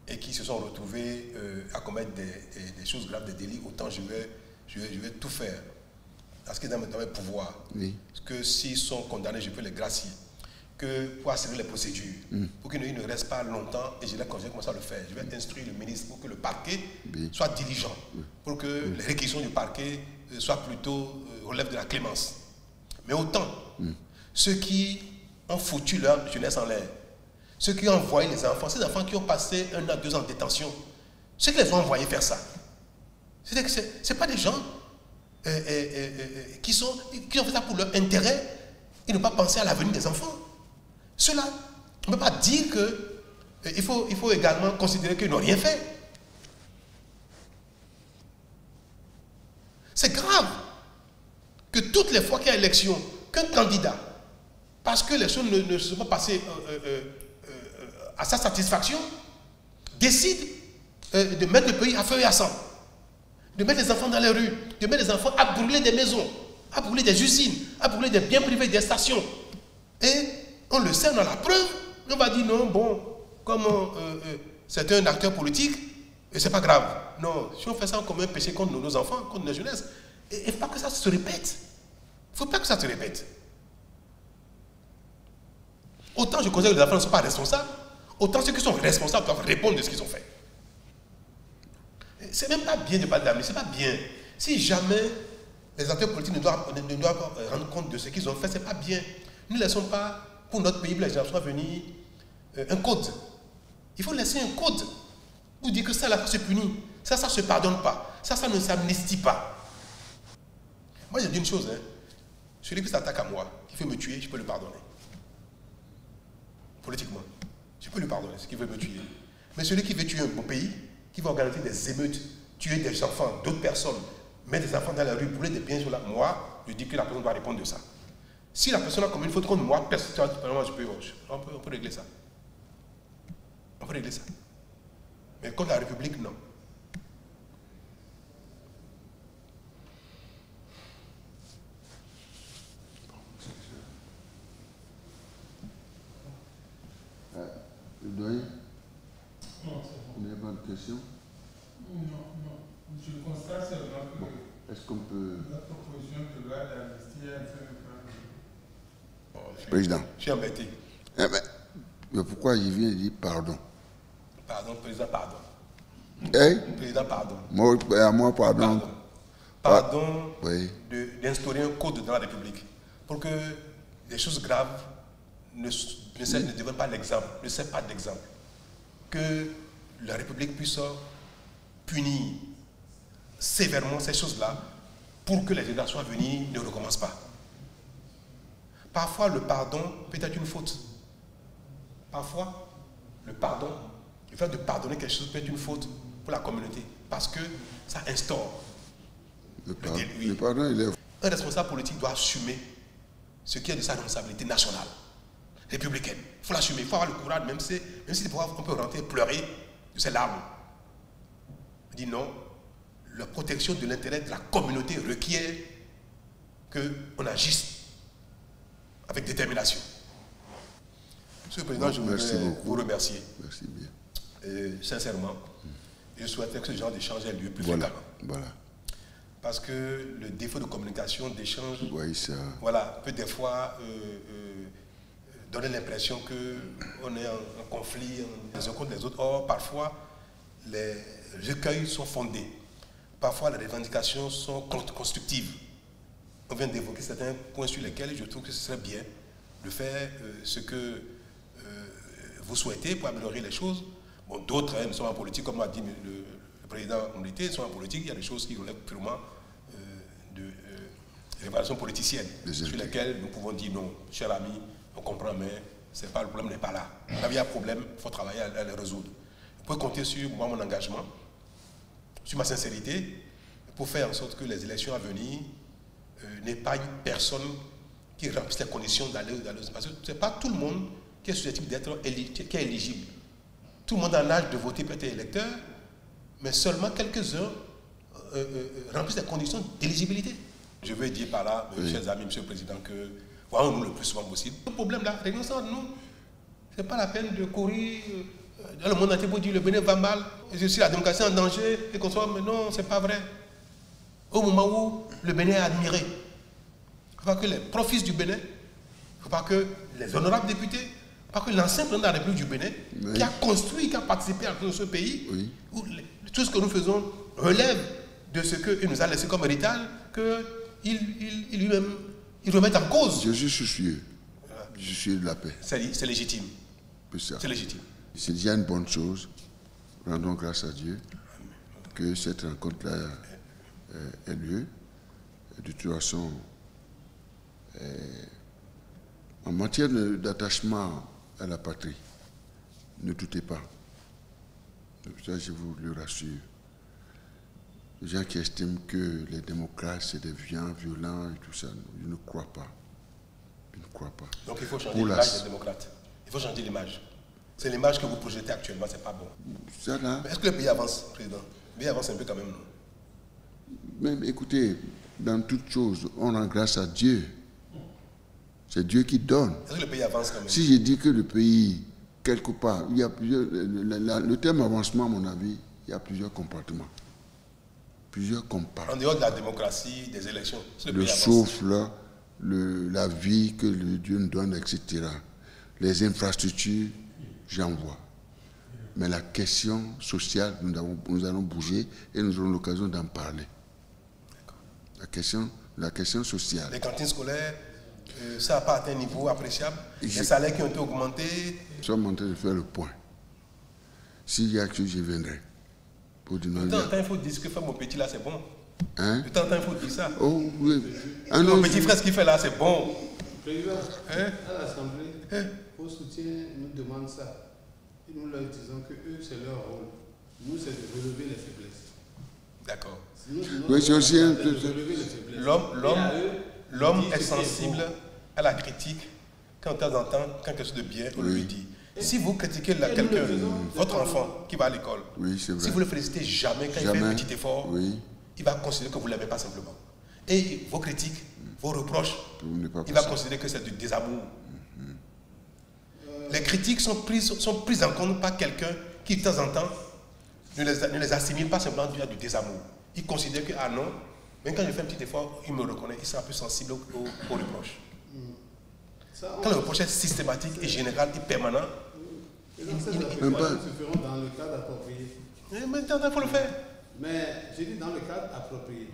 Speaker 1: et qui se sont retrouvés à commettre des choses graves, des délits, autant je vais tout faire à ce qui est dans mes pouvoirs.
Speaker 2: Oui.
Speaker 1: Que s'ils sont condamnés, je peux les gracier. Que pour accélérer les procédures, pour qu'ils ne restent pas longtemps, et je vais commencer à le faire. Je vais instruire le ministre pour que le parquet soit diligent, pour que les réquisitions du parquet soient plutôt relèvent de la clémence. Mais autant, ceux qui ont foutu leur jeunesse en l'air, ceux qui ont envoyé les enfants, ces enfants qui ont passé 1 an, 2 ans en détention, ceux qui les ont envoyés faire ça, ce n'est pas des gens qui ont fait ça pour leur intérêt et ne pas penser à l'avenir des enfants. Ceux-là, on ne peut pas dire qu'il faut également considérer qu'ils n'ont rien fait. C'est grave que toutes les fois qu'il y a élection, qu'un candidat, parce que les choses ne se sont pas passées à sa satisfaction, décide de mettre le pays à feu et à sang, de mettre les enfants dans les rues, de mettre les enfants à brûler des maisons, à brûler des usines, à brûler des biens privés, des stations. Et on le sait, on a la preuve, on va dire non, bon, comme c'est un acteur politique, et c'est pas grave. Non, si on fait ça comme un péché contre nos enfants, contre nos jeunesse, il ne faut pas que ça se répète. Il ne faut pas que ça se répète. Autant je considère que les enfants ne sont pas responsables, autant ceux qui sont responsables doivent répondre de ce qu'ils ont fait. C'est même pas bien de parler d'amnistie, c'est pas bien. Si jamais les acteurs politiques ne doivent pas rendre compte de ce qu'ils ont fait, c'est pas bien. Nous ne laissons pas, pour notre pays, les générations à venir, un code. Il faut laisser un code pour dire que ça, là, se punit. Ça ne se pardonne pas. Ça ne s'amnistie pas. Moi, j'ai dit une chose, hein. Celui qui s'attaque à moi, qui veut me tuer, je peux le pardonner. Politiquement. Je peux lui pardonner, ce qui veut me tuer. Mais celui qui veut tuer un beau pays, qui va organiser des émeutes, tuer des enfants, d'autres personnes, mettre des enfants dans la rue, brûler des biens sur la... Moi, je dis que la personne doit répondre de ça. Si la personne a commis une faute contre moi, personnellement, on peut régler ça. On peut régler ça. Mais contre la République, non.
Speaker 2: Le doyen?
Speaker 7: Non, c'est bon.
Speaker 2: Vous n'avez pas de questions?
Speaker 7: Non. Je constate seulement que
Speaker 2: est-ce qu'on peut...
Speaker 7: la proposition de loi d'amnistie est un peu...
Speaker 2: Président.
Speaker 1: Je suis embêté.
Speaker 2: Mais pourquoi il vient dire pardon?
Speaker 1: Pardon, président, pardon. Président, pardon.
Speaker 2: Moi, pardon.
Speaker 1: Pardon
Speaker 2: oui.
Speaker 1: D'instaurer un code dans la République pour que les choses graves ne deviennent pas l'exemple, ne servent pas d'exemple. Que la République puisse punir sévèrement ces choses-là pour que les générations à venir ne recommencent pas. Parfois, le pardon peut être une faute. Parfois, le pardon, le fait de pardonner quelque chose peut être une faute pour la communauté parce que ça instaure le
Speaker 2: pardon, il est...
Speaker 1: Un responsable politique doit assumer ce qui est de sa responsabilité nationale, républicaine. Il faut l'assumer, il faut avoir le courage, même si on peut rentrer pleurer de ses larmes. On dit non, la protection de l'intérêt de la communauté requiert qu'on agisse avec détermination. Monsieur le Président, je voudrais vous remercier.
Speaker 2: Merci bien.
Speaker 1: Sincèrement, je souhaiterais que ce genre d'échange ait lieu plus fréquemment.
Speaker 2: Voilà.
Speaker 1: Parce que le défaut de communication, d'échange,
Speaker 2: oui, ça...
Speaker 1: voilà, peut des fois donner l'impression qu'on est en conflit les uns contre les autres. Or, parfois, les recueils sont fondés. Parfois, les revendications sont constructives. On vient d'évoquer certains points sur lesquels je trouve que ce serait bien de faire ce que vous souhaitez pour améliorer les choses. Bon, d'autres sont en politique, comme l'a dit le président Moulité, sont en politique. Il y a des choses qui relèvent purement de révélation politicienne, sur lesquelles nous pouvons dire non, cher ami, on comprend, mais le problème n'est pas là. Là, il y a un problème, il faut travailler à le résoudre. Vous pouvez compter sur moi, mon engagement, sur ma sincérité, pour faire en sorte que les élections à venir n'épargnent personne qui remplisse les conditions d'aller. Parce que ce n'est pas tout le monde qui est susceptible d'être éligible. Tout le monde a l'âge de voter peut être électeur, mais seulement quelques-uns remplissent les conditions d'éligibilité. Je veux dire par là, chers amis, Monsieur le Président, que voyons-nous le plus souvent possible. Le problème là, réglons ça entre nous. Ce n'est pas la peine de courir dans le monde entier pour dire le Bénin va mal, je suis la démocratie en danger, et qu'on soit, mais non, ce n'est pas vrai. Au moment où le Bénin est admiré, il ne faut pas que les profits du Bénin, il ne faut pas que les honorables députés, il ne faut pas que l'ancien président de la République du Bénin, qui a construit, qui a participé à ce pays, où tout ce que nous faisons relève de ce qu'il nous a laissé comme héritage, qu'il lui-même remette en cause.
Speaker 2: Je suis soucieux. Je suis de la paix.
Speaker 1: C'est légitime. C'est légitime.
Speaker 2: C'est déjà une bonne chose. Rendons grâce à Dieu que cette rencontre-là ait lieu. De toute façon, en matière d'attachement à la patrie, ne doutez pas. Ça, je vous le rassure. Les gens qui estiment que les démocrates, c'est des violents et tout ça, je ne crois pas. Je ne crois pas.
Speaker 1: Donc il faut changer l'image des démocrates. Il faut changer l'image. C'est l'image que vous projetez actuellement, c'est pas bon. Est-ce que le pays avance, Président? Le pays avance un peu quand même, non?
Speaker 2: Mais écoutez, dans toute chose, on rend grâce à Dieu. C'est Dieu qui donne.
Speaker 1: Est-ce que le pays avance quand même?
Speaker 2: Si je dis que le pays, quelque part, il y a plusieurs, le terme avancement, à mon avis, il y a plusieurs compartiments.
Speaker 1: En dehors de la démocratie, des élections,
Speaker 2: le souffle, la vie que le Dieu nous donne, etc. Les infrastructures, j'en vois. Mais la question sociale, nous allons bouger et nous aurons l'occasion d'en parler. La question sociale.
Speaker 1: Les cantines scolaires, ça n'a pas atteint un niveau appréciable. Les salaires qui ont été augmentés.
Speaker 2: Nous sommes en train de faire le point. S'il y a quelque chose, je viendrai.
Speaker 1: De temps en temps, il faut dire ce que fait mon petit là, c'est bon. De temps en temps, il faut dire ça.
Speaker 2: Oh, oui.
Speaker 1: Mon petit frère, ce qu'il fait là, c'est bon.
Speaker 3: Président, à l'Assemblée, vos soutiens nous demandent ça. Et nous leur disons que eux, c'est leur rôle. Nous, c'est de relever les faiblesses.
Speaker 1: D'accord.
Speaker 2: Oui, c'est aussi un...
Speaker 1: L'homme est sensible à la critique quand de temps en temps, quand quelque chose de bien, on lui dit. Si vous critiquez quelqu'un, votre enfant qui va à l'école, si vous le félicitez jamais quand il fait un petit effort, il va considérer que vous ne l'aimez pas simplement. Et vos critiques, vos reproches, il va considérer que c'est du désamour. Les critiques sont prises en compte par quelqu'un qui, de temps en temps, ne les assimile pas simplement à du désamour. Il considère que, ah non, même quand je fais un petit effort, il me reconnaît, il sera plus sensible aux reproches. Quand le reproche est systématique et général et permanent,
Speaker 3: nous se ferons dans le cadre approprié.
Speaker 1: Mais maintenant, il faut le faire.
Speaker 3: Mais j'ai dit dans le cadre approprié.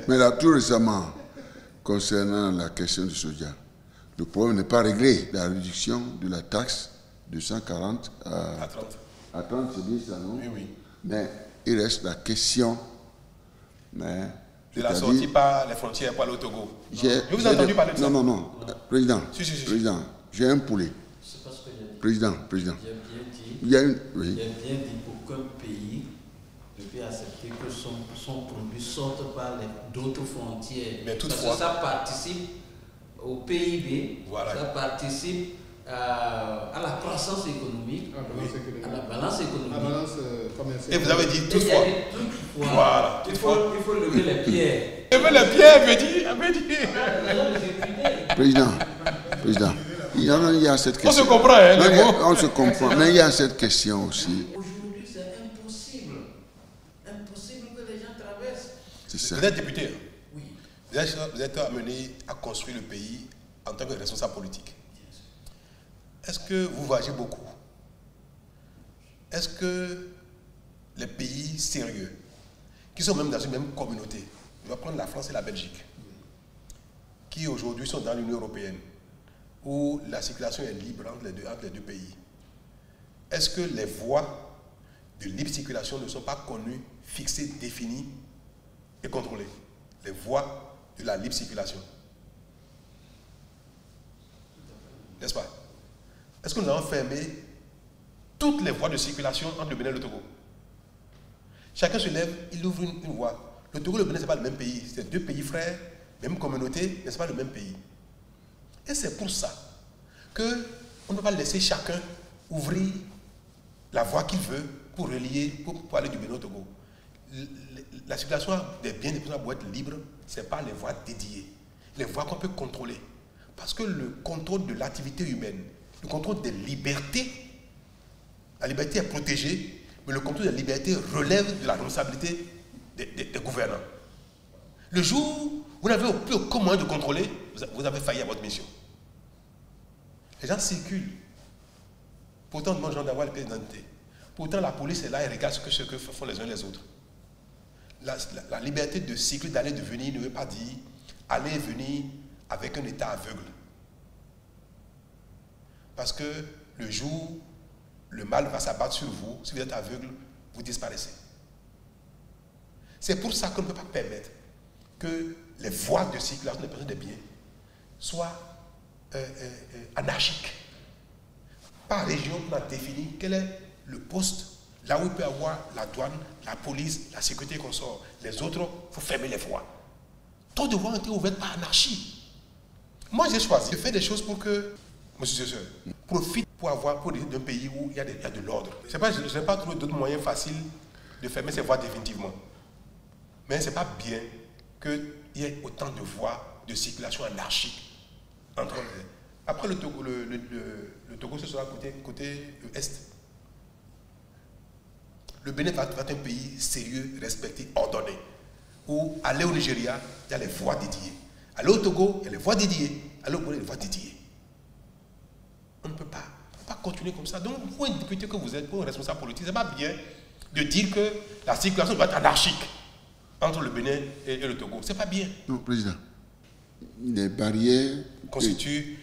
Speaker 2: Mais là, tout récemment, concernant la question du soja, le problème n'est pas réglé. La réduction de la taxe de 140 à 30. À 30, c'est bien ça, non?
Speaker 1: Oui.
Speaker 2: Mais il reste la question.
Speaker 1: De la sortie par les frontières, par le Togo. Je vous ai entendu parler de ça.
Speaker 2: Non. Président, Président, j'ai un poulet.
Speaker 6: C'est pas ce que j'ai dit.
Speaker 2: Président.
Speaker 6: J'ai bien dit.
Speaker 2: Il y a une...
Speaker 6: J'ai bien dit qu'aucun pays ne peut accepter que son produit sorte par d'autres frontières.
Speaker 1: Mais toutefois,
Speaker 6: parce que ça participe au PIB, ça participe à la croissance économique, à la balance économique.
Speaker 3: Commerciale.
Speaker 1: Et vous avez dit toutefois. Voilà.
Speaker 6: Il faut lever les pierres.
Speaker 1: Lever les pierres, veut dire.
Speaker 2: Président, il y a cette question.
Speaker 1: On se comprend, hein,
Speaker 2: on se comprend, mais il y a cette question aussi.
Speaker 6: Aujourd'hui, c'est impossible. Impossible que les gens traversent.
Speaker 2: C'est ça.
Speaker 1: Vous êtes député.
Speaker 6: Oui.
Speaker 1: Vous êtes amené à construire le pays en tant que responsable politique, est-ce que vous voyagez beaucoup? Est-ce que les pays sérieux, qui sont même dans une même communauté, on va prendre la France et la Belgique, qui aujourd'hui sont dans l'Union européenne, où la circulation est libre entre les deux pays, est-ce que les voies de libre circulation ne sont pas connues, fixées, définies et contrôlées? Les voies de la libre circulation. N'est-ce pas? Est-ce que nous avons fermé toutes les voies de circulation entre le Bénin et le Togo? Chacun se lève, il ouvre une voie. Le Togo et le Bénin, ce n'est pas le même pays. C'est deux pays frères, même communauté, mais ce n'est pas le même pays. Et c'est pour ça qu'on ne peut pas laisser chacun ouvrir la voie qu'il veut pour relier, pour aller du Bénin au Togo. La circulation des biens des personnes doit être libre, ce n'est pas les voies dédiées. Les voies qu'on peut contrôler. Parce que le contrôle de l'activité humaine, le contrôle des libertés, la liberté est protégée, mais le contrôle des libertés relève de la responsabilité des gouvernants. Le jour où vous n'avez plus aucun moyen de contrôler, vous avez failli à votre mission. Les gens circulent. Pourtant, on demande aux gens d'avoir les pièces d'identité. Pourtant, la police est là et regarde ce que font les uns les autres. La liberté de circuler, d'aller et de venir ne veut pas dire aller et venir avec un état aveugle. Parce que le jour où le mal va s'abattre sur vous, si vous êtes aveugle, vous disparaissez. C'est pour ça qu'on ne peut pas permettre que les voies de circulation des personnes et des biens soient anarchiques. Par région, on a défini quel est le poste là où il peut y avoir la douane, la police, la sécurité qu'on sort. Les autres, il faut fermer les voies. Toutes les voies ont été ouvertes par anarchie. Moi, j'ai choisi de faire des choses pour que monsieur Sesseur profite pour d'un pays où il y a de l'ordre. Je n'ai pas trouvé d'autres moyens faciles de fermer ces voies définitivement. Mais ce n'est pas bien qu'il y ait autant de voies de circulation anarchique. Après le Togo, ce sera côté est. Le Bénin va être un pays sérieux, respecté, ordonné. Où aller au Nigeria, il y a les voies dédiées. Aller au Togo, il y a les voies dédiées. Aller au Bénin, il y a les voies dédiées. On ne peut pas continuer comme ça. Donc, pour un député que vous êtes, pour un responsable politique, ce n'est pas bien de dire que la circulation doit être anarchique entre le Bénin et le Togo. Ce n'est pas bien.
Speaker 2: Non, Président. Les barrières
Speaker 1: constituent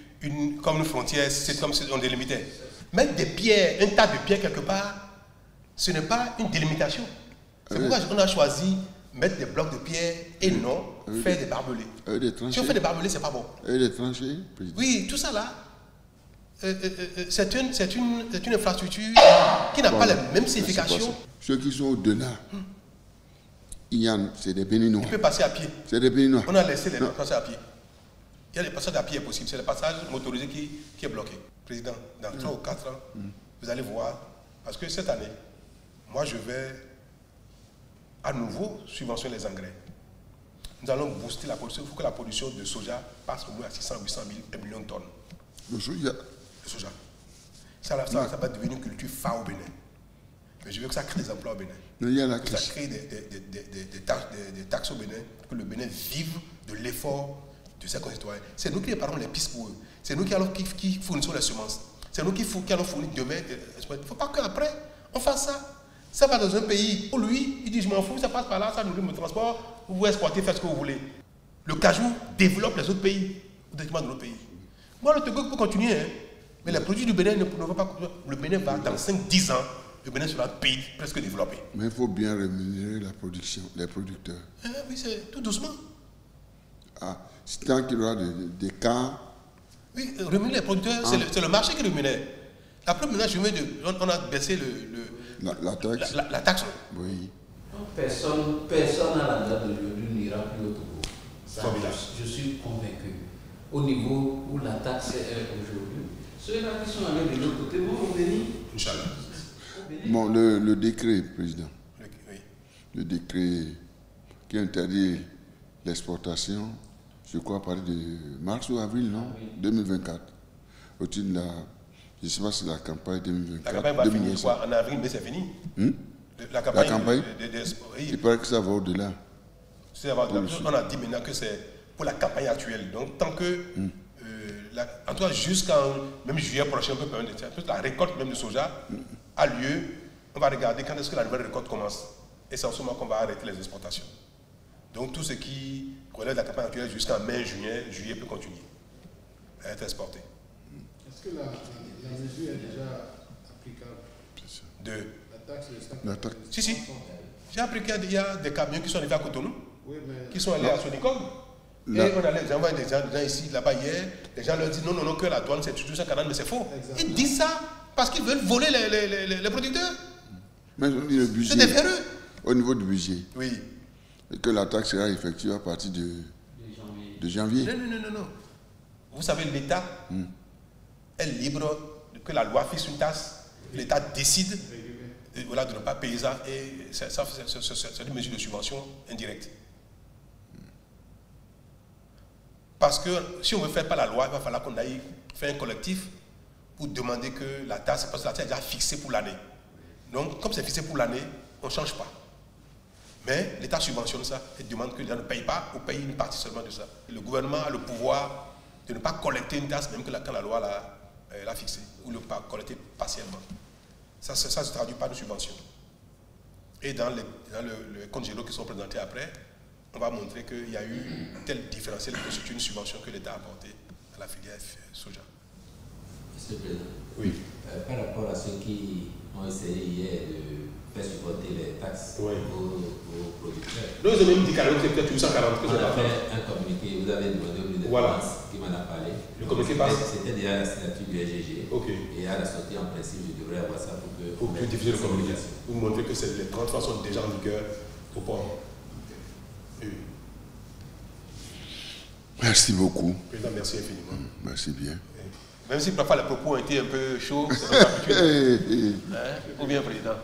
Speaker 1: comme une frontière, c'est comme si on délimitait. Mettre des pierres, un tas de pierres quelque part, ce n'est pas une délimitation. C'est pourquoi on a choisi mettre des blocs de pierre et non faire des barbelés. Si on fait des barbelés, ce n'est pas bon.
Speaker 2: Et des tranchées, Président.
Speaker 1: Oui, tout ça là, c'est une infrastructure qui n'a pas la même signification.
Speaker 2: Ceux qui sont au-delà, c'est des Béninois.
Speaker 1: Tu peux passer à pied.
Speaker 2: C'est des Béninois.
Speaker 1: On a laissé les gens passer à pied. Il y a des passages à pied possibles. C'est le passage motorisé qui est bloqué. Président, dans 3 ou 4 ans, vous allez voir. Parce que cette année, moi je vais à nouveau subventionner les engrais. Nous allons booster la production. Il faut que la production de soja passe au moins à 600, 800 000, 1 million de tonnes.
Speaker 2: Le soja.
Speaker 1: Le soja. Ça va devenir une culture phare au Bénin. Mais je veux que ça crée des emplois au Bénin.
Speaker 2: Il y a la
Speaker 1: que ça crée des taxes au Bénin, que le Bénin vive de l'effort de ses concitoyens. C'est nous qui préparons les pistes pour eux. C'est nous qui fournissons les semences. C'est nous qui allons fournir demain. Il ne faut pas qu'après, on fasse ça. Ça va dans un pays où lui, il dit je m'en fous, ça passe par là, ça nourrit mon transport, vous exportez, faites ce que vous voulez. Le cajou développe les autres pays au détriment de notre pays. Moi, le Togo peut continuer, hein, mais les produits du Bénin ne vont pas. Le Bénin va, dans 5-10 ans, le Bénin sera un pays presque développé.
Speaker 2: Mais il faut bien rémunérer la production, les producteurs.
Speaker 1: Oui, c'est tout doucement.
Speaker 2: Ah, c'est tant qu'il y aura des cas.
Speaker 1: Oui, rémunérer les producteurs, c'est le marché qui rémunère. Après, maintenant, on a baissé
Speaker 2: la taxe.
Speaker 1: La taxe.
Speaker 2: Oui.
Speaker 6: Personne à la date d'aujourd'hui n'ira plus au Togo. Ça, je suis convaincu. Au niveau où la taxe est aujourd'hui, ceux-là qui sont allés de l'autre côté vont revenir.
Speaker 1: Inch'Allah.
Speaker 2: Bon, le décret, Président.
Speaker 1: Oui.
Speaker 2: Le décret qui interdit l'exportation, je crois à partir de mars ou avril, non? 2024. Au-dessus de je ne sais pas si la campagne 2024.
Speaker 1: La campagne va finir quoi? En avril, mais c'est fini. La campagne
Speaker 2: il paraît que ça va au-delà.
Speaker 1: On a dit maintenant que c'est pour la campagne actuelle. Donc, tant que en tout cas jusqu'en même juillet prochain, on peut permettre la récolte même de soja a lieu. On va regarder quand est-ce que la nouvelle récolte commence. Et c'est en ce moment qu'on va arrêter les exportations. Donc tout ce qui relève de la campagne actuelle jusqu'en mai, juillet peut continuer à être exporté.
Speaker 3: Est-ce que la mesure est déjà applicable?
Speaker 1: De
Speaker 3: La taxe de 5%.
Speaker 2: La taxe.
Speaker 1: Si. J'ai appris qu'il y a des camions qui sont arrivés à Cotonou,
Speaker 3: Oui, mais...
Speaker 1: qui sont allés à Sonicom. Et on allait, j'ai envoyé des gens ici, là-bas hier. Les gens leur disent non, que la douane c'est 240, mais c'est faux.
Speaker 3: Exactement.
Speaker 1: Ils disent ça parce qu'ils veulent voler les producteurs.
Speaker 2: Mais on dit le budget.
Speaker 1: C'est des véreux.
Speaker 2: Au niveau du budget.
Speaker 1: Oui.
Speaker 2: Et que la taxe sera effective à partir de janvier.
Speaker 1: Non. Vous savez, l'État est libre que la loi fixe une taxe. L'État décide de ne pas payer ça. Et c'est une mesure de subvention indirecte. Parce que si on ne veut faire pas la loi, il va falloir qu'on aille faire un collectif pour demander que la taxe, parce que la taxe est déjà fixée pour l'année. Donc, comme c'est fixé pour l'année, on ne change pas. Mais l'État subventionne ça et demande que les gens ne payent pas ou payent une partie seulement de ça. Et le gouvernement a le pouvoir de ne pas collecter une taxe, même quand la loi l'a fixée, ou ne pas collecter partiellement. Ça se traduit par une subvention. Et dans le compte généraux qui sont présentés après, on va montrer qu'il y a eu tel différentiel qui constitue une subvention que l'État a apportée à la filière soja.
Speaker 8: Monsieur le Président,
Speaker 1: Oui.
Speaker 8: Par rapport à ceux qui ont essayé hier de faire supporter les taxes aux producteurs,
Speaker 1: Donc ils ont même dit carrément que c'est peut-être 840 que
Speaker 8: on
Speaker 1: c'est
Speaker 8: a
Speaker 1: pas fait.
Speaker 8: fait un communiqué, vous avez demandé au ministre de
Speaker 1: Voilà.
Speaker 8: Finances qui m'en a parlé.
Speaker 1: Le communiqué passe.
Speaker 8: C'était déjà la signature du SGG.
Speaker 1: Ok.
Speaker 8: Et à la sortie, en principe, je devrais avoir ça pour que...
Speaker 1: Pour diffuser le communiqué. Vous montrer que les 33 sont déjà en vigueur au port. Oui.
Speaker 2: Merci beaucoup.
Speaker 1: Président, merci infiniment.
Speaker 2: Merci bien.
Speaker 1: Même si parfois les propos ont été un peu chauds, c'est notre habitude. Ou bien, Président.